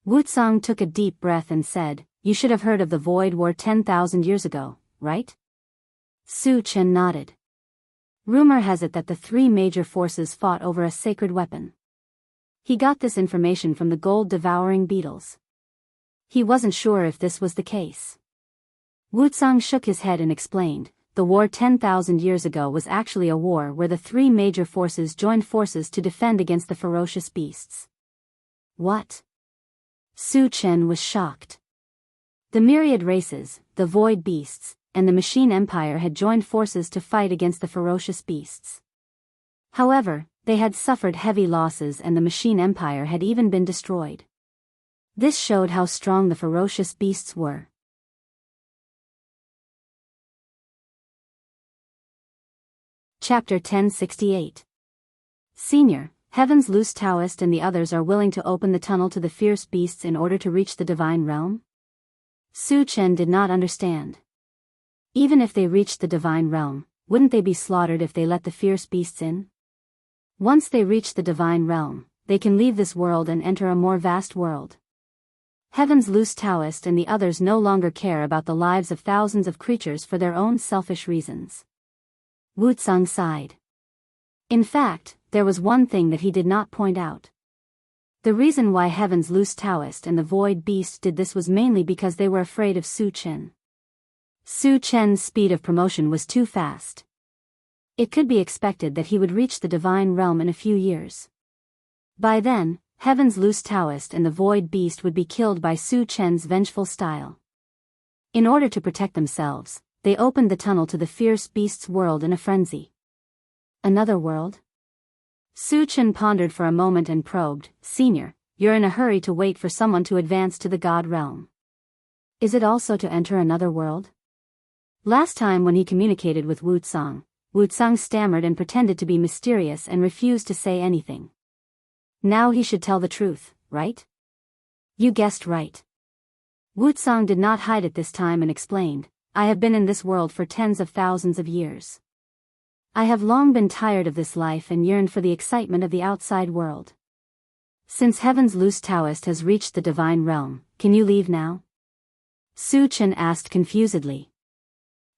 Wutsang took a deep breath and said, You should have heard of the Void War 10,000 years ago, right? Su Chen nodded. Rumor has it that the 3 major forces fought over a sacred weapon. He got this information from the gold-devouring beetles. He wasn't sure if this was the case. Wutsang shook his head and explained, the war 10,000 years ago was actually a war where the 3 major forces joined forces to defend against the ferocious beasts. What? Su Chen was shocked. The myriad races, the void beasts, and the machine empire had joined forces to fight against the ferocious beasts. However, they had suffered heavy losses and the machine empire had even been destroyed. This showed how strong the ferocious beasts were. Chapter 1068. Senior, Heaven's loose Taoist and the others are willing to open the tunnel to the fierce beasts in order to reach the divine realm? Su Chen did not understand. Even if they reached the divine realm, wouldn't they be slaughtered if they let the fierce beasts in? Once they reach the divine realm, they can leave this world and enter a more vast world. Heaven's loose Taoist and the others no longer care about the lives of thousands of creatures for their own selfish reasons. Wu Tsang sighed. In fact, there was one thing that he did not point out. The reason why Heaven's loose Taoist and the void beast did this was mainly because they were afraid of Su Chen. Su Chen's speed of promotion was too fast. It could be expected that he would reach the divine realm in a few years. By then, Heaven's loose Taoist and the void beast would be killed by Su Chen's vengeful style. In order to protect themselves, they opened the tunnel to the fierce beast's world in a frenzy. Another world? Su Chen pondered for a moment and probed, Senior, you're in a hurry to wait for someone to advance to the God realm. Is it also to enter another world? Last time when he communicated with Wu Tsang stammered and pretended to be mysterious and refused to say anything. Now he should tell the truth, right? You guessed right. Wu Tsang did not hide it this time and explained, I have been in this world for tens of thousands of years. I have long been tired of this life and yearned for the excitement of the outside world. Since Heaven's loose Taoist has reached the divine realm, can you leave now? Su Chen asked confusedly.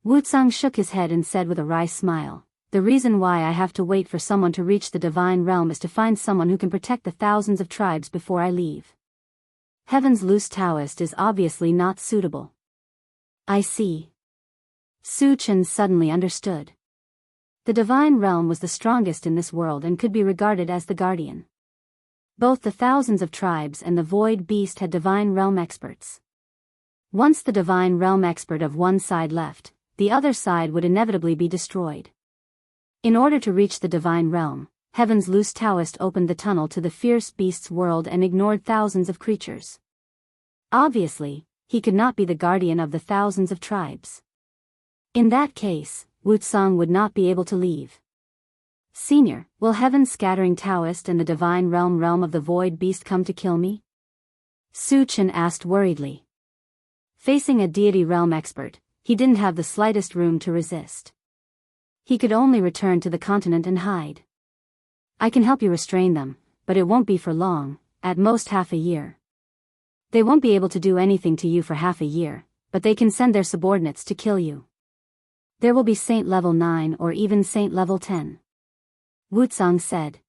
Wu Tsang shook his head and said with a wry smile, the reason why I have to wait for someone to reach the divine realm is to find someone who can protect the thousands of tribes before I leave. Heaven's loose Taoist is obviously not suitable. I see. Su Chen suddenly understood. The divine realm was the strongest in this world and could be regarded as the guardian. Both the thousands of tribes and the void beast had divine realm experts. Once the divine realm expert of one side left, the other side would inevitably be destroyed. In order to reach the divine realm, Heaven's loose Taoist opened the tunnel to the fierce beast's world and ignored thousands of creatures. Obviously, he could not be the guardian of the thousands of tribes. In that case, Wu Tsang would not be able to leave. Senior, will Heaven's scattering Taoist and the divine realm of the void beast come to kill me? Su Chen asked worriedly. Facing a deity realm expert, he didn't have the slightest room to resist. He could only return to the continent and hide. I can help you restrain them, but it won't be for long, at most half a year. They won't be able to do anything to you for half a year, but they can send their subordinates to kill you. There will be Saint level 9 or even Saint level 10. Wu Tsang said.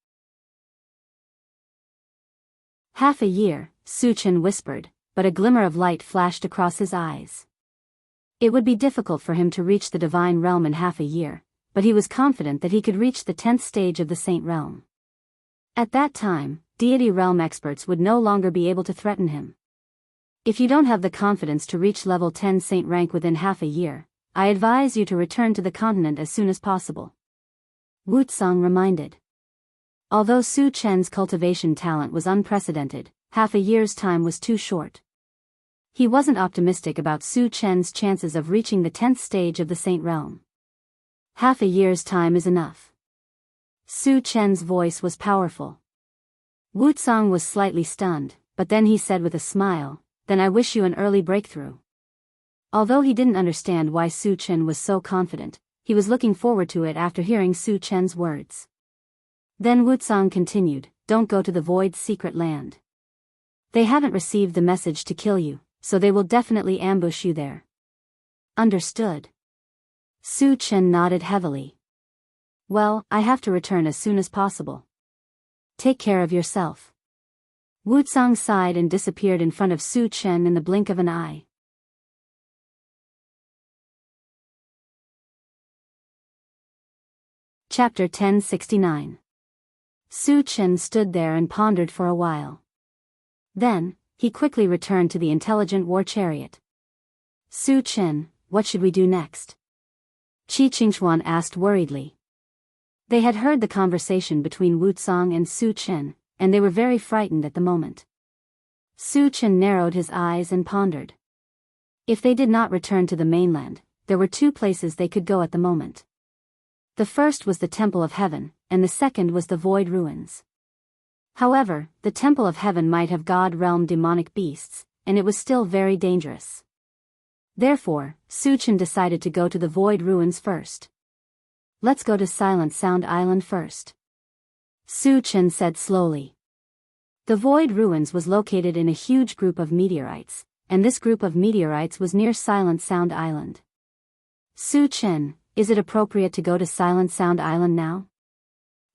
Half a year, Su Chen whispered, but a glimmer of light flashed across his eyes. It would be difficult for him to reach the divine realm in half a year, but he was confident that he could reach the 10th stage of the Saint realm. At that time, deity realm experts would no longer be able to threaten him. If you don't have the confidence to reach level 10 Saint rank within half a year, I advise you to return to the continent as soon as possible. Wu Tsang reminded. Although Su Chen's cultivation talent was unprecedented, half a year's time was too short. He wasn't optimistic about Su Chen's chances of reaching the 10th stage of the Saint realm. Half a year's time is enough. Su Chen's voice was powerful. Wu Tsang was slightly stunned, but then he said with a smile, then I wish you an early breakthrough. Although he didn't understand why Su Chen was so confident, he was looking forward to it after hearing Su Chen's words. Then Wu Tsang continued, don't go to the Void's secret land. They haven't received the message to kill you, so they will definitely ambush you there. Understood. Su Chen nodded heavily. Well, I have to return as soon as possible. Take care of yourself. Wu Tsang sighed and disappeared in front of Su Chen in the blink of an eye. Chapter 1069. Su Chen stood there and pondered for a while. Then, he quickly returned to the intelligent war chariot. Su Chen, what should we do next? Qi Qingchuan asked worriedly. They had heard the conversation between Wu Cong and Su Chen, and they were very frightened at the moment. Su Chen narrowed his eyes and pondered. If they did not return to the mainland, there were two places they could go at the moment. The first was the Temple of Heaven, and the second was the Void Ruins. However, the Temple of Heaven might have God realm demonic beasts, and it was still very dangerous. Therefore, Su Chen decided to go to the Void Ruins first. Let's go to Silent Sound Island first, Su Chen said slowly. The Void Ruins was located in a huge group of meteorites, and this group of meteorites was near Silent Sound Island. Su Chen, is it appropriate to go to Silent Sound Island now?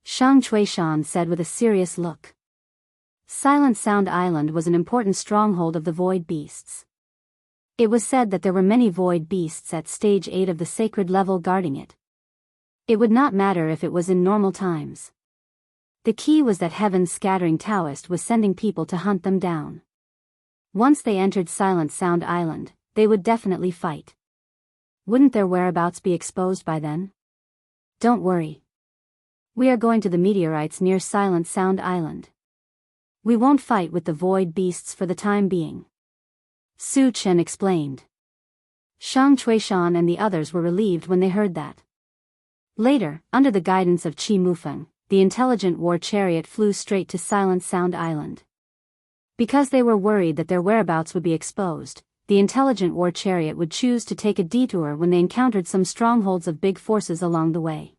Shang Chuishan said with a serious look. Silent Sound Island was an important stronghold of the Void Beasts. It was said that there were many Void Beasts at Stage 8 of the sacred level guarding it. It would not matter if it was in normal times. The key was that Heaven's scattering Taoist was sending people to hunt them down. Once they entered Silent Sound Island, they would definitely fight. Wouldn't their whereabouts be exposed by then? Don't worry. We are going to the meteorites near Silent Sound Island. We won't fight with the Void Beasts for the time being, Su Chen explained. Shang Chuishan and the others were relieved when they heard that. Later, under the guidance of Qi Mufeng, the intelligent war chariot flew straight to Silent Sound Island. Because they were worried that their whereabouts would be exposed, the intelligent war chariot would choose to take a detour when they encountered some strongholds of big forces along the way.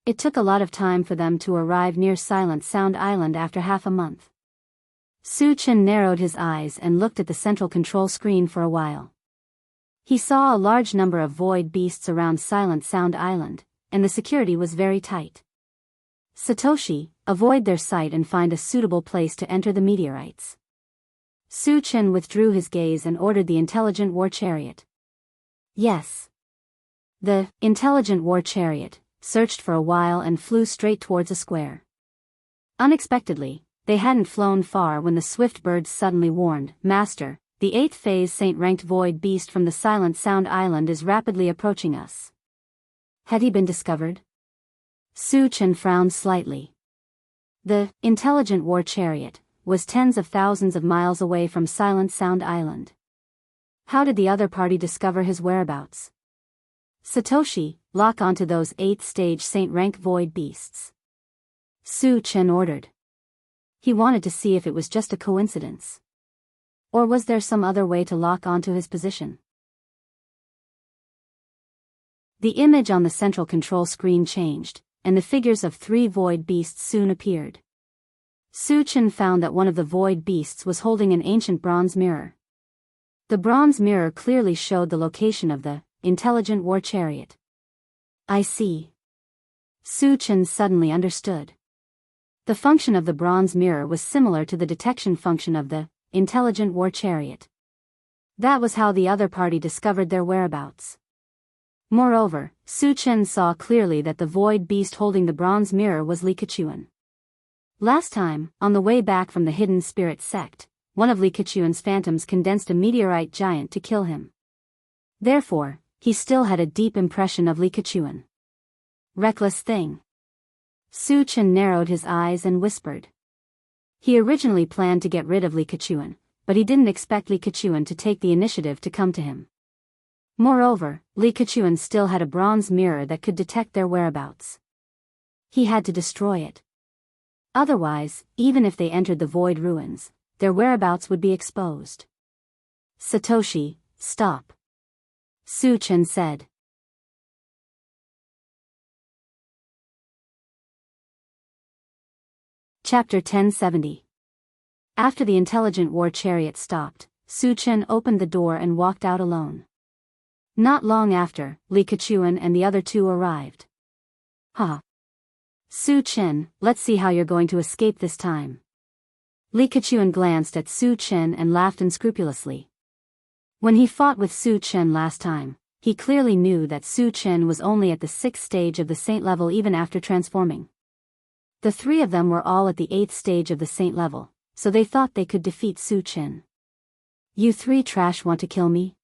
It took a lot of time for them to arrive near Silent Sound Island after half a month. Su Chen narrowed his eyes and looked at the central control screen for a while. He saw a large number of void beasts around Silent Sound Island, and the security was very tight. Satoshi, avoid their sight and find a suitable place to enter the meteorites. Su Chen withdrew his gaze and ordered the intelligent war chariot. Yes. The intelligent war chariot searched for a while and flew straight towards a square. Unexpectedly, they hadn't flown far when the swift birds suddenly warned, Master, the 8th phase Saint-ranked void beast from the Silent Sound Island is rapidly approaching us. Had he been discovered? Su Chen frowned slightly. The intelligent war chariot was tens of thousands of miles away from Silent Sound Island. How did the other party discover his whereabouts? Satoshi, lock onto those 8th stage Saint-rank void beasts, Su Chen ordered. He wanted to see if it was just a coincidence. Or was there some other way to lock onto his position? The image on the central control screen changed, and the figures of 3 void beasts soon appeared. Su Chen found that one of the void beasts was holding an ancient bronze mirror. The bronze mirror clearly showed the location of the intelligent war chariot. I see. Su Chen suddenly understood. The function of the bronze mirror was similar to the detection function of the intelligent war chariot. That was how the other party discovered their whereabouts. Moreover, Su Chen saw clearly that the void beast holding the bronze mirror was Li Keqian. Last time, on the way back from the hidden spirit sect, one of Li Keqian's phantoms condensed a meteorite giant to kill him. Therefore, he still had a deep impression of Li Keqian. Reckless thing. Su Chen narrowed his eyes and whispered. He originally planned to get rid of Li Keqian, but he didn't expect Li Keqian to take the initiative to come to him. Moreover, Li Keqian still had a bronze mirror that could detect their whereabouts. He had to destroy it. Otherwise, even if they entered the void ruins, their whereabouts would be exposed. Satoshi, stop, Su Chen said. Chapter 1070. After the intelligent war chariot stopped, Su Chen opened the door and walked out alone. Not long after, Li Keqian and the other 2 arrived. Ha! Su Chen, let's see how you're going to escape this time. Li Keqian glanced at Su Chen and laughed unscrupulously. When he fought with Su Chen last time, he clearly knew that Su Chen was only at the 6th stage of the saint level even after transforming. The 3 of them were all at the 8th stage of the saint level, so they thought they could defeat Su Chen. You 3 trash want to kill me?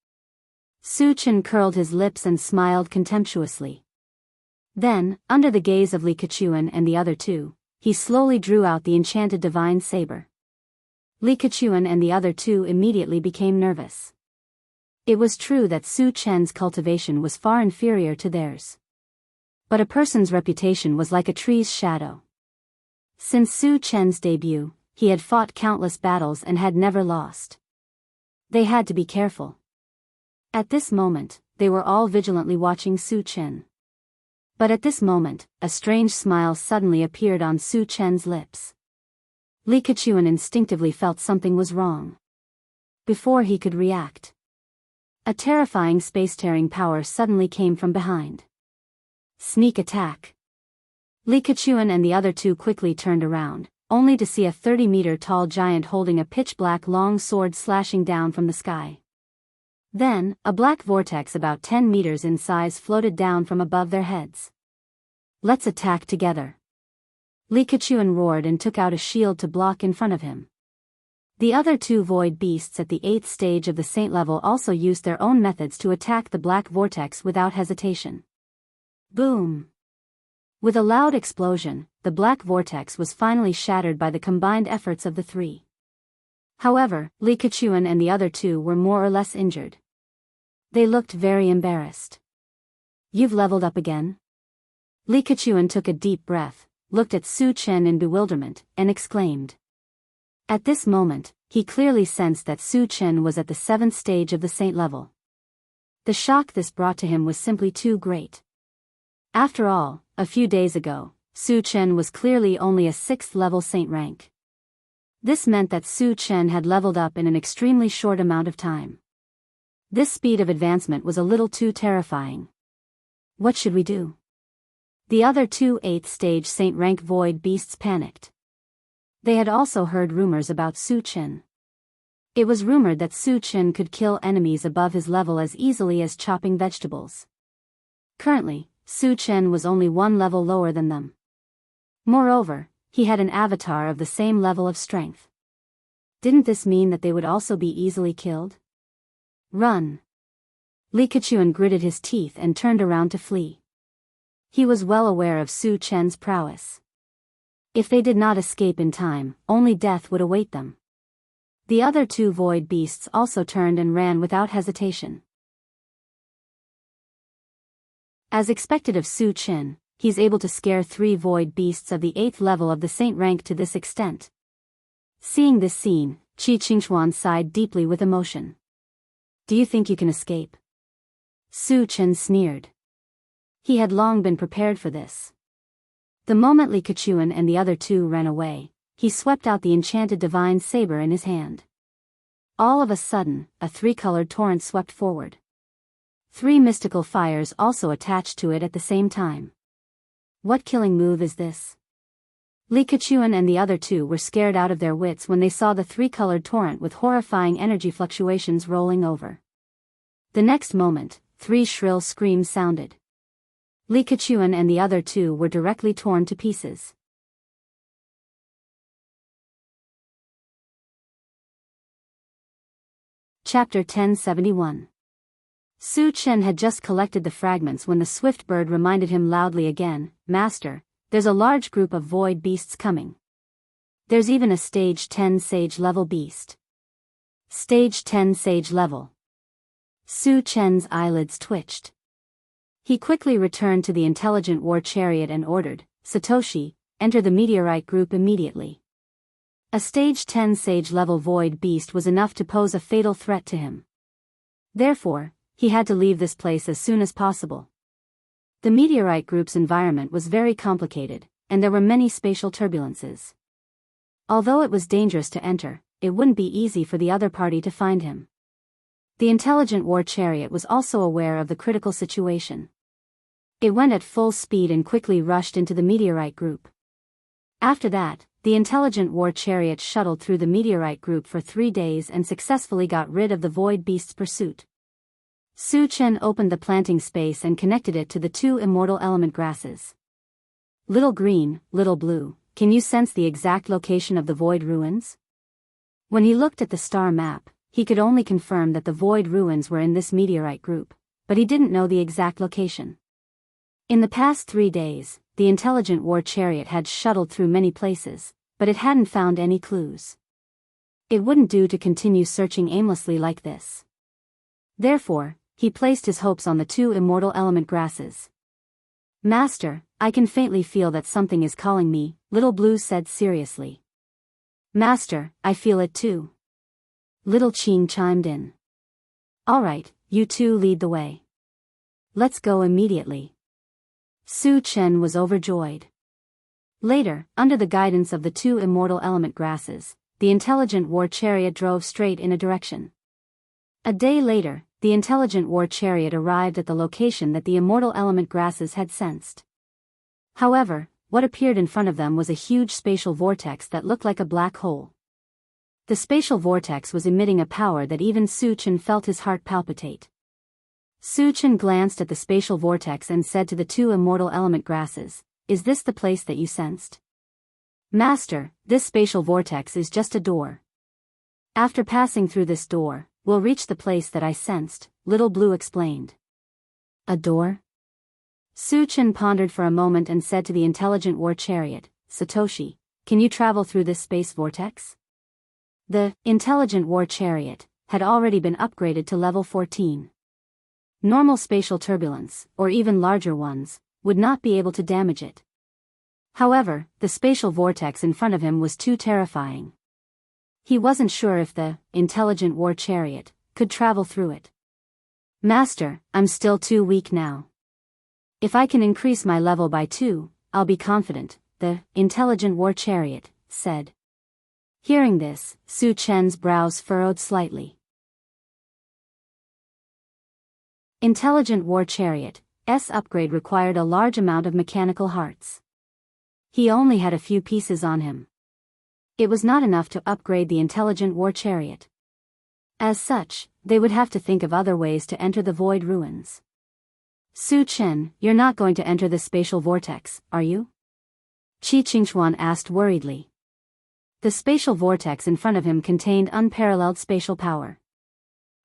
Su Chen curled his lips and smiled contemptuously. Then, under the gaze of Li Keqian and the other two, he slowly drew out the enchanted divine saber. Li Keqian and the other two immediately became nervous. It was true that Su Chen's cultivation was far inferior to theirs. But a person's reputation was like a tree's shadow. Since Su Chen's debut, he had fought countless battles and had never lost. They had to be careful. At this moment, they were all vigilantly watching Su Chen. But at this moment, a strange smile suddenly appeared on Su Chen's lips. Li Keqian instinctively felt something was wrong. Before he could react, a terrifying space-tearing power suddenly came from behind. Sneak attack. Li Keqian and the other two quickly turned around, only to see a 30-meter-tall giant holding a pitch-black long sword slashing down from the sky. Then, a black vortex about 10 meters in size floated down from above their heads. Let's attack together. Li Keqian roared and took out a shield to block in front of him. The other two void beasts at the 8th stage of the saint level also used their own methods to attack the black vortex without hesitation. Boom! With a loud explosion, the black vortex was finally shattered by the combined efforts of the three. However, Li Keqian and the other two were more or less injured. They looked very embarrassed. You've leveled up again? Li Keqian took a deep breath, looked at Su Chen in bewilderment, and exclaimed. At this moment, he clearly sensed that Su Chen was at the 7th stage of the saint level. The shock this brought to him was simply too great. After all, a few days ago, Su Chen was clearly only a 6th level saint rank. This meant that Su Chen had leveled up in an extremely short amount of time. This speed of advancement was a little too terrifying. What should we do? The other two 8th stage saint rank void beasts panicked. They had also heard rumors about Su Chen. It was rumored that Su Chen could kill enemies above his level as easily as chopping vegetables. Currently, Su Chen was only one level lower than them. Moreover, he had an avatar of the same level of strength. Didn't this mean that they would also be easily killed? Run! Li Keqian gritted his teeth and turned around to flee. He was well aware of Su Chen's prowess. If they did not escape in time, only death would await them. The other two void beasts also turned and ran without hesitation. As expected of Su Chen, he's able to scare 3 void beasts of the 8th level of the saint rank to this extent. Seeing this scene, Qi Qingxuan sighed deeply with emotion. Do you think you can escape? Su Chen sneered. He had long been prepared for this. The moment Li Keqian and the other two ran away, he swept out the enchanted divine saber in his hand. All of a sudden, a 3-colored torrent swept forward. 3 mystical fires also attached to it at the same time. What killing move is this? Li Keqian and the other two were scared out of their wits when they saw the 3-colored torrent with horrifying energy fluctuations rolling over. The next moment, 3 shrill screams sounded. Li Keqian and the other two were directly torn to pieces. Chapter 1071. Su Chen had just collected the fragments when the swift bird reminded him loudly again, Master, there's a large group of void beasts coming. There's even a stage 10 sage level beast. Stage 10 sage level. Su Chen's eyelids twitched. He quickly returned to the intelligent war chariot and ordered, Satoshi, enter the meteorite group immediately. A stage 10 sage level void beast was enough to pose a fatal threat to him. Therefore, he had to leave this place as soon as possible. The meteorite group's environment was very complicated, and there were many spatial turbulences. Although it was dangerous to enter, it wouldn't be easy for the other party to find him. The intelligent war chariot was also aware of the critical situation. It went at full speed and quickly rushed into the meteorite group. After that, the intelligent war chariot shuttled through the meteorite group for 3 days and successfully got rid of the void beast's pursuit. Su Chen opened the planting space and connected it to the 2 immortal element grasses. Little green, little blue, can you sense the exact location of the void ruins? When he looked at the star map, he could only confirm that the void ruins were in this meteorite group, but he didn't know the exact location. In the past 3 days, the intelligent war chariot had shuttled through many places, but it hadn't found any clues. It wouldn't do to continue searching aimlessly like this. Therefore, he placed his hopes on the 2 immortal element grasses. "Master, I can faintly feel that something is calling me," Little Blue said seriously. "Master, I feel it too," Little Ching chimed in. "All right, you two lead the way. Let's go immediately." Su Chen was overjoyed. Later, under the guidance of the 2 immortal element grasses, the intelligent war chariot drove straight in a direction. A day later, the intelligent war chariot arrived at the location that the immortal element grasses had sensed. However, what appeared in front of them was a huge spatial vortex that looked like a black hole. The spatial vortex was emitting a power that even Su Chen felt his heart palpitate. Su Chen glanced at the spatial vortex and said to the 2 immortal element grasses, "Is this the place that you sensed?" "Master, this spatial vortex is just a door. After passing through this door, we'll reach the place that I sensed," Little Blue explained. "A door?" Su Chen pondered for a moment and said to the intelligent war chariot, "Satoshi, can you travel through this space vortex?" The intelligent war chariot had already been upgraded to level 14. Normal spatial turbulence, or even larger ones, would not be able to damage it. However, the spatial vortex in front of him was too terrifying. He wasn't sure if the intelligent war chariot could travel through it. "Master, I'm still too weak now. If I can increase my level by 2, I'll be confident," the intelligent war chariot said. Hearing this, Su Chen's brows furrowed slightly. Intelligent war chariot's upgrade required a large amount of mechanical hearts. He only had a few pieces on him. It was not enough to upgrade the intelligent war chariot. As such, they would have to think of other ways to enter the void ruins. "Su Chen, you're not going to enter the spatial vortex, are you?" Qi Qingxuan asked worriedly. The spatial vortex in front of him contained unparalleled spatial power.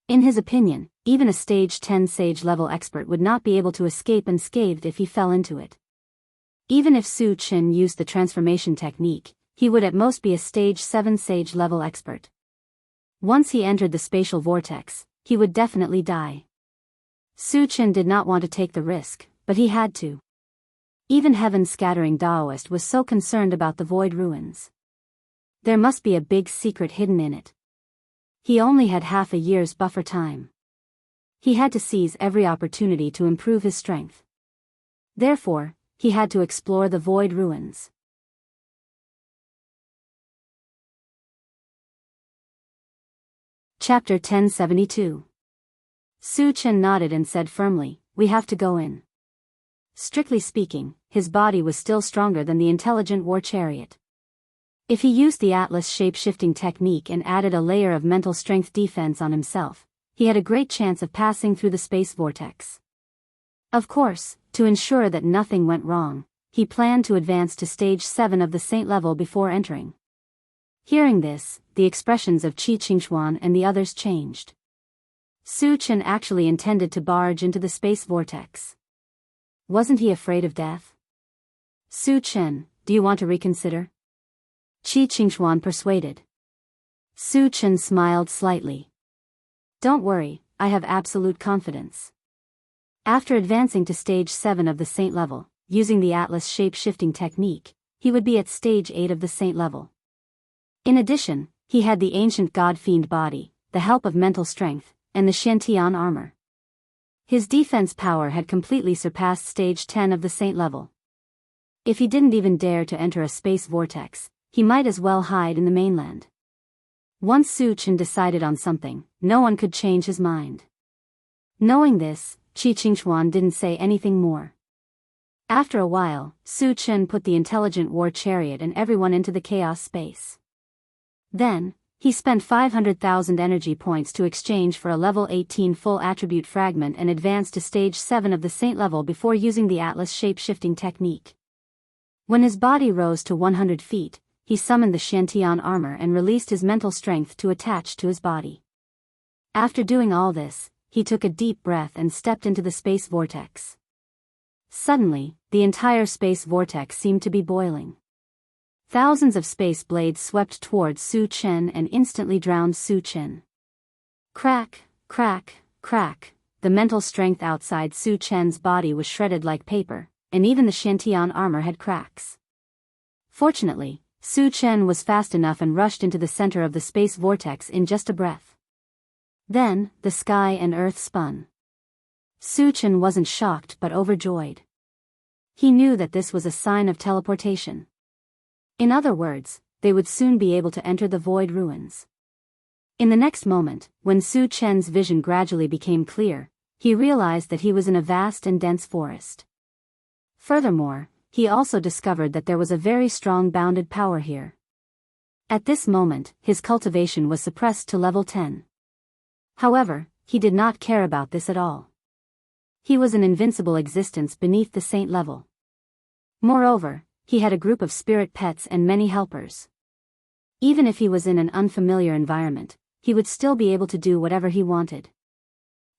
In his opinion, even a stage 10 sage level expert would not be able to escape unscathed if he fell into it. Even if Su Chen used the transformation technique, he would at most be a stage 7 sage level expert. Once he entered the spatial vortex, he would definitely die. Su Chen did not want to take the risk, but he had to. Even heaven-scattering Daoist was so concerned about the void ruins. There must be a big secret hidden in it. He only had half a year's buffer time. He had to seize every opportunity to improve his strength. Therefore, he had to explore the void ruins. Chapter 1072. Su Chen nodded and said firmly, "We have to go in." Strictly speaking, his body was still stronger than the intelligent war chariot. If he used the Atlas shape-shifting technique and added a layer of mental strength defense on himself, he had a great chance of passing through the space vortex. Of course, to ensure that nothing went wrong, he planned to advance to stage 7 of the saint level before entering. Hearing this, the expressions of Qi Qingxuan and the others changed. Su Chen actually intended to barge into the space vortex. Wasn't he afraid of death? "Su Chen, do you want to reconsider?" Qi Qingxuan persuaded. Su Chen smiled slightly. "Don't worry, I have absolute confidence." After advancing to stage 7 of the saint level, using the Atlas shape-shifting technique, he would be at stage 8 of the saint level. In addition, he had the ancient god-fiend body, the help of mental strength, and the Shantian armor. His defense power had completely surpassed stage 10 of the saint level. If he didn't even dare to enter a space vortex, he might as well hide in the mainland. Once Su Chen decided on something, no one could change his mind. Knowing this, Qi Qingxuan didn't say anything more. After a while, Su Chen put the intelligent war chariot and everyone into the chaos space. Then, he spent 500,000 energy points to exchange for a level 18 full attribute fragment and advanced to stage 7 of the saint level before using the Atlas shape-shifting technique. When his body rose to 100 feet, he summoned the Shantian armor and released his mental strength to attach to his body. After doing all this, he took a deep breath and stepped into the space vortex. Suddenly, the entire space vortex seemed to be boiling. Thousands of space blades swept towards Su Chen and instantly drowned Su Chen. Crack, crack, crack, the mental strength outside Su Chen's body was shredded like paper, and even the Shantian armor had cracks. Fortunately, Su Chen was fast enough and rushed into the center of the space vortex in just a breath. Then, the sky and earth spun. Su Chen wasn't shocked but overjoyed. He knew that this was a sign of teleportation. In other words, they would soon be able to enter the void ruins. In the next moment, when Su Chen's vision gradually became clear, he realized that he was in a vast and dense forest. Furthermore, he also discovered that there was a very strong bounded power here. At this moment, his cultivation was suppressed to level 10. However, he did not care about this at all. He was an invincible existence beneath the saint level. Moreover, he had a group of spirit pets and many helpers. Even if he was in an unfamiliar environment, he would still be able to do whatever he wanted.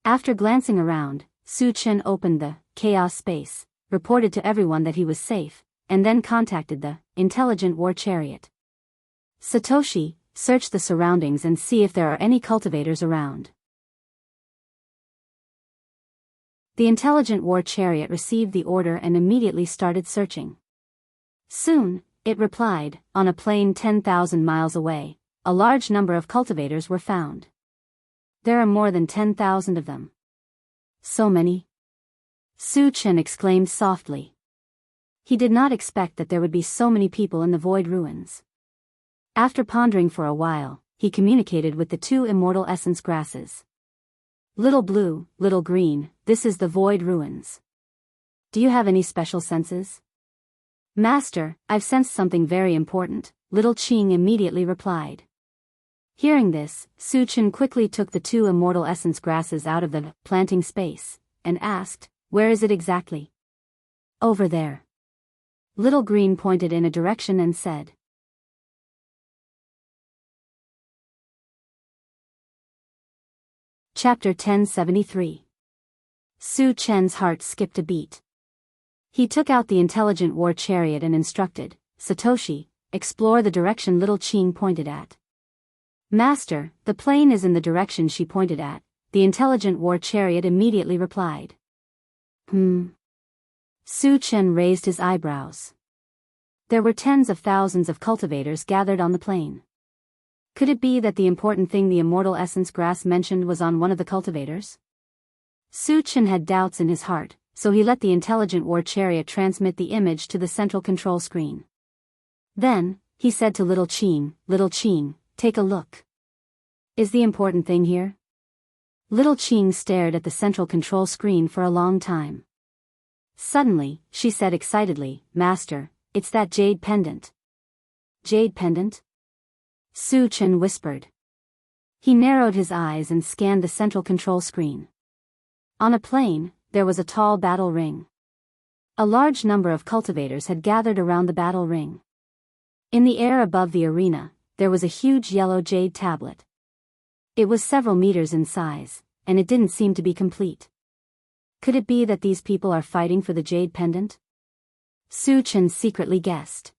After glancing around, Su Chen opened the chaos space, reported to everyone that he was safe, and then contacted the intelligent war chariot. Satoshi, search the surroundings and see if there are any cultivators around. The intelligent war chariot received the order and immediately started searching. Soon, it replied, on a plain 10,000 miles away, a large number of cultivators were found. There are more than 10,000 of them. So many? Su Chen exclaimed softly. He did not expect that there would be so many people in the void ruins. After pondering for a while, he communicated with the two immortal essence grasses. Little blue, little green, this is the void ruins. Do you have any special senses? Master, I've sensed something very important, little Qing immediately replied. Hearing this, Su Chen quickly took the two immortal essence grasses out of the planting space, and asked, where is it exactly? Over there. Little Green pointed in a direction and said. Chapter 1073. Su Chen's heart skipped a beat. He took out the intelligent war chariot and instructed, Satoshi, explore the direction little Qing pointed at. Master, the plane is in the direction she pointed at, the intelligent war chariot immediately replied. Su Chen raised his eyebrows. There were tens of thousands of cultivators gathered on the plain. Could it be that the important thing the immortal essence grass mentioned was on one of the cultivators? Su Chen had doubts in his heart, so he let the intelligent war chariot transmit the image to the central control screen. Then, he said to little Qing, take a look. Is the important thing here? Little Qing stared at the central control screen for a long time. Suddenly, she said excitedly, Master, it's that jade pendant. Jade pendant? Su Chen whispered. He narrowed his eyes and scanned the central control screen. On a plain, there was a tall battle ring. A large number of cultivators had gathered around the battle ring. In the air above the arena, there was a huge yellow jade tablet. It was several meters in size, and it didn't seem to be complete. Could it be that these people are fighting for the jade pendant? Su Chen secretly guessed.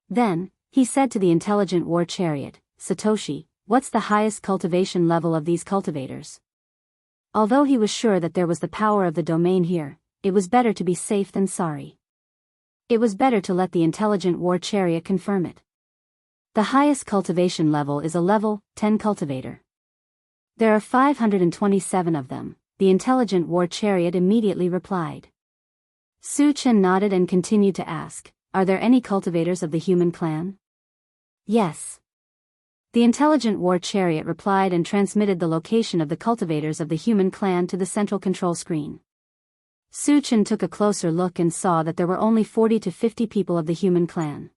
Then, he said to the intelligent war chariot, Satoshi, what's the highest cultivation level of these cultivators? Although he was sure that there was the power of the domain here, it was better to be safe than sorry. It was better to let the intelligent war chariot confirm it. The highest cultivation level is a level 10 cultivator. There are 527 of them, the intelligent war chariot immediately replied. Su Chen nodded and continued to ask, are there any cultivators of the human clan? Yes. The intelligent war chariot replied and transmitted the location of the cultivators of the human clan to the central control screen. Su Chen took a closer look and saw that there were only 40 to 50 people of the human clan.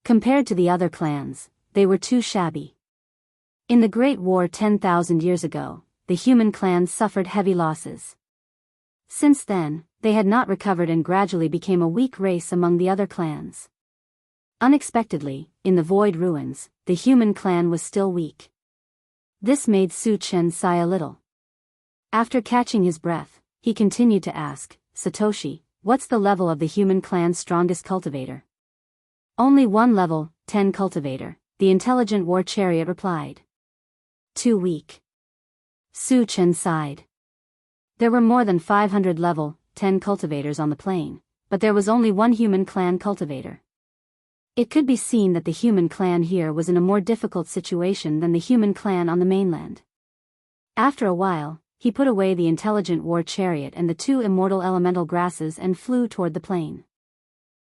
Compared to the other clans, they were too shabby. In the Great War 10,000 years ago, the human clans suffered heavy losses. Since then, they had not recovered and gradually became a weak race among the other clans. Unexpectedly, in the void ruins, the human clan was still weak. This made Su Chen sigh a little. After catching his breath, he continued to ask, Satoshi, what's the level of the human clan's strongest cultivator? Only one level, 10 cultivator, the intelligent war chariot replied. Too weak. Su Chen sighed. There were more than 500 level, 10 cultivators on the plane, but there was only one human clan cultivator. It could be seen that the human clan here was in a more difficult situation than the human clan on the mainland. After a while, he put away the intelligent war chariot and the 2 immortal elemental grasses and flew toward the plane.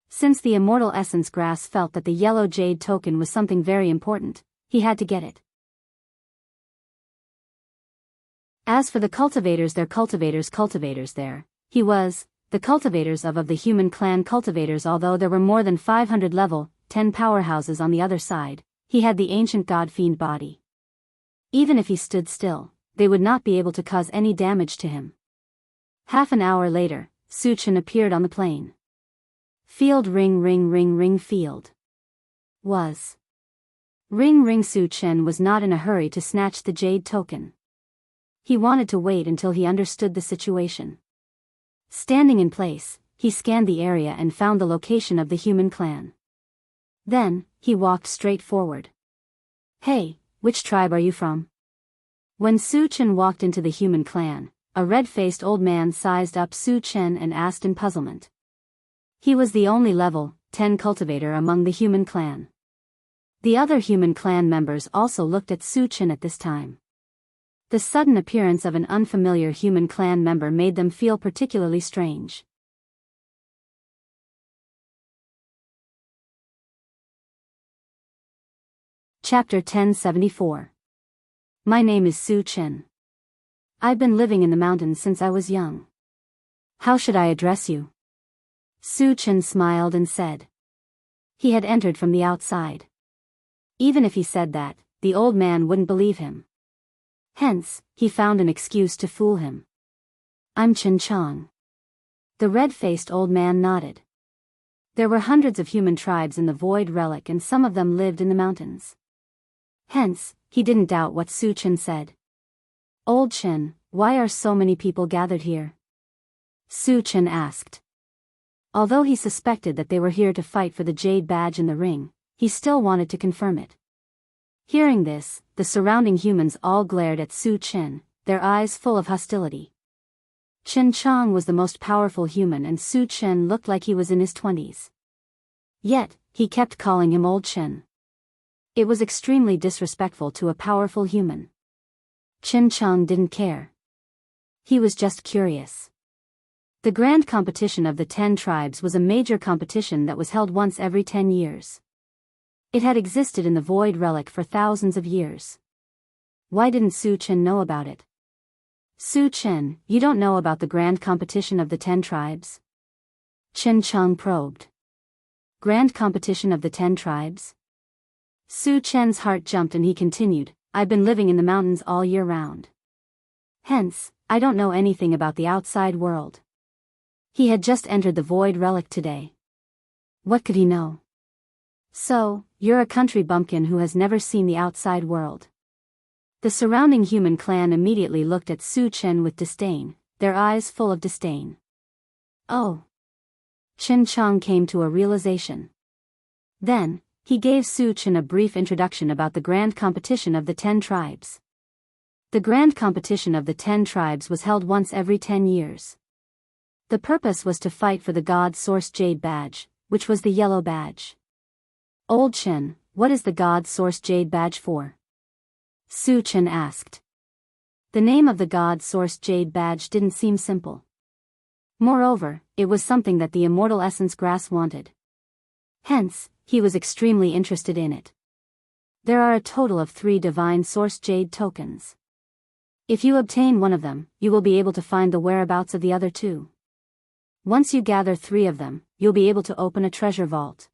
Since the immortal essence grass felt that the yellow jade token was something very important, he had to get it. As for the cultivators, their cultivators there, he was, the cultivators of the human clan cultivators. Although there were more than 500 level, 10 powerhouses on the other side, he had the ancient god-fiend body. Even if he stood still, they would not be able to cause any damage to him. Half an hour later, Su Chen appeared on the plane. Field ring ring ring ring field. Was. Ring ring. Su Chen was not in a hurry to snatch the jade token. He wanted to wait until he understood the situation. Standing in place, he scanned the area and found the location of the human clan. Then, he walked straight forward. Hey, which tribe are you from? When Su Chen walked into the human clan, a red-faced old man sized up Su Chen and asked in puzzlement. He was the only level 10 cultivator among the human clan. The other human clan members also looked at Su Chen at this time. The sudden appearance of an unfamiliar human clan member made them feel particularly strange. Chapter 1074. My name is Su Chen. I've been living in the mountains since I was young. How should I address you? Su Chen smiled and said. He had entered from the outside. Even if he said that, the old man wouldn't believe him. Hence, he found an excuse to fool him. I'm Chen Chang. The red-faced old man nodded. There were hundreds of human tribes in the Void Relic and some of them lived in the mountains. Hence, he didn't doubt what Su Chen said. Old Chen, why are so many people gathered here? Su Chen asked. Although he suspected that they were here to fight for the jade badge in the ring, he still wanted to confirm it. Hearing this, the surrounding humans all glared at Su Chen, their eyes full of hostility. Chen Chang was the most powerful human and Su Chen looked like he was in his 20s. Yet, he kept calling him Old Chen. It was extremely disrespectful to a powerful human. Chen Chang didn't care. He was just curious. The grand competition of the 10 tribes was a major competition that was held once every 10 years. It had existed in the Void Relic for thousands of years. Why didn't Su Chen know about it? Su Chen, you don't know about the grand competition of the 10 tribes? Chen Chang probed. Grand competition of the 10 tribes? Su Chen's heart jumped and he continued, I've been living in the mountains all year round. Hence, I don't know anything about the outside world. He had just entered the Void Relic today. What could he know? So, you're a country bumpkin who has never seen the outside world. The surrounding human clan immediately looked at Su Chen with disdain, their eyes full of disdain. Oh. Chen Chang came to a realization. Then, he gave Su Chen a brief introduction about the grand competition of the 10 tribes. The grand competition of the 10 tribes was held once every 10 years. The purpose was to fight for the God-sourced Jade Badge, which was the yellow badge. Old Chen, what is the God-sourced Jade Badge for? Su Chen asked. The name of the God-sourced Jade Badge didn't seem simple. Moreover, it was something that the immortal essence grass wanted. Hence, he was extremely interested in it. There are a total of 3 divine source jade tokens. If you obtain one of them, you will be able to find the whereabouts of the other 2. Once you gather 3 of them, you'll be able to open a treasure vault.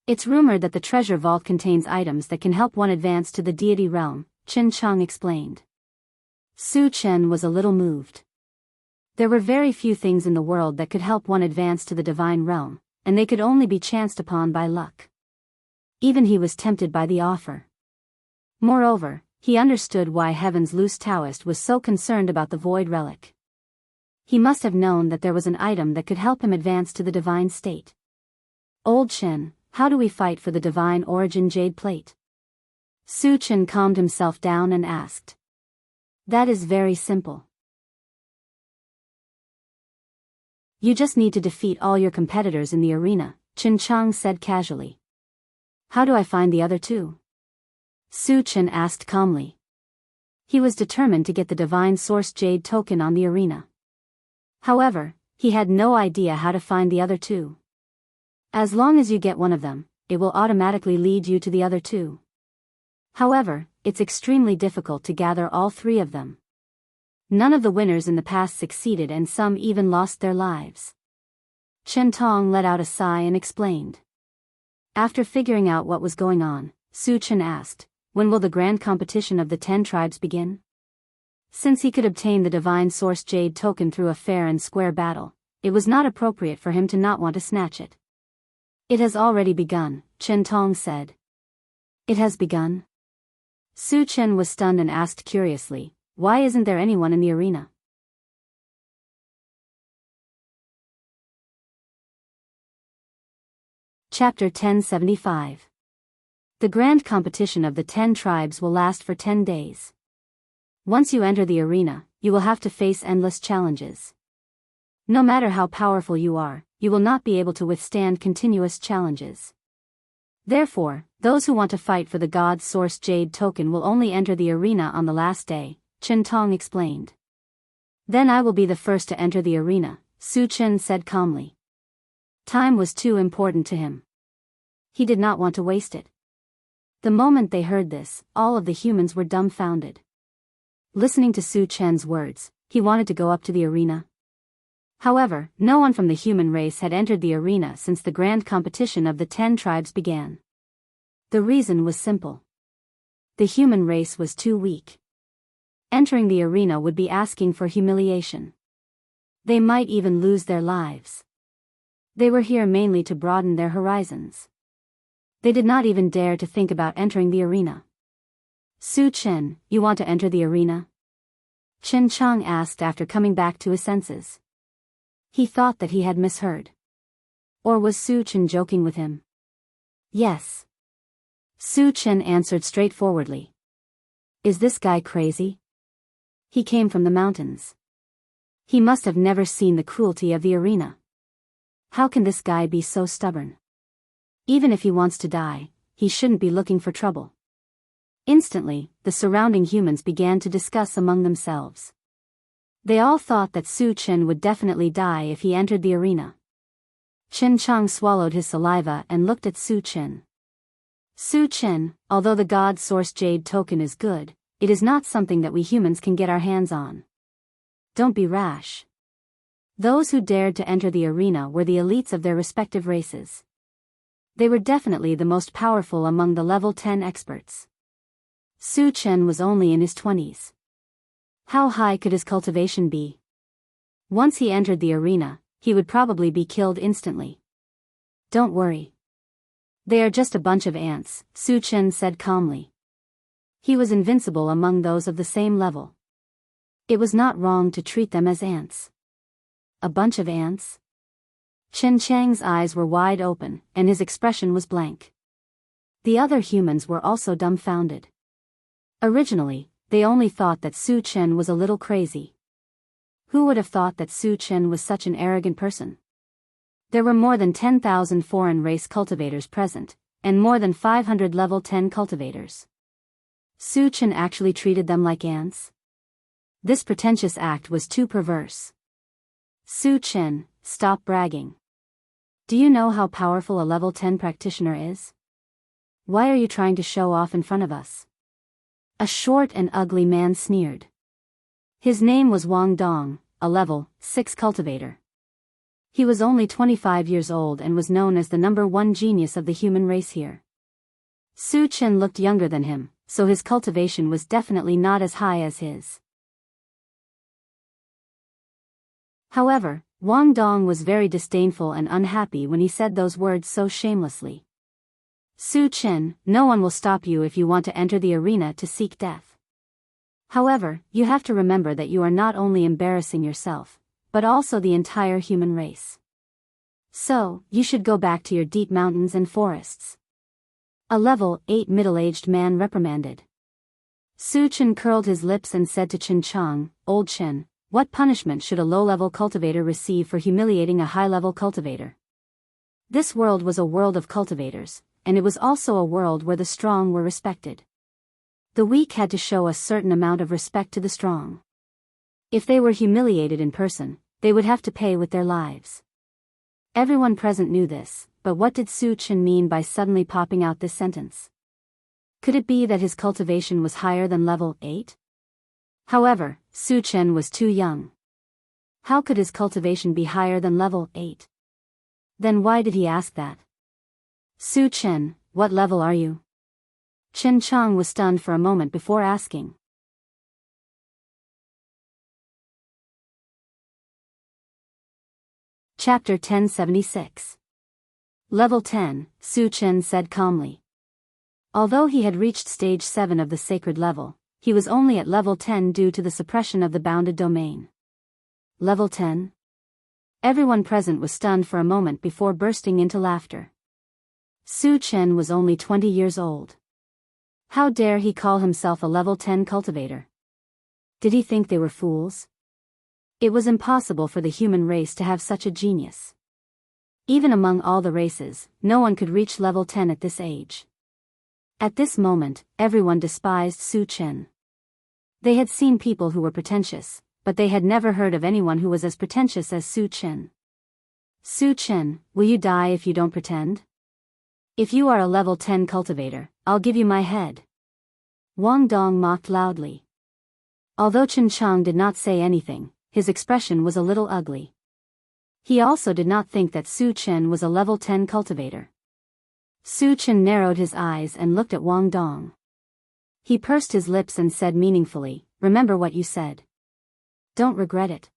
It's rumored that the treasure vault contains items that can help one advance to the deity realm, Chen Chang explained. Su Chen was a little moved. There were very few things in the world that could help one advance to the divine realm, and they could only be chanced upon by luck. Even he was tempted by the offer. Moreover, he understood why Heaven's loose Taoist was so concerned about the void relic. He must have known that there was an item that could help him advance to the divine state. Old Chen, how do we fight for the divine origin jade plate? Su Chen calmed himself down and asked. That is very simple. You just need to defeat all your competitors in the arena, Chen Chang said casually. How do I find the other two? Su Chen asked calmly. He was determined to get the divine source jade token on the arena. However, he had no idea how to find the other two. As long as you get one of them, it will automatically lead you to the other two. However, it's extremely difficult to gather all three of them. None of the winners in the past succeeded and some even lost their lives. Chen Tong let out a sigh and explained. After figuring out what was going on, Su Chen asked, when will the grand competition of the 10 tribes begin? Since he could obtain the divine source jade token through a fair and square battle, it was not appropriate for him to not want to snatch it. It has already begun, Chen Tong said. It has begun? Su Chen was stunned and asked curiously, why isn't there anyone in the arena? Chapter 1075. The grand competition of the 10 tribes will last for 10 days. Once you enter the arena, you will have to face endless challenges. No matter how powerful you are, you will not be able to withstand continuous challenges. Therefore, those who want to fight for the God's Source Jade token will only enter the arena on the last day, Chen Tong explained. Then I will be the first to enter the arena, Su Chen said calmly. Time was too important to him. He did not want to waste it. The moment they heard this, all of the humans were dumbfounded. Listening to Su Chen's words, he wanted to go up to the arena. However, no one from the human race had entered the arena since the grand competition of the 10 tribes began. The reason was simple. The human race was too weak. Entering the arena would be asking for humiliation. They might even lose their lives. They were here mainly to broaden their horizons. They did not even dare to think about entering the arena. Su Chen, you want to enter the arena? Chen Chang asked after coming back to his senses. He thought that he had misheard. Or was Su Chen joking with him? Yes. Su Chen answered straightforwardly. Is this guy crazy? He came from the mountains. He must have never seen the cruelty of the arena. How can this guy be so stubborn? Even if he wants to die, he shouldn't be looking for trouble. Instantly, the surrounding humans began to discuss among themselves. They all thought that Su Chen would definitely die if he entered the arena. Chen Chang swallowed his saliva and looked at Su Chen. Su Chen, although the God Source Jade token is good, it is not something that we humans can get our hands on. Don't be rash. Those who dared to enter the arena were the elites of their respective races. They were definitely the most powerful among the level 10 experts. Su Chen was only in his 20s. How high could his cultivation be? Once he entered the arena, he would probably be killed instantly. Don't worry. They are just a bunch of ants, Su Chen said calmly. He was invincible among those of the same level. It was not wrong to treat them as ants. A bunch of ants? Chen Chang's eyes were wide open, and his expression was blank. The other humans were also dumbfounded. Originally, they only thought that Su Chen was a little crazy. Who would have thought that Su Chen was such an arrogant person? There were more than 10,000 foreign race cultivators present, and more than 500 level 10 cultivators. Su Chen actually treated them like ants? This pretentious act was too perverse. Su Chen, stop bragging. Do you know how powerful a level 10 practitioner is? Why are you trying to show off in front of us? A short and ugly man sneered. His name was Wang Dong, a level 6 cultivator. He was only 25 years old and was known as the #1 genius of the human race here. Su Chen looked younger than him, so his cultivation was definitely not as high as his. However, Wang Dong was very disdainful and unhappy when he said those words so shamelessly. Su Chen, no one will stop you if you want to enter the arena to seek death. However, you have to remember that you are not only embarrassing yourself, but also the entire human race. So, you should go back to your deep mountains and forests. A level 8 middle-aged man reprimanded. Su Chen curled his lips and said to Chen Chang, "Old Chen, what punishment should a low-level cultivator receive for humiliating a high-level cultivator?" This world was a world of cultivators, and it was also a world where the strong were respected. The weak had to show a certain amount of respect to the strong. If they were humiliated in person, they would have to pay with their lives. Everyone present knew this, but what did Su Chen mean by suddenly popping out this sentence? Could it be that his cultivation was higher than level 8? However, Su Chen was too young. How could his cultivation be higher than level 8? Then why did he ask that? "Su Chen, what level are you?" Chen Chang was stunned for a moment before asking. Chapter 1076. Level 10, Su Chen said calmly. Although he had reached stage 7 of the sacred level, he was only at level 10 due to the suppression of the bounded domain. Level 10? Everyone present was stunned for a moment before bursting into laughter. Su Chen was only 20 years old. How dare he call himself a level 10 cultivator? Did he think they were fools? It was impossible for the human race to have such a genius. Even among all the races, no one could reach level 10 at this age. At this moment, everyone despised Su Chen. They had seen people who were pretentious, but they had never heard of anyone who was as pretentious as Su Chen. "Su Chen, will you die if you don't pretend? If you are a level 10 cultivator, I'll give you my head." Wang Dong mocked loudly. Although Chen Chang did not say anything, his expression was a little ugly. He also did not think that Su Chen was a level 10 cultivator. Su Chen narrowed his eyes and looked at Wang Dong. He pursed his lips and said meaningfully, "Remember what you said. Don't regret it.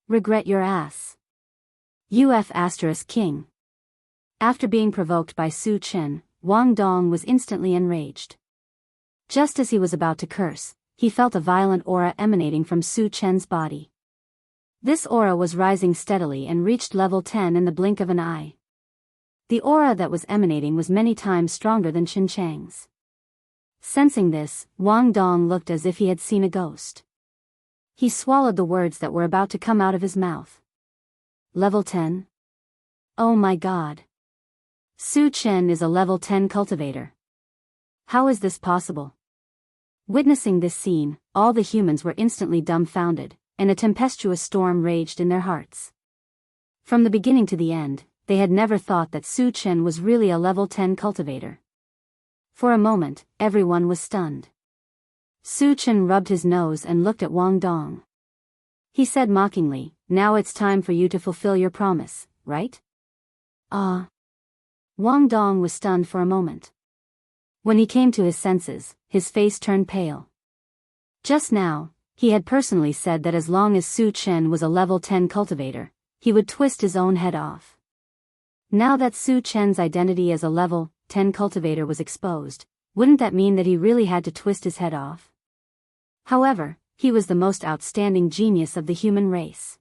Regret your ass. UF** King." After being provoked by Su Chen, Wang Dong was instantly enraged. Just as he was about to curse, he felt a violent aura emanating from Su Chen's body. This aura was rising steadily and reached level 10 in the blink of an eye. The aura that was emanating was many times stronger than Chen Chang's. Sensing this, Wang Dong looked as if he had seen a ghost. He swallowed the words that were about to come out of his mouth. Level 10? Oh my god. Su Chen is a level 10 cultivator. How is this possible? Witnessing this scene, all the humans were instantly dumbfounded, and a tempestuous storm raged in their hearts. From the beginning to the end, they had never thought that Su Chen was really a level 10 cultivator. For a moment, everyone was stunned. Su Chen rubbed his nose and looked at Wang Dong. He said mockingly, "Now it's time for you to fulfill your promise, right?" Ah. Wang Dong was stunned for a moment. When he came to his senses, his face turned pale. Just now, he had personally said that as long as Su Chen was a level 10 cultivator, he would twist his own head off. Now that Su Chen's identity as a level 10 cultivator was exposed, wouldn't that mean that he really had to twist his head off? However, he was the most outstanding genius of the human race.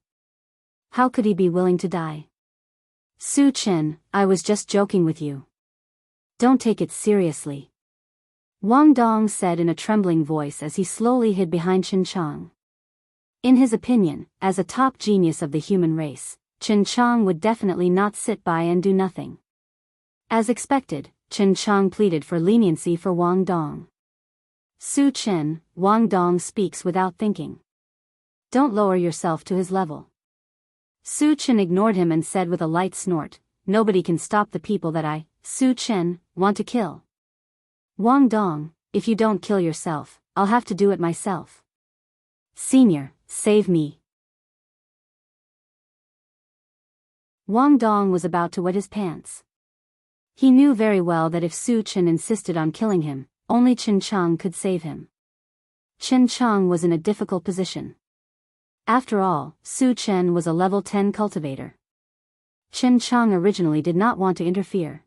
How could he be willing to die? "Su Chen, I was just joking with you. Don't take it seriously," Wang Dong said in a trembling voice as he slowly hid behind Chen Chang. In his opinion, as a top genius of the human race, Chen Chang would definitely not sit by and do nothing. As expected, Chen Chang pleaded for leniency for Wang Dong. "Su Chen, Wang Dong speaks without thinking. Don't lower yourself to his level." Su Chen ignored him and said with a light snort, "Nobody can stop the people that I, Su Chen, want to kill. Wang Dong, if you don't kill yourself, I'll have to do it myself. Senior, save me." Wang Dong was about to wet his pants. He knew very well that if Su Chen insisted on killing him, only Chen Chang could save him. Chen Chang was in a difficult position. After all, Su Chen was a level 10 cultivator. Chen Chang originally did not want to interfere.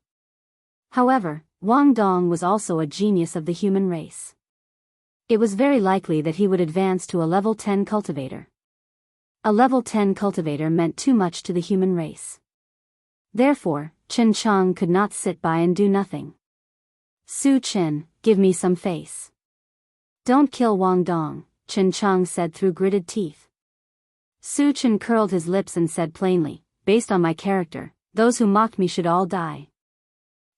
However, Wang Dong was also a genius of the human race. It was very likely that he would advance to a level 10 cultivator. A level 10 cultivator meant too much to the human race. Therefore, Chen Chang could not sit by and do nothing. Su Chen, give me some face. Don't kill Wang Dong, Chen Chang said through gritted teeth. Su Chen curled his lips and said plainly, based on my character, those who mocked me should all die.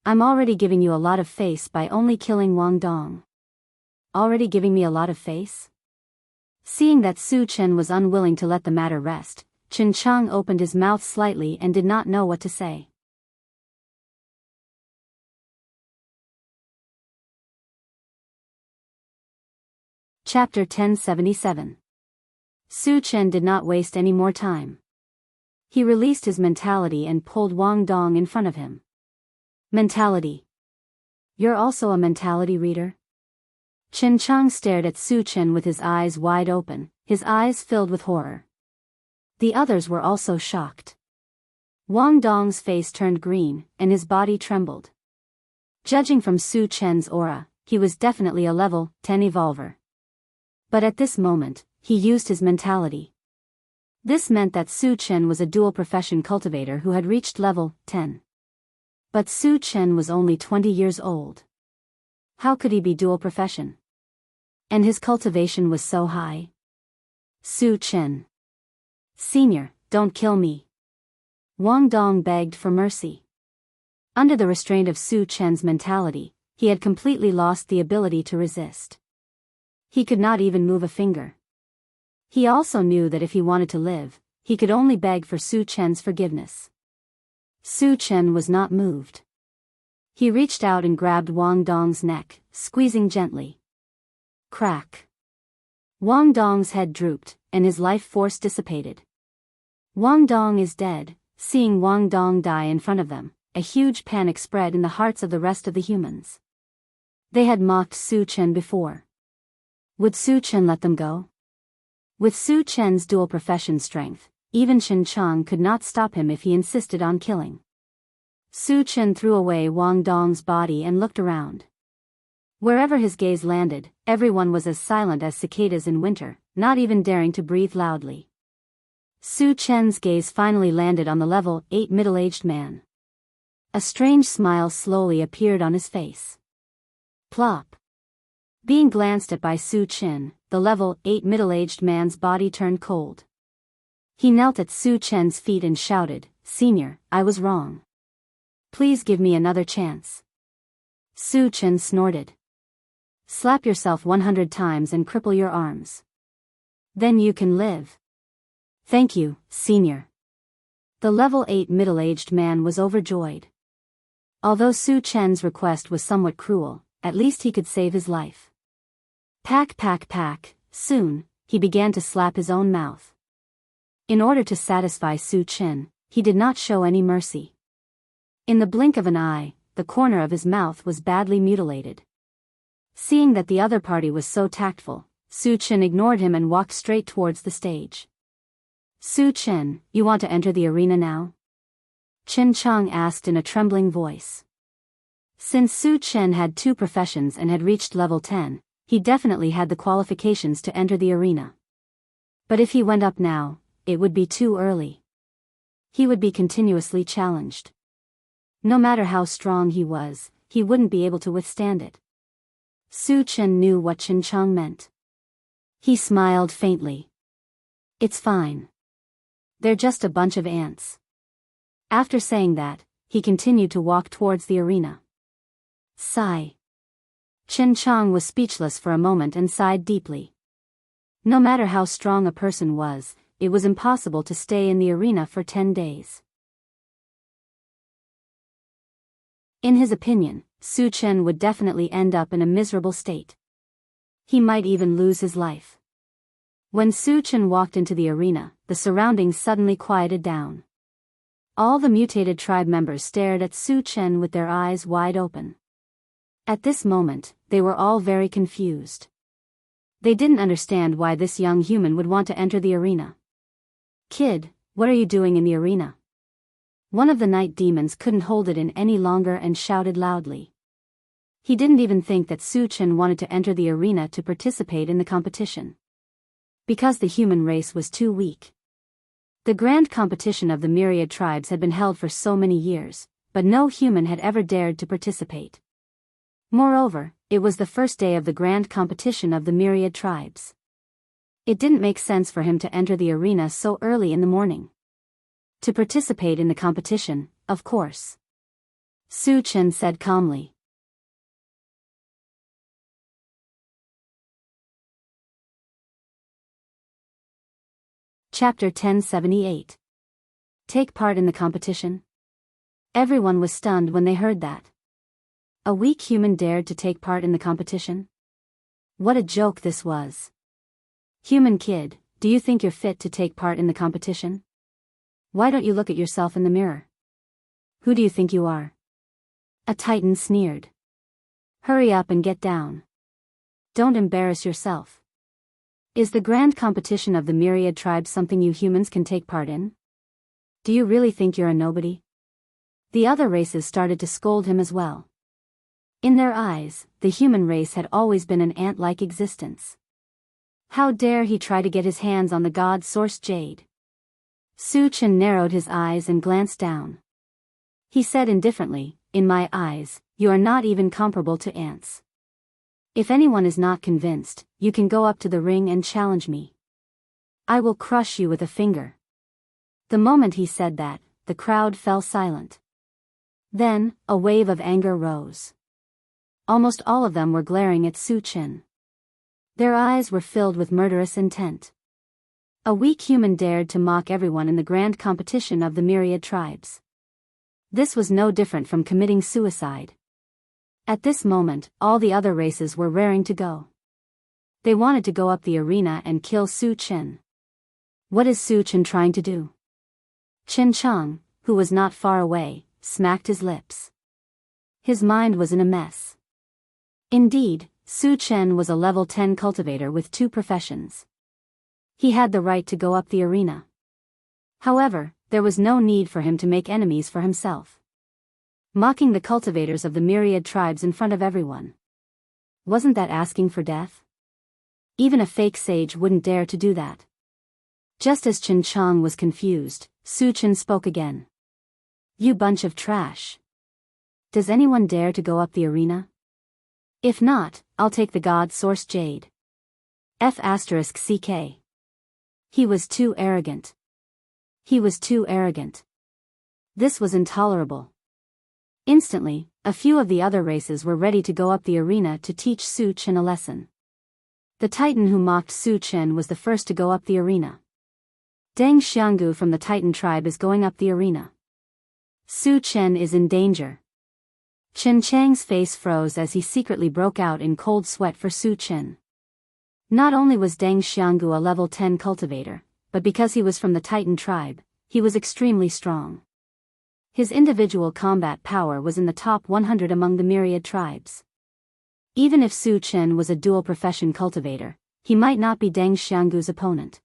I'm already giving you a lot of face by only killing Wang Dong. Already giving me a lot of face? Seeing that Su Chen was unwilling to let the matter rest, Chen Chang opened his mouth slightly and did not know what to say. Chapter 1077. Su Chen did not waste any more time. He released his mentality and pulled Wang Dong in front of him. Mentality. You're also a mentality reader? Chen Chang stared at Su Chen with his eyes wide open, his eyes filled with horror. The others were also shocked. Wang Dong's face turned green, and his body trembled. Judging from Su Chen's aura, he was definitely a level 10 evolver. But at this moment, he used his mentality. This meant that Su Chen was a dual profession cultivator who had reached level 10. But Su Chen was only 20 years old. How could he be dual profession? And his cultivation was so high. Su Chen. Senior, don't kill me. Wang Dong begged for mercy. Under the restraint of Su Chen's mentality, he had completely lost the ability to resist. He could not even move a finger. He also knew that if he wanted to live, he could only beg for Su Chen's forgiveness. Su Chen was not moved. He reached out and grabbed Wang Dong's neck, squeezing gently. Crack. Wang Dong's head drooped, and his life force dissipated. Wang Dong is dead. Seeing Wang Dong die in front of them, a huge panic spread in the hearts of the rest of the humans. They had mocked Su Chen before. Would Su Chen let them go? With Su Chen's dual profession strength, even Chen Chang could not stop him if he insisted on killing. Su Chen threw away Wang Dong's body and looked around. Wherever his gaze landed, everyone was as silent as cicadas in winter, not even daring to breathe loudly. Su Chen's gaze finally landed on the level 8 middle-aged man. A strange smile slowly appeared on his face. Plop. Being glanced at by Su Chen, the level 8 middle-aged man's body turned cold. He knelt at Su Chen's feet and shouted, "Senior, I was wrong. Please give me another chance." Su Chen snorted. "Slap yourself 100 times and cripple your arms. Then you can live." "Thank you, senior." The level 8 middle-aged man was overjoyed. Although Su Chen's request was somewhat cruel, at least he could save his life. Pack pack pack, soon, he began to slap his own mouth. In order to satisfy Su Chen, he did not show any mercy. In the blink of an eye, the corner of his mouth was badly mutilated. Seeing that the other party was so tactful, Su Chen ignored him and walked straight towards the stage. "Su Chen, you want to enter the arena now?" Chen Chang asked in a trembling voice. Since Su Chen had 2 professions and had reached level 10, he definitely had the qualifications to enter the arena. But if he went up now, it would be too early. He would be continuously challenged. No matter how strong he was, he wouldn't be able to withstand it. Su Chen knew what Chen Chang meant. He smiled faintly. "It's fine. They're just a bunch of ants." After saying that, he continued to walk towards the arena. Sigh. Chen Chang was speechless for a moment and sighed deeply. No matter how strong a person was, it was impossible to stay in the arena for 10 days. In his opinion, Su Chen would definitely end up in a miserable state. He might even lose his life. When Su Chen walked into the arena, the surroundings suddenly quieted down. All the mutated tribe members stared at Su Chen with their eyes wide open. At this moment, they were all very confused. They didn't understand why this young human would want to enter the arena. "Kid, what are you doing in the arena?" One of the night demons couldn't hold it in any longer and shouted loudly. He didn't even think that Su Chen wanted to enter the arena to participate in the competition. Because the human race was too weak. The grand competition of the myriad tribes had been held for so many years, but no human had ever dared to participate. Moreover, it was the first day of the grand competition of the myriad tribes. It didn't make sense for him to enter the arena so early in the morning. To participate in the competition, of course. Su Chen said calmly. Chapter 1078. Take part in the competition? Everyone was stunned when they heard that. A weak human dared to take part in the competition? What a joke this was. Human kid, do you think you're fit to take part in the competition? Why don't you look at yourself in the mirror? Who do you think you are? A Titan sneered. Hurry up and get down. Don't embarrass yourself. Is the grand competition of the myriad tribes something you humans can take part in? Do you really think you're a nobody? The other races started to scold him as well. In their eyes, the human race had always been an ant-like existence. How dare he try to get his hands on the god-sourced jade? Su Chen narrowed his eyes and glanced down. He said indifferently, in my eyes, you are not even comparable to ants. If anyone is not convinced, you can go up to the ring and challenge me. I will crush you with a finger. The moment he said that, the crowd fell silent. Then, a wave of anger rose. Almost all of them were glaring at Su Chen. Their eyes were filled with murderous intent. A weak human dared to mock everyone in the grand competition of the myriad tribes. This was no different from committing suicide. At this moment, all the other races were raring to go. They wanted to go up the arena and kill Su Chen. What is Su Chen trying to do? Chen Chang, who was not far away, smacked his lips. His mind was in a mess. Indeed, Su Chen was a level 10 cultivator with 2 professions. He had the right to go up the arena. However, there was no need for him to make enemies for himself. Mocking the cultivators of the myriad tribes in front of everyone. Wasn't that asking for death? Even a fake sage wouldn't dare to do that. Just as Chen Chang was confused, Su Chen spoke again. You bunch of trash. Does anyone dare to go up the arena? If not, I'll take the god-sourced jade. F***ck. He was too arrogant. He was too arrogant. This was intolerable. Instantly, a few of the other races were ready to go up the arena to teach Su Chen a lesson. The Titan who mocked Su Chen was the first to go up the arena. Deng Xianggu from the Titan tribe is going up the arena. Su Chen is in danger. Chen Chang's face froze as he secretly broke out in cold sweat for Su Chen. Not only was Deng Xianggu a level 10 cultivator, but because he was from the Titan tribe, he was extremely strong. His individual combat power was in the top 100 among the myriad tribes. Even if Su Chen was a dual-profession cultivator, he might not be Deng Xianggu's opponent.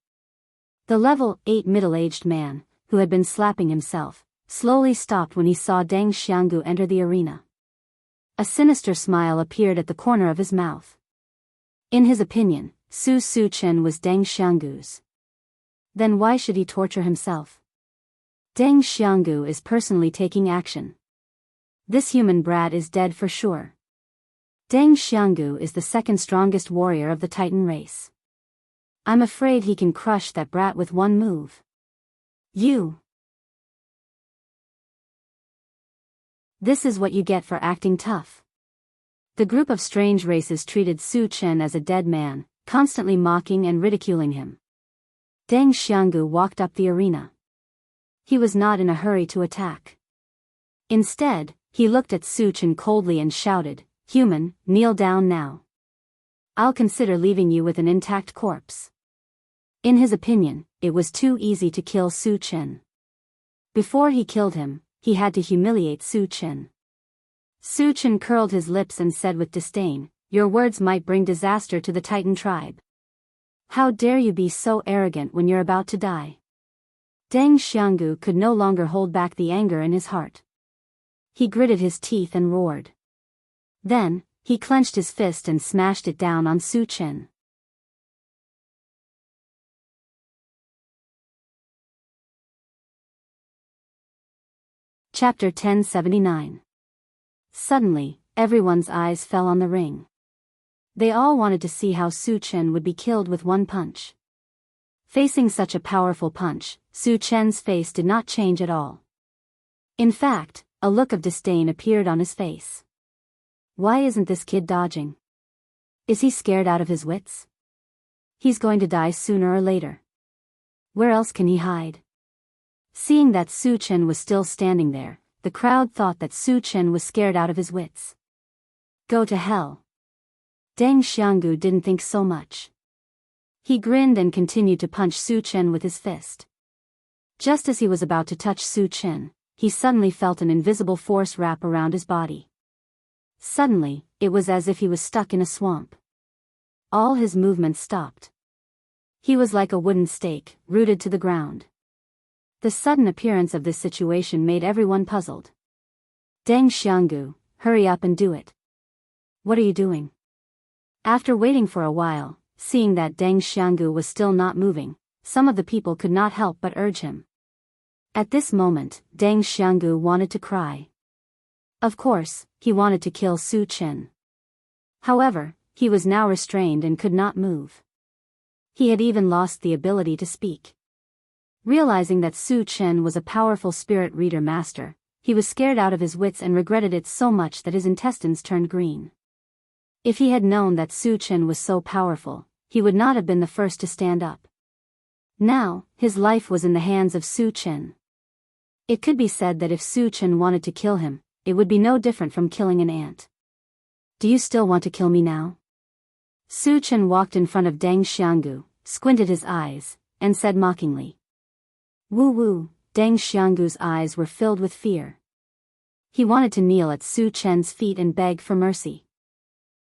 The level 8 middle-aged man, who had been slapping himself, slowly stopped when he saw Deng Xianggu enter the arena. A sinister smile appeared at the corner of his mouth. In his opinion, Su Chen was Deng Xianggu's. Then why should he torture himself? Deng Xianggu is personally taking action. This human brat is dead for sure. Deng Xianggu is the second strongest warrior of the Titan race. I'm afraid he can crush that brat with one move. You. This is what you get for acting tough. The group of strange races treated Su Chen as a dead man, constantly mocking and ridiculing him. Deng Xianggu walked up the arena. He was not in a hurry to attack. Instead, he looked at Su Chen coldly and shouted, "Human, kneel down now. I'll consider leaving you with an intact corpse." In his opinion, it was too easy to kill Su Chen. Before he killed him, he had to humiliate Su Chen. Su Chen curled his lips and said with disdain, "Your words might bring disaster to the Titan tribe. How dare you be so arrogant when you're about to die?" Deng Xianggu could no longer hold back the anger in his heart. He gritted his teeth and roared. Then, He clenched his fist and smashed it down on Su Chen. Chapter 1079. Suddenly, everyone's eyes fell on the ring. They all wanted to see how Su Chen would be killed with one punch. Facing such a powerful punch, Su Chen's face did not change at all. In fact, a look of disdain appeared on his face. Why isn't this kid dodging? Is he scared out of his wits? He's going to die sooner or later. Where else can he hide? Seeing that Su Chen was still standing there, the crowd thought that Su Chen was scared out of his wits. Go to hell. Deng Xianggu didn't think so much. He grinned and continued to punch Su Chen with his fist. Just as he was about to touch Su Chen, he suddenly felt an invisible force wrap around his body. Suddenly, it was as if he was stuck in a swamp. All his movements stopped. He was like a wooden stake, rooted to the ground. The sudden appearance of this situation made everyone puzzled. Deng Xianggu, hurry up and do it. What are you doing? After waiting for a while, seeing that Deng Xianggu was still not moving, some of the people could not help but urge him. At this moment, Deng Xianggu wanted to cry. Of course, he wanted to kill Su Chen. However, he was now restrained and could not move. He had even lost the ability to speak. Realizing that Su Chen was a powerful spirit reader master, he was scared out of his wits and regretted it so much that his intestines turned green. If he had known that Su Chen was so powerful, he would not have been the first to stand up. Now, his life was in the hands of Su Chen. It could be said that if Su Chen wanted to kill him, it would be no different from killing an ant. Do you still want to kill me now? Su Chen walked in front of Deng Xianggu, squinted his eyes, and said mockingly. Woo woo, Deng Xianggu's eyes were filled with fear. He wanted to kneel at Su Chen's feet and beg for mercy.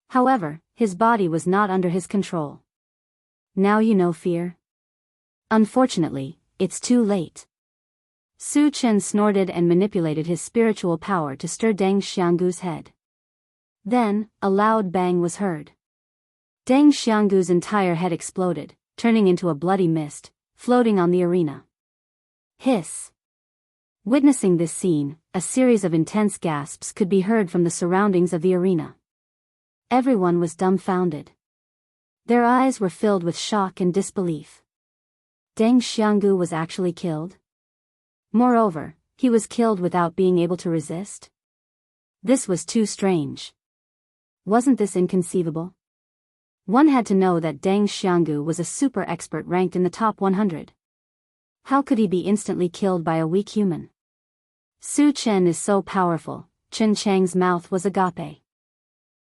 However, his body was not under his control. Now you know fear? Unfortunately, it's too late. Su Chen snorted and manipulated his spiritual power to stir Deng Xianggu's head. Then, a loud bang was heard. Deng Xianggu's entire head exploded, turning into a bloody mist, floating on the arena. Hiss. Witnessing this scene, a series of intense gasps could be heard from the surroundings of the arena. Everyone was dumbfounded. Their eyes were filled with shock and disbelief. Deng Xianggu was actually killed? Moreover, he was killed without being able to resist? This was too strange. Wasn't this inconceivable? One had to know that Deng Xianggu was a super expert ranked in the top 100. How could he be instantly killed by a weak human? Su Chen is so powerful. Chen Chang's mouth was agape.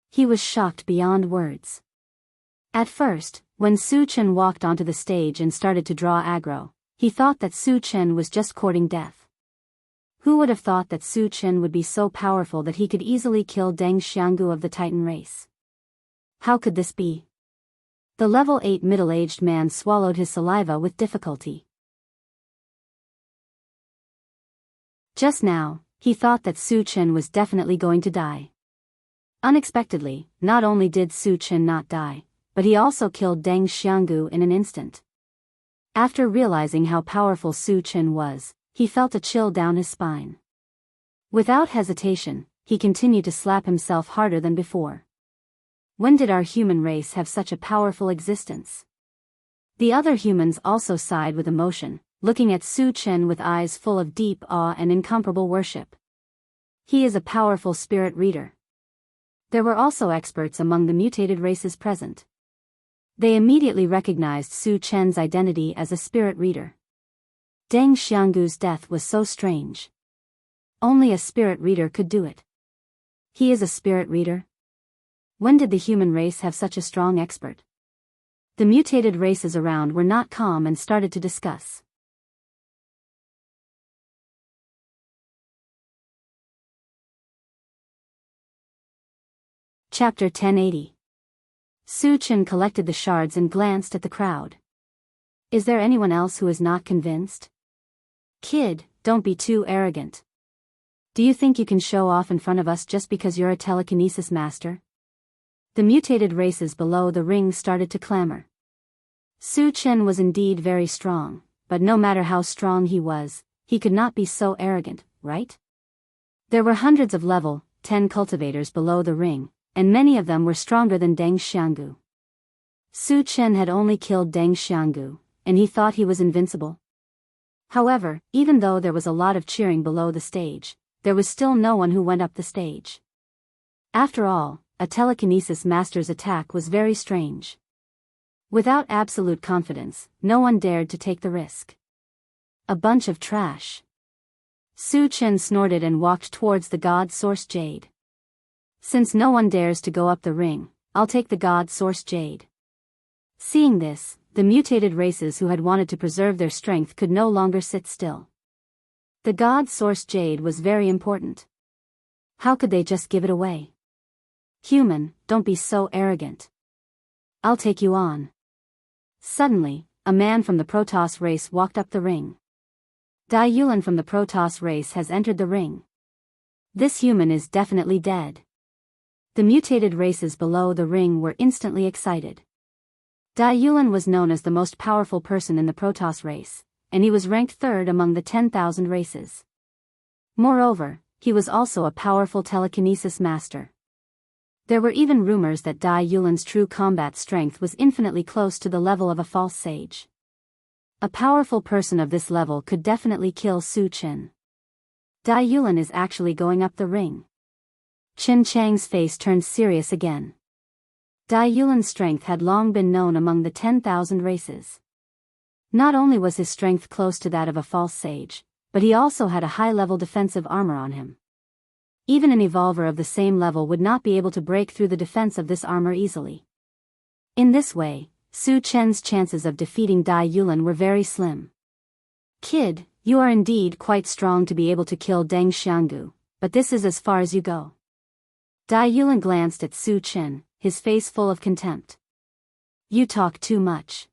He was shocked beyond words. At first, when Su Chen walked onto the stage and started to draw aggro, he thought that Su Chen was just courting death. Who would have thought that Su Chen would be so powerful that he could easily kill Deng Xianggu of the Titan race? How could this be? The level 8 middle-aged man swallowed his saliva with difficulty. Just now, he thought that Su Chen was definitely going to die. Unexpectedly, not only did Su Chen not die, but he also killed Deng Xianggu in an instant. After realizing how powerful Su Chen was, he felt a chill down his spine. Without hesitation, he continued to slap himself harder than before. When did our human race have such a powerful existence? The other humans also sighed with emotion, looking at Su Chen with eyes full of deep awe and incomparable worship. He is a powerful spirit reader. There were also experts among the mutated races present. They immediately recognized Su Chen's identity as a spirit reader. Deng Xianggu's death was so strange. Only a spirit reader could do it. He is a spirit reader? When did the human race have such a strong expert? The mutated races around were not calm and started to discuss. Chapter 1080. Su Chen collected the shards and glanced at the crowd. Is there anyone else who is not convinced? Kid, don't be too arrogant. Do you think you can show off in front of us just because you're a telekinesis master? The mutated races below the ring started to clamor. Su Chen was indeed very strong, but no matter how strong he was, he could not be so arrogant, right? There were hundreds of level 10 cultivators below the ring, and many of them were stronger than Deng Xianggu. Su Chen had only killed Deng Xianggu, and he thought he was invincible. However, even though there was a lot of cheering below the stage, there was still no one who went up the stage. After all, a telekinesis master's attack was very strange. Without absolute confidence, no one dared to take the risk. A bunch of trash. Su Chen snorted and walked towards the God Source Jade. Since no one dares to go up the ring, I'll take the God Source Jade. Seeing this, the mutated races who had wanted to preserve their strength could no longer sit still. The God Source Jade was very important. How could they just give it away? Human, don't be so arrogant. I'll take you on. Suddenly, a man from the Protoss race walked up the ring. Dai Yulan from the Protoss race has entered the ring. This human is definitely dead. The mutated races below the ring were instantly excited. Dai Yulan was known as the most powerful person in the Protoss race, and he was ranked third among the 10,000 races. Moreover, he was also a powerful telekinesis master. There were even rumors that Dai Yulan's true combat strength was infinitely close to the level of a false sage. A powerful person of this level could definitely kill Su Chen. Dai Yulan is actually going up the ring. Qin Chang's face turned serious again. Dai Yulan's strength had long been known among the 10,000 races. Not only was his strength close to that of a false sage, but he also had a high-level defensive armor on him. Even an evolver of the same level would not be able to break through the defense of this armor easily. In this way, Su Chen's chances of defeating Dai Yulan were very slim. Kid, you are indeed quite strong to be able to kill Deng Xianggu, but this is as far as you go. Dai Yulan glanced at Su Chen, his face full of contempt. You talk too much.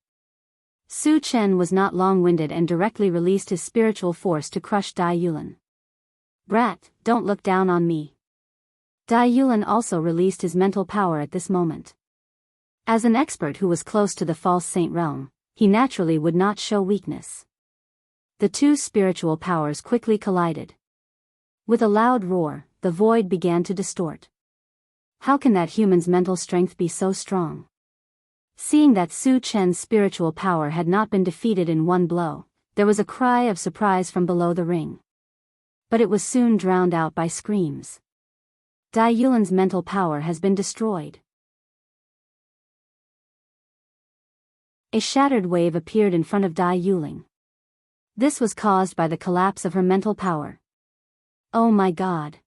Su Chen was not long-winded and directly released his spiritual force to crush Dai Yulan. Brat, don't look down on me. Dai Yulan also released his mental power at this moment. As an expert who was close to the false saint realm, he naturally would not show weakness. The two spiritual powers quickly collided. With a loud roar, the void began to distort. How can that human's mental strength be so strong? Seeing that Su Chen's spiritual power had not been defeated in one blow, there was a cry of surprise from below the ring. But it was soon drowned out by screams. Dai Yulan's mental power has been destroyed. A shattered wave appeared in front of Dai Yulan. This was caused by the collapse of her mental power. Oh my God!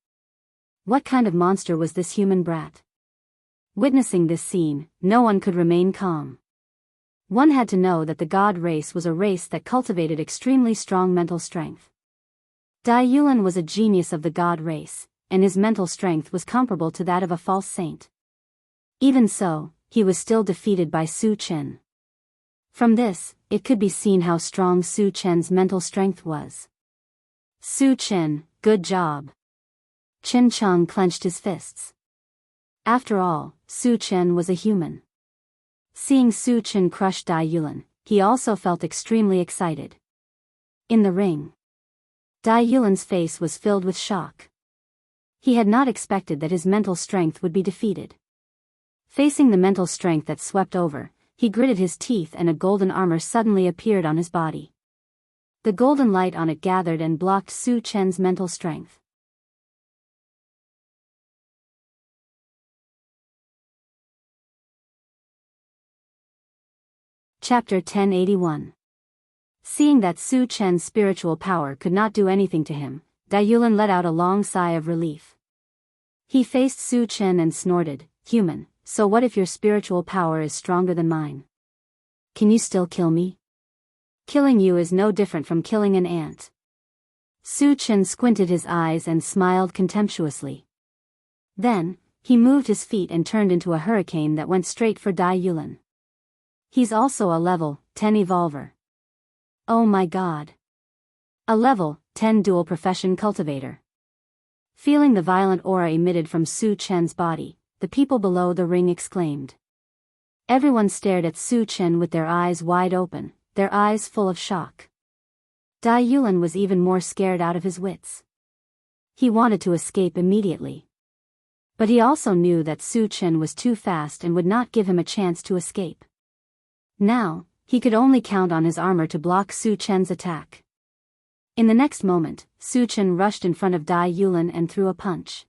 What kind of monster was this human brat? Witnessing this scene, no one could remain calm. One had to know that the God race was a race that cultivated extremely strong mental strength. Dai Yulan was a genius of the God race, and his mental strength was comparable to that of a false saint. Even so, he was still defeated by Su Chen. From this, it could be seen how strong Su Chen's mental strength was. Su Chen, good job. Qin Chang clenched his fists. After all, Su Chen was a human. Seeing Su Chen crush Dai Yulan, he also felt extremely excited. In the ring, Dai Yulan's face was filled with shock. He had not expected that his mental strength would be defeated. Facing the mental strength that swept over, he gritted his teeth and a golden armor suddenly appeared on his body. The golden light on it gathered and blocked Su Chen's mental strength. Chapter 1081. Seeing that Su Chen's spiritual power could not do anything to him, Dai Yulan let out a long sigh of relief. He faced Su Chen and snorted, "Human, so what if your spiritual power is stronger than mine? Can you still kill me? Killing you is no different from killing an ant." Su Chen squinted his eyes and smiled contemptuously. Then, he moved his feet and turned into a hurricane that went straight for Dai Yulan. He's also a level 10 evolver. Oh my God. A level 10 dual profession cultivator. Feeling the violent aura emitted from Su Chen's body, the people below the ring exclaimed. Everyone stared at Su Chen with their eyes wide open, their eyes full of shock. Dai Yulan was even more scared out of his wits. He wanted to escape immediately. But he also knew that Su Chen was too fast and would not give him a chance to escape. Now, he could only count on his armor to block Su Chen's attack. In the next moment, Su Chen rushed in front of Dai Yulan and threw a punch.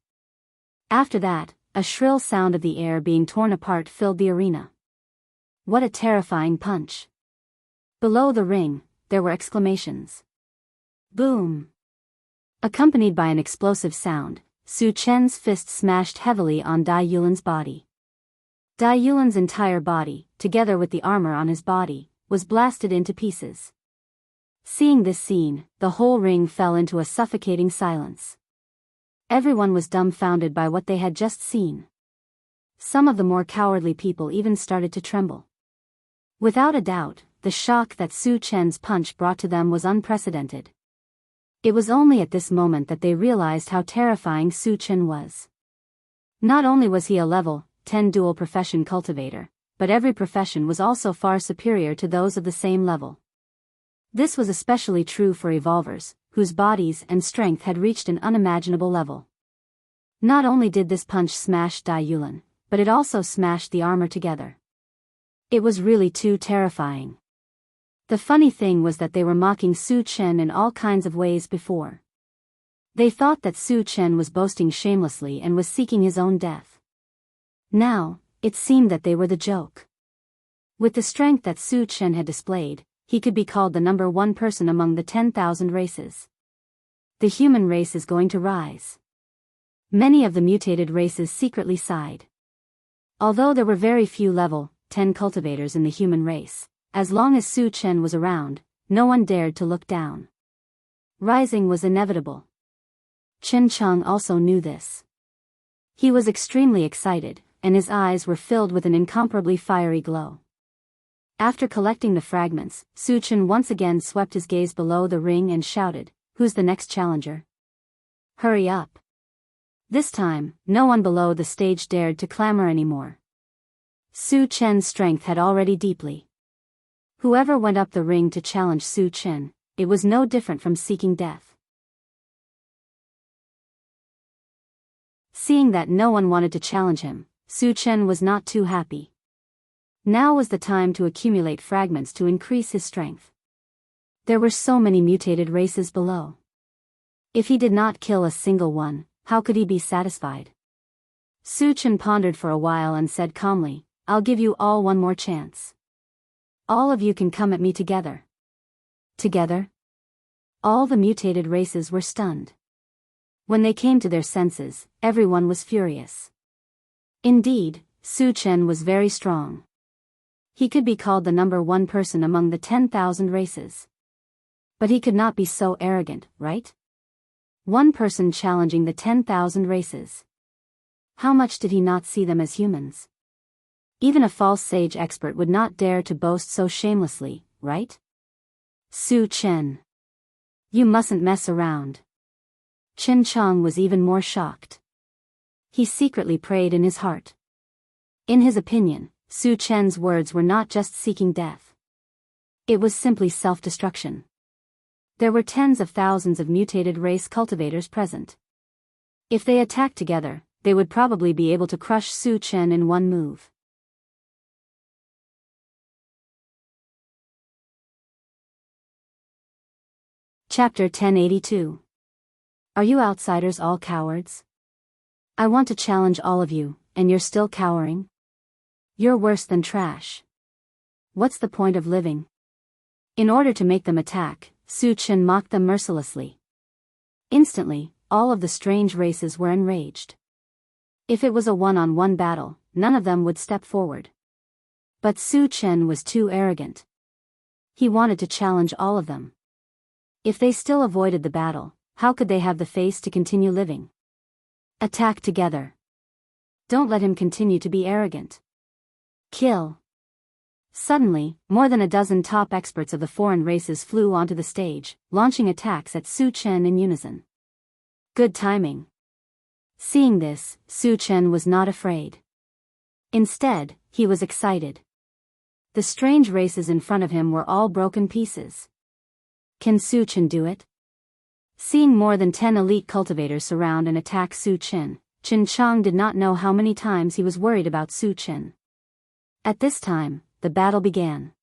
After that, a shrill sound of the air being torn apart filled the arena. What a terrifying punch! Below the ring, there were exclamations. Boom! Accompanied by an explosive sound, Su Chen's fist smashed heavily on Dai Yulan's body. Dai Yulan's entire body, together with the armor on his body, was blasted into pieces. Seeing this scene, the whole ring fell into a suffocating silence. Everyone was dumbfounded by what they had just seen. Some of the more cowardly people even started to tremble. Without a doubt, the shock that Su Chen's punch brought to them was unprecedented. It was only at this moment that they realized how terrifying Su Chen was. Not only was he a level 10 dual profession cultivator, but every profession was also far superior to those of the same level. This was especially true for evolvers, whose bodies and strength had reached an unimaginable level. Not only did this punch smash Dai Yulan, but it also smashed the armor together. It was really too terrifying. The funny thing was that they were mocking Su Chen in all kinds of ways before. They thought that Su Chen was boasting shamelessly and was seeking his own death. Now, it seemed that they were the joke. With the strength that Su Chen had displayed, he could be called the number one person among the 10,000 races. The human race is going to rise. Many of the mutated races secretly sighed. Although there were very few level 10 cultivators in the human race, as long as Su Chen was around, no one dared to look down. Rising was inevitable. Chen Cheng also knew this. He was extremely excited, and his eyes were filled with an incomparably fiery glow. After collecting the fragments, Su Chen once again swept his gaze below the ring and shouted, "Who's the next challenger? Hurry up." This time, no one below the stage dared to clamor anymore. Su Chen's strength had already deeply. Whoever went up the ring to challenge Su Chen, it was no different from seeking death. Seeing that no one wanted to challenge him, Su Chen was not too happy. Now was the time to accumulate fragments to increase his strength. There were so many mutated races below. If he did not kill a single one, how could he be satisfied? Su Chen pondered for a while and said calmly, "I'll give you all one more chance. All of you can come at me together." Together? All the mutated races were stunned. When they came to their senses, everyone was furious. Indeed, Su Chen was very strong. He could be called the number one person among the 10,000 races. But he could not be so arrogant, right? One person challenging the 10,000 races. How much did he not see them as humans? Even a false sage expert would not dare to boast so shamelessly, right? Su Chen. You mustn't mess around. Chen Chong was even more shocked. He secretly prayed in his heart. In his opinion, Su Chen's words were not just seeking death. It was simply self-destruction. There were tens of thousands of mutated race cultivators present. If they attacked together, they would probably be able to crush Su Chen in one move. Chapter 1082. Are you outsiders all cowards? I want to challenge all of you, and you're still cowering? You're worse than trash. What's the point of living? In order to make them attack, Su Chen mocked them mercilessly. Instantly, all of the strange races were enraged. If it was a one-on-one battle, none of them would step forward. But Su Chen was too arrogant. He wanted to challenge all of them. If they still avoided the battle, how could they have the face to continue living? Attack together. Don't let him continue to be arrogant. Kill. Suddenly, more than a dozen top experts of the foreign races flew onto the stage, launching attacks at Su Chen in unison. Good timing. Seeing this, Su Chen was not afraid. Instead, he was excited. The strange races in front of him were all broken pieces. Can Su Chen do it? Seeing more than 10 elite cultivators surround and attack Su Chen, Chen Chang did not know how many times he was worried about Su Chen. At this time, the battle began.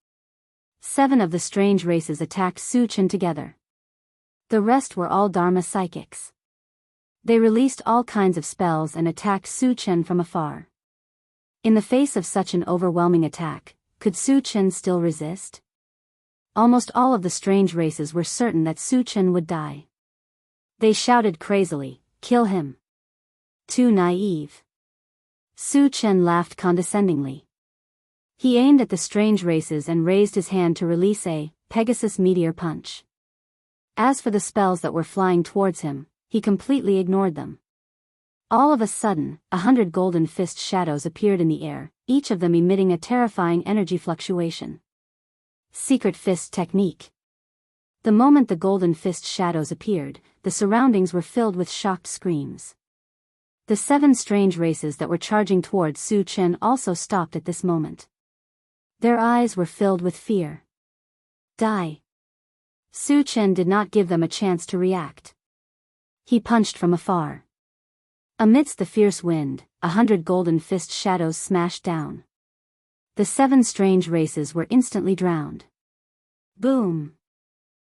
7 of the strange races attacked Su Chen together. The rest were all Dharma psychics. They released all kinds of spells and attacked Su Chen from afar. In the face of such an overwhelming attack, could Su Chen still resist? Almost all of the strange races were certain that Su Chen would die. They shouted crazily, "Kill him!" Too naive. Su Chen laughed condescendingly. He aimed at the strange races and raised his hand to release a Pegasus meteor punch. As for the spells that were flying towards him, he completely ignored them. All of a sudden, 100 golden fist shadows appeared in the air, each of them emitting a terrifying energy fluctuation. Secret fist technique. The moment the golden fist shadows appeared, the surroundings were filled with shocked screams. The 7 strange races that were charging towards Su Chen also stopped at this moment. Their eyes were filled with fear. Die! Su Chen did not give them a chance to react. He punched from afar. Amidst the fierce wind, 100 golden fist shadows smashed down. The 7 strange races were instantly drowned. Boom!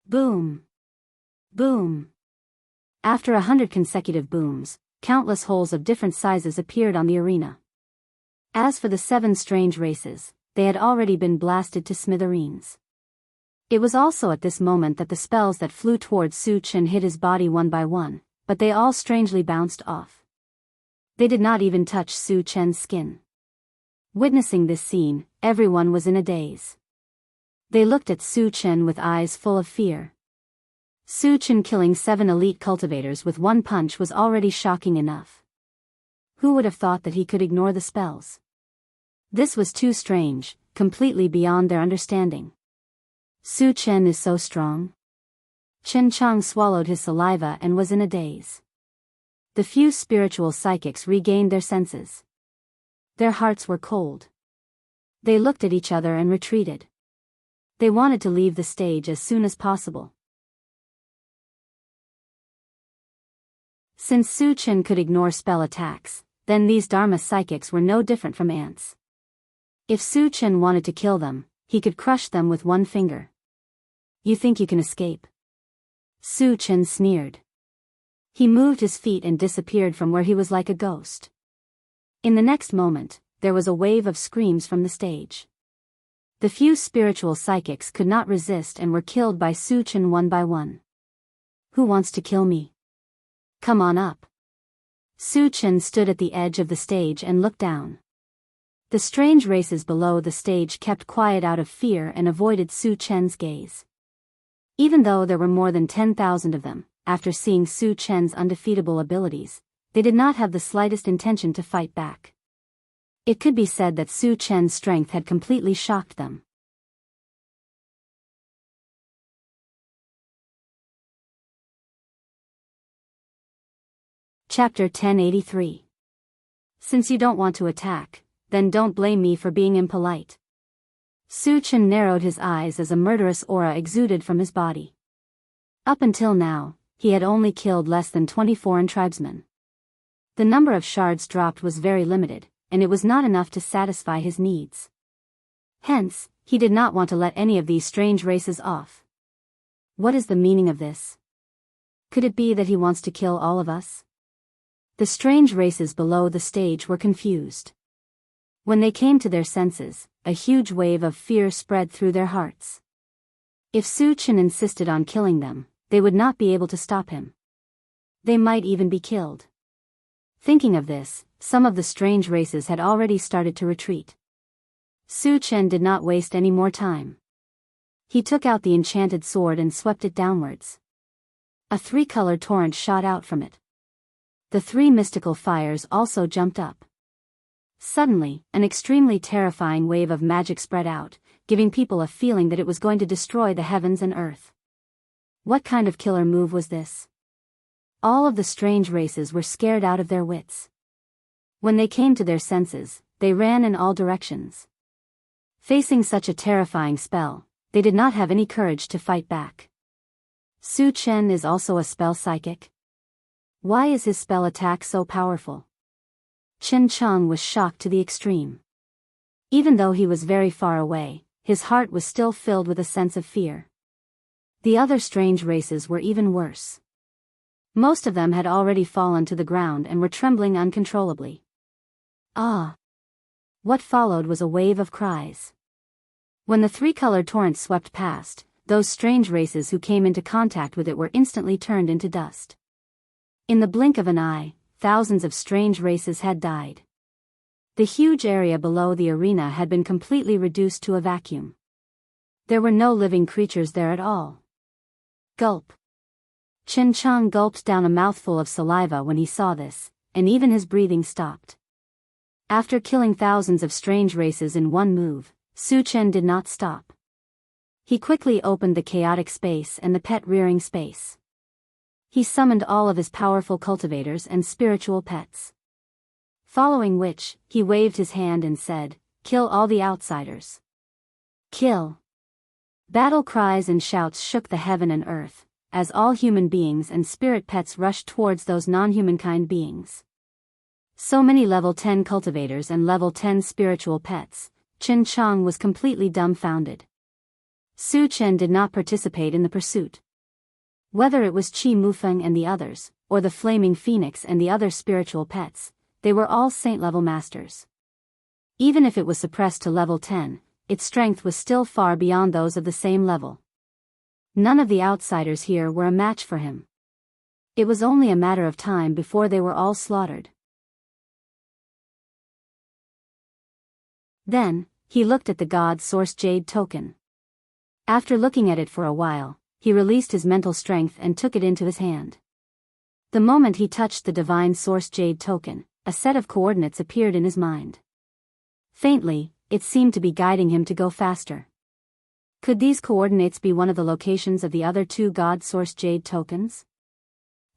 Boom! Boom! After 100 consecutive booms, countless holes of different sizes appeared on the arena. As for the 7 strange races, they had already been blasted to smithereens. It was also at this moment that the spells that flew towards Su Chen hit his body one by one, but they all strangely bounced off. They did not even touch Su Chen's skin. Witnessing this scene, everyone was in a daze. They looked at Su Chen with eyes full of fear. Su Chen killing 7 elite cultivators with one punch was already shocking enough. Who would have thought that he could ignore the spells? This was too strange, completely beyond their understanding. Su Chen is so strong. Chen Chang swallowed his saliva and was in a daze. The few spiritual psychics regained their senses. Their hearts were cold. They looked at each other and retreated. They wanted to leave the stage as soon as possible. Since Su Chen could ignore spell attacks, then these Dharma psychics were no different from ants. If Su Chen wanted to kill them, he could crush them with one finger. You think you can escape? Su Chen sneered. He moved his feet and disappeared from where he was like a ghost. In the next moment, there was a wave of screams from the stage. The few spiritual psychics could not resist and were killed by Su Chen one by one. Who wants to kill me? Come on up. Su Chen stood at the edge of the stage and looked down. The strange races below the stage kept quiet out of fear and avoided Su Chen's gaze. Even though there were more than 10,000 of them, after seeing Su Chen's undefeatable abilities, they did not have the slightest intention to fight back. It could be said that Su Chen's strength had completely shocked them. Chapter 1083. Since you don't want to attack, then don't blame me for being impolite. Su Chen narrowed his eyes as a murderous aura exuded from his body. Up until now, he had only killed less than 20 foreign tribesmen. The number of shards dropped was very limited, and it was not enough to satisfy his needs. Hence, he did not want to let any of these strange races off. What is the meaning of this? Could it be that he wants to kill all of us? The strange races below the stage were confused. When they came to their senses, a huge wave of fear spread through their hearts. If Su Chen insisted on killing them, they would not be able to stop him. They might even be killed. Thinking of this, some of the strange races had already started to retreat. Su Chen did not waste any more time. He took out the enchanted sword and swept it downwards. A 3-colored torrent shot out from it. The 3 mystical fires also jumped up. Suddenly, an extremely terrifying wave of magic spread out, giving people a feeling that it was going to destroy the heavens and earth. What kind of killer move was this? All of the strange races were scared out of their wits. When they came to their senses, they ran in all directions. Facing such a terrifying spell, they did not have any courage to fight back. Su Chen is also a spell psychic. Why is his spell attack so powerful? Chen Chang was shocked to the extreme. Even though he was very far away, his heart was still filled with a sense of fear. The other strange races were even worse. Most of them had already fallen to the ground and were trembling uncontrollably. Ah! What followed was a wave of cries. When the three-colored torrent swept past, those strange races who came into contact with it were instantly turned into dust. In the blink of an eye, thousands of strange races had died. The huge area below the arena had been completely reduced to a vacuum. There were no living creatures there at all. Gulp. Chen Chang gulped down a mouthful of saliva when he saw this, and even his breathing stopped. After killing thousands of strange races in one move, Su Chen did not stop. He quickly opened the chaotic space and the pet rearing space. He summoned all of his powerful cultivators and spiritual pets. Following which, he waved his hand and said, "Kill all the outsiders. Kill." Battle cries and shouts shook the heaven and earth, as all human beings and spirit pets rushed towards those non-humankind beings. So many level 10 cultivators and level 10 spiritual pets, Chen Chang was completely dumbfounded. Su Chen did not participate in the pursuit. Whether it was Qi Mufeng and the others, or the Flaming Phoenix and the other spiritual pets, they were all saint-level masters. Even if it was suppressed to level 10, its strength was still far beyond those of the same level. None of the outsiders here were a match for him. It was only a matter of time before they were all slaughtered. Then, he looked at the God Source Jade token. After looking at it for a while, he released his mental strength and took it into his hand. The moment he touched the Divine Source Jade token, a set of coordinates appeared in his mind. Faintly, it seemed to be guiding him to go faster. Could these coordinates be one of the locations of the other two God Source Jade tokens?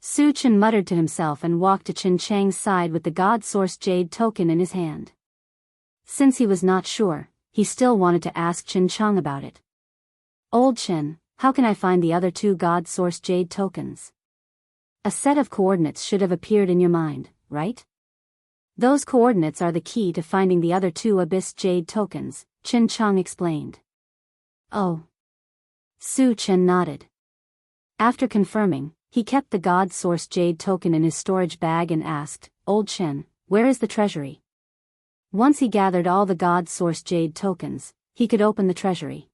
Su Chen muttered to himself and walked to Chen Chang's side with the God Source Jade token in his hand. Since he was not sure, he still wanted to ask Chen Chang about it. "Old Chen, how can I find the other two God Source Jade tokens?" "A set of coordinates should have appeared in your mind, right? Those coordinates are the key to finding the other two Abyss Jade tokens," Chen Chang explained. "Oh." Su Chen nodded. After confirming, he kept the God Source Jade token in his storage bag and asked, "Old Chen, where is the treasury?" Once he gathered all the God Source Jade tokens, he could open the treasury.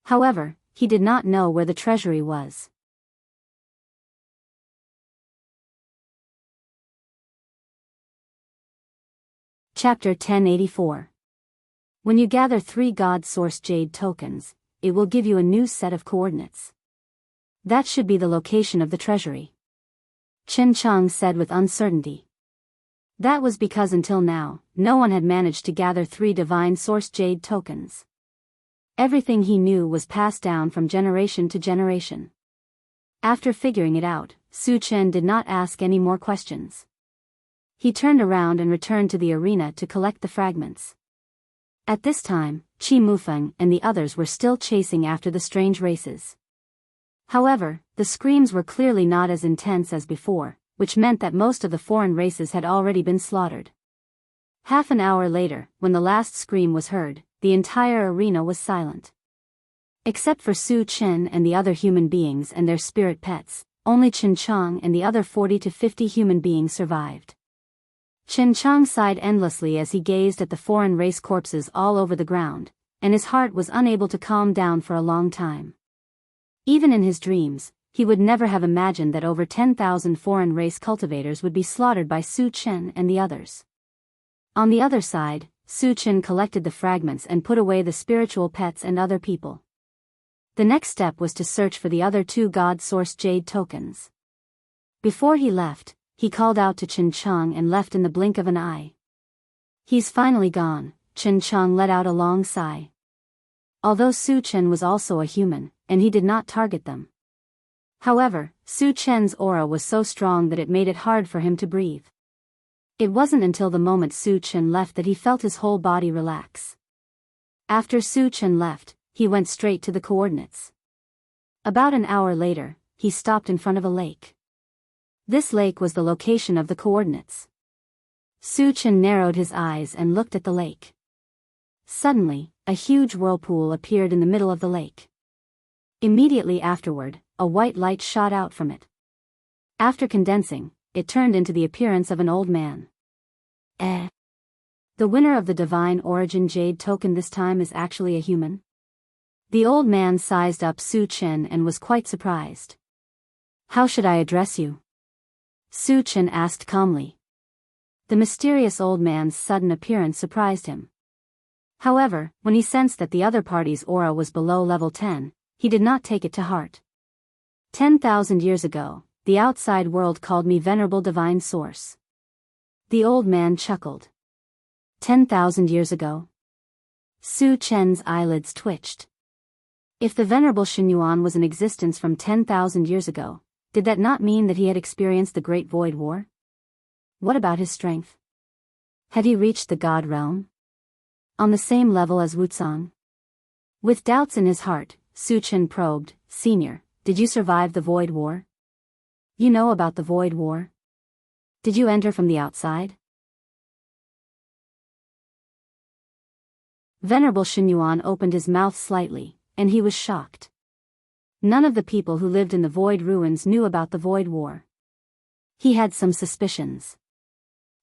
However, he did not know where the treasury was. Chapter 1084. When you gather 3 God Source Jade tokens, it will give you a new set of coordinates. That should be the location of the treasury. Chen Chang said with uncertainty. That was because until now, no one had managed to gather 3 Divine Source Jade tokens. Everything he knew was passed down from generation to generation. After figuring it out, Su Chen did not ask any more questions. He turned around and returned to the arena to collect the fragments. At this time, Qi Mufeng and the others were still chasing after the strange races. However, the screams were clearly not as intense as before, which meant that most of the foreign races had already been slaughtered. Half an hour later, when the last scream was heard, the entire arena was silent. Except for Su Chen and the other human beings and their spirit pets, only Chen Chang and the other 40 to 50 human beings survived. Chen Chang sighed endlessly as he gazed at the foreign race corpses all over the ground, and his heart was unable to calm down for a long time. Even in his dreams, he would never have imagined that over 10,000 foreign race cultivators would be slaughtered by Su Chen and the others. On the other side, Su Chen collected the fragments and put away the spiritual pets and other people. The next step was to search for the other 2 God Source Jade tokens. Before he left, he called out to Chen Chang and left in the blink of an eye. "He's finally gone," Chen Chang let out a long sigh. Although Su Chen was also a human, and he did not target them. However, Su Chen's aura was so strong that it made it hard for him to breathe. It wasn't until the moment Su Chen left that he felt his whole body relax. After Su Chen left, he went straight to the coordinates. About an hour later, he stopped in front of a lake. This lake was the location of the coordinates. Su Chen narrowed his eyes and looked at the lake. Suddenly, a huge whirlpool appeared in the middle of the lake. Immediately afterward, a white light shot out from it. After condensing, it turned into the appearance of an old man. The winner of the Divine Origin Jade token this time is actually a human? The old man sized up Su Chen and was quite surprised. How should I address you? Su Chen asked calmly. The mysterious old man's sudden appearance surprised him. However, when he sensed that the other party's aura was below level 10, he did not take it to heart. 10,000 years ago, the outside world called me Venerable Divine Source. The old man chuckled. 10,000 years ago? Su Chen's eyelids twitched. If the Venerable Xinyuan was in existence from 10,000 years ago, did that not mean that he had experienced the Great Void War? What about his strength? Had he reached the God realm? On the same level as Wucang? With doubts in his heart, Su Chen probed, Senior, did you survive the Void War? You know about the Void War? Did you enter from the outside? Venerable Xinyuan opened his mouth slightly, and he was shocked. None of the people who lived in the Void Ruins knew about the Void War. He had some suspicions.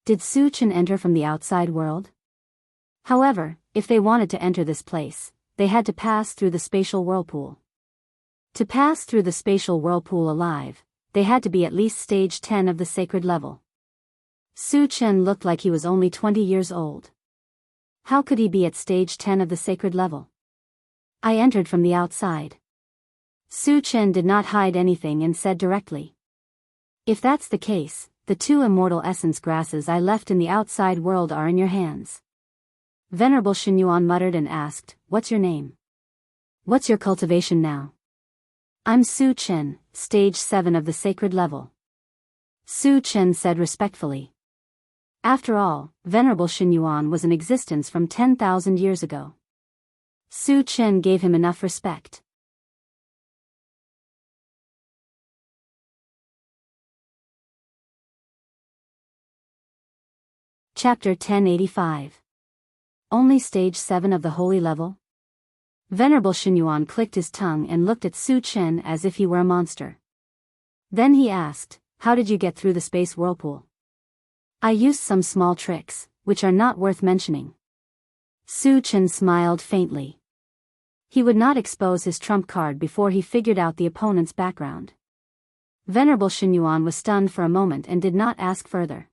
Did Su Chen enter from the outside world? However, if they wanted to enter this place, they had to pass through the spatial whirlpool. To pass through the spatial whirlpool alive, they had to be at least stage 10 of the sacred level. Su Chen looked like he was only 20 years old. How could he be at stage 10 of the sacred level? I entered from the outside. Su Chen did not hide anything and said directly. If that's the case, the 2 immortal essence grasses I left in the outside world are in your hands. Venerable Xinyuan muttered and asked, What's your name? What's your cultivation now? I'm Su Chen, stage 7 of the sacred level. Su Chen said respectfully. After all, Venerable Xinyuan was in existence from 10,000 years ago. Su Chen gave him enough respect. Chapter 1085. Only stage 7 of the holy level? Venerable Xinyuan clicked his tongue and looked at Su Chen as if he were a monster. Then he asked, How did you get through the space whirlpool? I used some small tricks, which are not worth mentioning. Su Chen smiled faintly. He would not expose his trump card before he figured out the opponent's background. Venerable Xinyuan was stunned for a moment and did not ask further.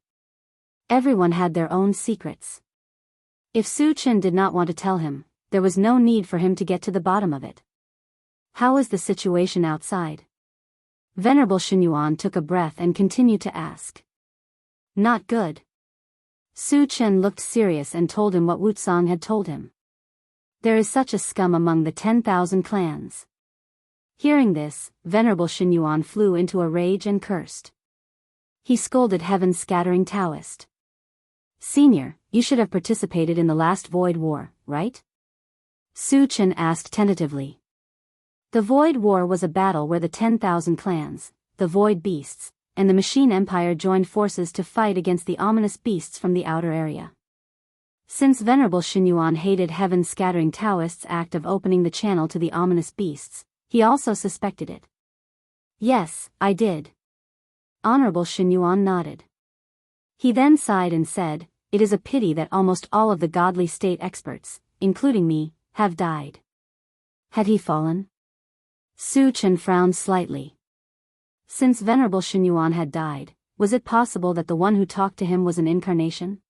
Everyone had their own secrets. If Su Chen did not want to tell him, there was no need for him to get to the bottom of it. How is the situation outside? Venerable Xinyuan took a breath and continued to ask. Not good. Su Chen looked serious and told him what Wucang had told him. There is such a scum among the 10,000 clans. Hearing this, Venerable Xinyuan flew into a rage and cursed. He scolded Heaven's scattering Taoist. Senior, you should have participated in the last Void War, right? Su Chen asked tentatively. The Void War was a battle where the 10,000 clans, the Void Beasts, and the Machine Empire joined forces to fight against the ominous beasts from the outer area. Since Venerable Xinyuan hated Heaven's scattering Taoist's act of opening the channel to the ominous beasts, he also suspected it. Yes, I did. Honorable Xinyuan nodded. He then sighed and said, It is a pity that almost all of the godly state experts, including me, have died. Had he fallen? Su Chen frowned slightly. Since Venerable Xinyuan had died, was it possible that the one who talked to him was an incarnation?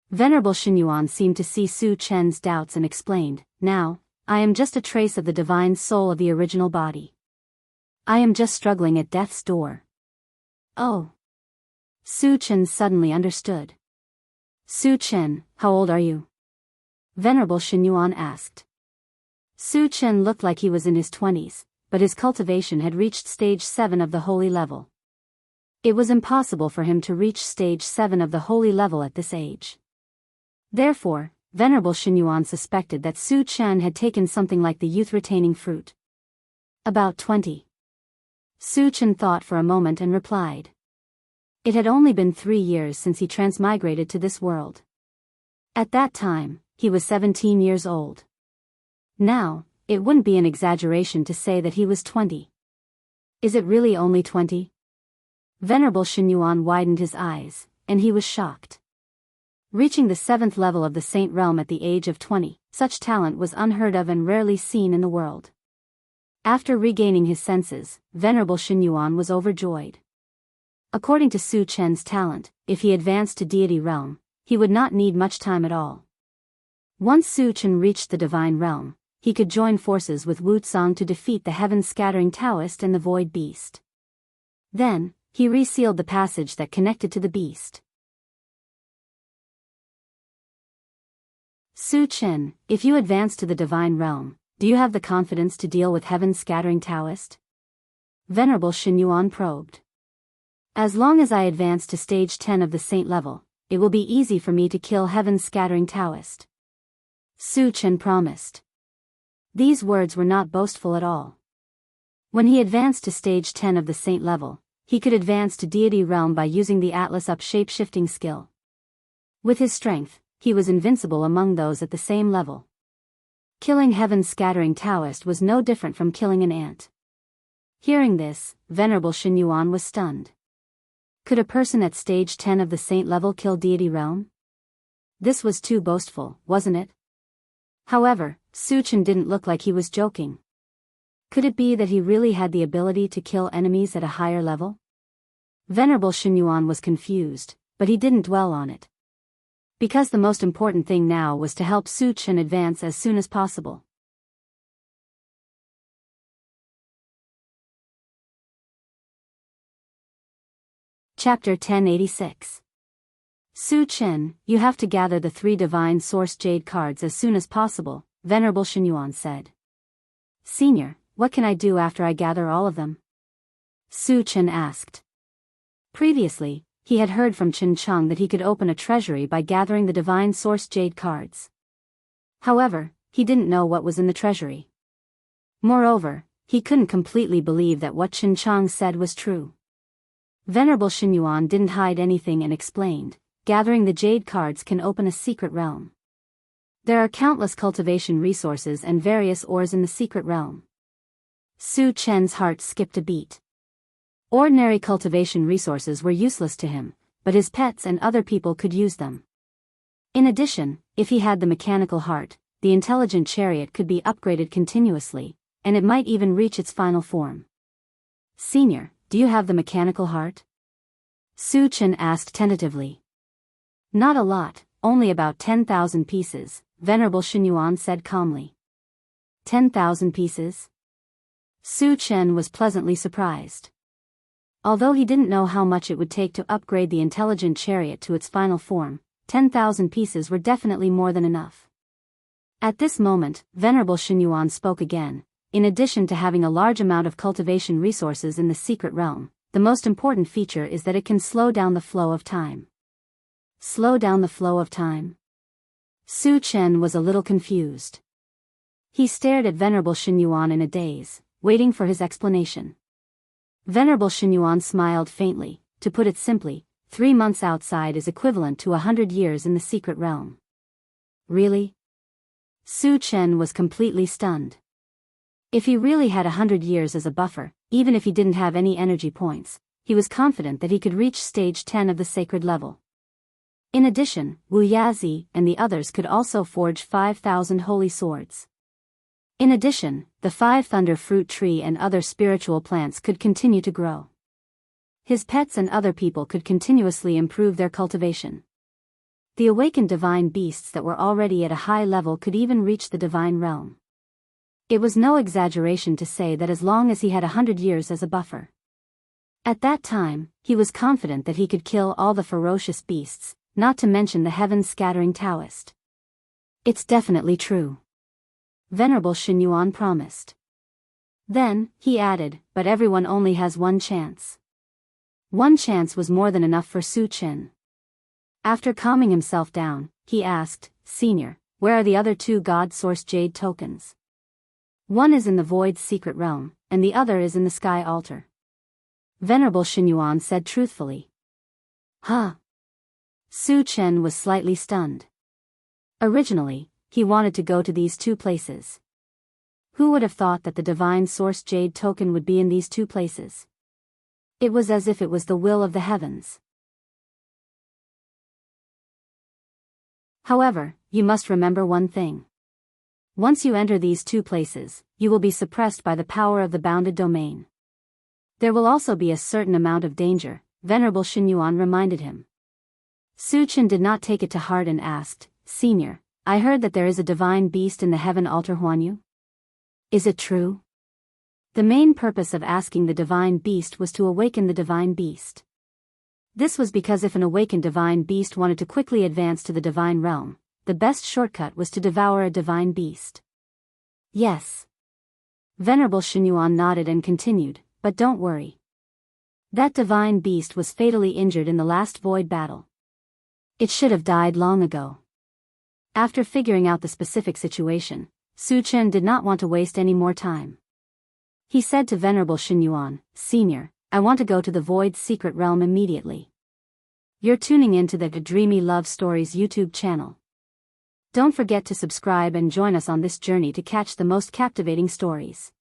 Venerable Xinyuan seemed to see Su Chen's doubts and explained, Now, I am just a trace of the divine soul of the original body. I am just struggling at death's door. Oh. Su Chen suddenly understood. Su Chen, how old are you? Venerable Xinyuan asked. Su Chen looked like he was in his 20s, but his cultivation had reached stage 7 of the holy level. It was impossible for him to reach stage 7 of the holy level at this age. Therefore, Venerable Xinyuan suspected that Su Chen had taken something like the youth-retaining fruit. About 20. Su Chen thought for a moment and replied. It had only been 3 years since he transmigrated to this world. At that time, he was 17 years old. Now, it wouldn't be an exaggeration to say that he was 20. Is it really only 20? Venerable Xinyuan widened his eyes, and he was shocked. Reaching the 7th level of the Saint Realm at the age of 20, such talent was unheard of and rarely seen in the world. After regaining his senses, Venerable Xinyuan was overjoyed. According to Su Chen's talent, if he advanced to deity realm, he would not need much time at all. Once Su Chen reached the divine realm, he could join forces with Wu Tsang to defeat the heaven-scattering Taoist and the void beast. Then, he resealed the passage that connected to the beast. Su Chen, if you advance to the divine realm, do you have the confidence to deal with heaven-scattering Taoist? Venerable Xinyuan probed. As long as I advance to stage 10 of the saint level, it will be easy for me to kill heaven-scattering Taoist. Su Chen promised. These words were not boastful at all. When he advanced to stage 10 of the saint level, he could advance to deity realm by using the Atlas Up shape-shifting skill. With his strength, he was invincible among those at the same level. Killing heaven-scattering Taoist was no different from killing an ant. Hearing this, Venerable Xinyuan was stunned. Could a person at stage 10 of the saint level kill deity realm? This was too boastful, wasn't it? However, Su Chen didn't look like he was joking. Could it be that he really had the ability to kill enemies at a higher level? Venerable Xinyuan was confused, but he didn't dwell on it. Because the most important thing now was to help Su Chen advance as soon as possible. Chapter 1086. Su Chen, you have to gather the 3 divine source jade cards as soon as possible, Venerable Xinyuan said. Senior, what can I do after I gather all of them? Su Chen asked. Previously, he had heard from Chen Cheng that he could open a treasury by gathering the divine source jade cards. However, he didn't know what was in the treasury. Moreover, he couldn't completely believe that what Chen Cheng said was true. Venerable Xinyuan didn't hide anything and explained, gathering the jade cards can open a secret realm. There are countless cultivation resources and various ores in the secret realm. Su Chen's heart skipped a beat. Ordinary cultivation resources were useless to him, but his pets and other people could use them. In addition, if he had the mechanical heart, the intelligent chariot could be upgraded continuously, and it might even reach its final form. Senior, do you have the mechanical heart? Su Chen asked tentatively. Not a lot, only about 10,000 pieces, Venerable Xinyuan said calmly. 10,000 pieces? Su Chen was pleasantly surprised. Although he didn't know how much it would take to upgrade the intelligent chariot to its final form, 10,000 pieces were definitely more than enough. At this moment, Venerable Xinyuan spoke again. In addition to having a large amount of cultivation resources in the secret realm, the most important feature is that it can slow down the flow of time. Slow down the flow of time? Su Chen was a little confused. He stared at Venerable Xinyuan in a daze, waiting for his explanation. Venerable Xinyuan smiled faintly. To put it simply, 3 months outside is equivalent to 100 years in the secret realm. Really? Su Chen was completely stunned. If he really had 100 years as a buffer, even if he didn't have any energy points, he was confident that he could reach stage 10 of the sacred level. In addition, Wu Yazi and the others could also forge 5,000 holy swords. In addition, the 5 thunder fruit tree and other spiritual plants could continue to grow. His pets and other people could continuously improve their cultivation. The awakened divine beasts that were already at a high level could even reach the divine realm. It was no exaggeration to say that as long as he had 100 years as a buffer. At that time, he was confident that he could kill all the ferocious beasts, not to mention the heaven-scattering Taoist. It's definitely true. Venerable Xinyuan promised. Then, he added, but everyone only has one chance. One chance was more than enough for Su Chen. After calming himself down, he asked, Senior, where are the other two God-source jade tokens? One is in the void's secret realm, and the other is in the sky altar. Venerable Xinyuan said truthfully. Huh? Su Chen was slightly stunned. Originally, he wanted to go to these two places. Who would have thought that the divine source jade token would be in these two places? It was as if it was the will of the heavens. However, you must remember one thing. Once you enter these two places, you will be suppressed by the power of the bounded domain. There will also be a certain amount of danger, Venerable Xinyuan reminded him. Su Chen did not take it to heart and asked, Senior, I heard that there is a divine beast in the heaven altar Huanyu? Is it true? The main purpose of asking the divine beast was to awaken the divine beast. This was because if an awakened divine beast wanted to quickly advance to the divine realm, the best shortcut was to devour a divine beast. Yes. Venerable Xinyuan nodded and continued, but don't worry. That divine beast was fatally injured in the last void battle. It should have died long ago. After figuring out the specific situation, Su Chen did not want to waste any more time. He said to Venerable Xinyuan, Senior, I want to go to the void's secret realm immediately. You're tuning into the Dreamy Love Stories YouTube channel. Don't forget to subscribe and join us on this journey to catch the most captivating stories.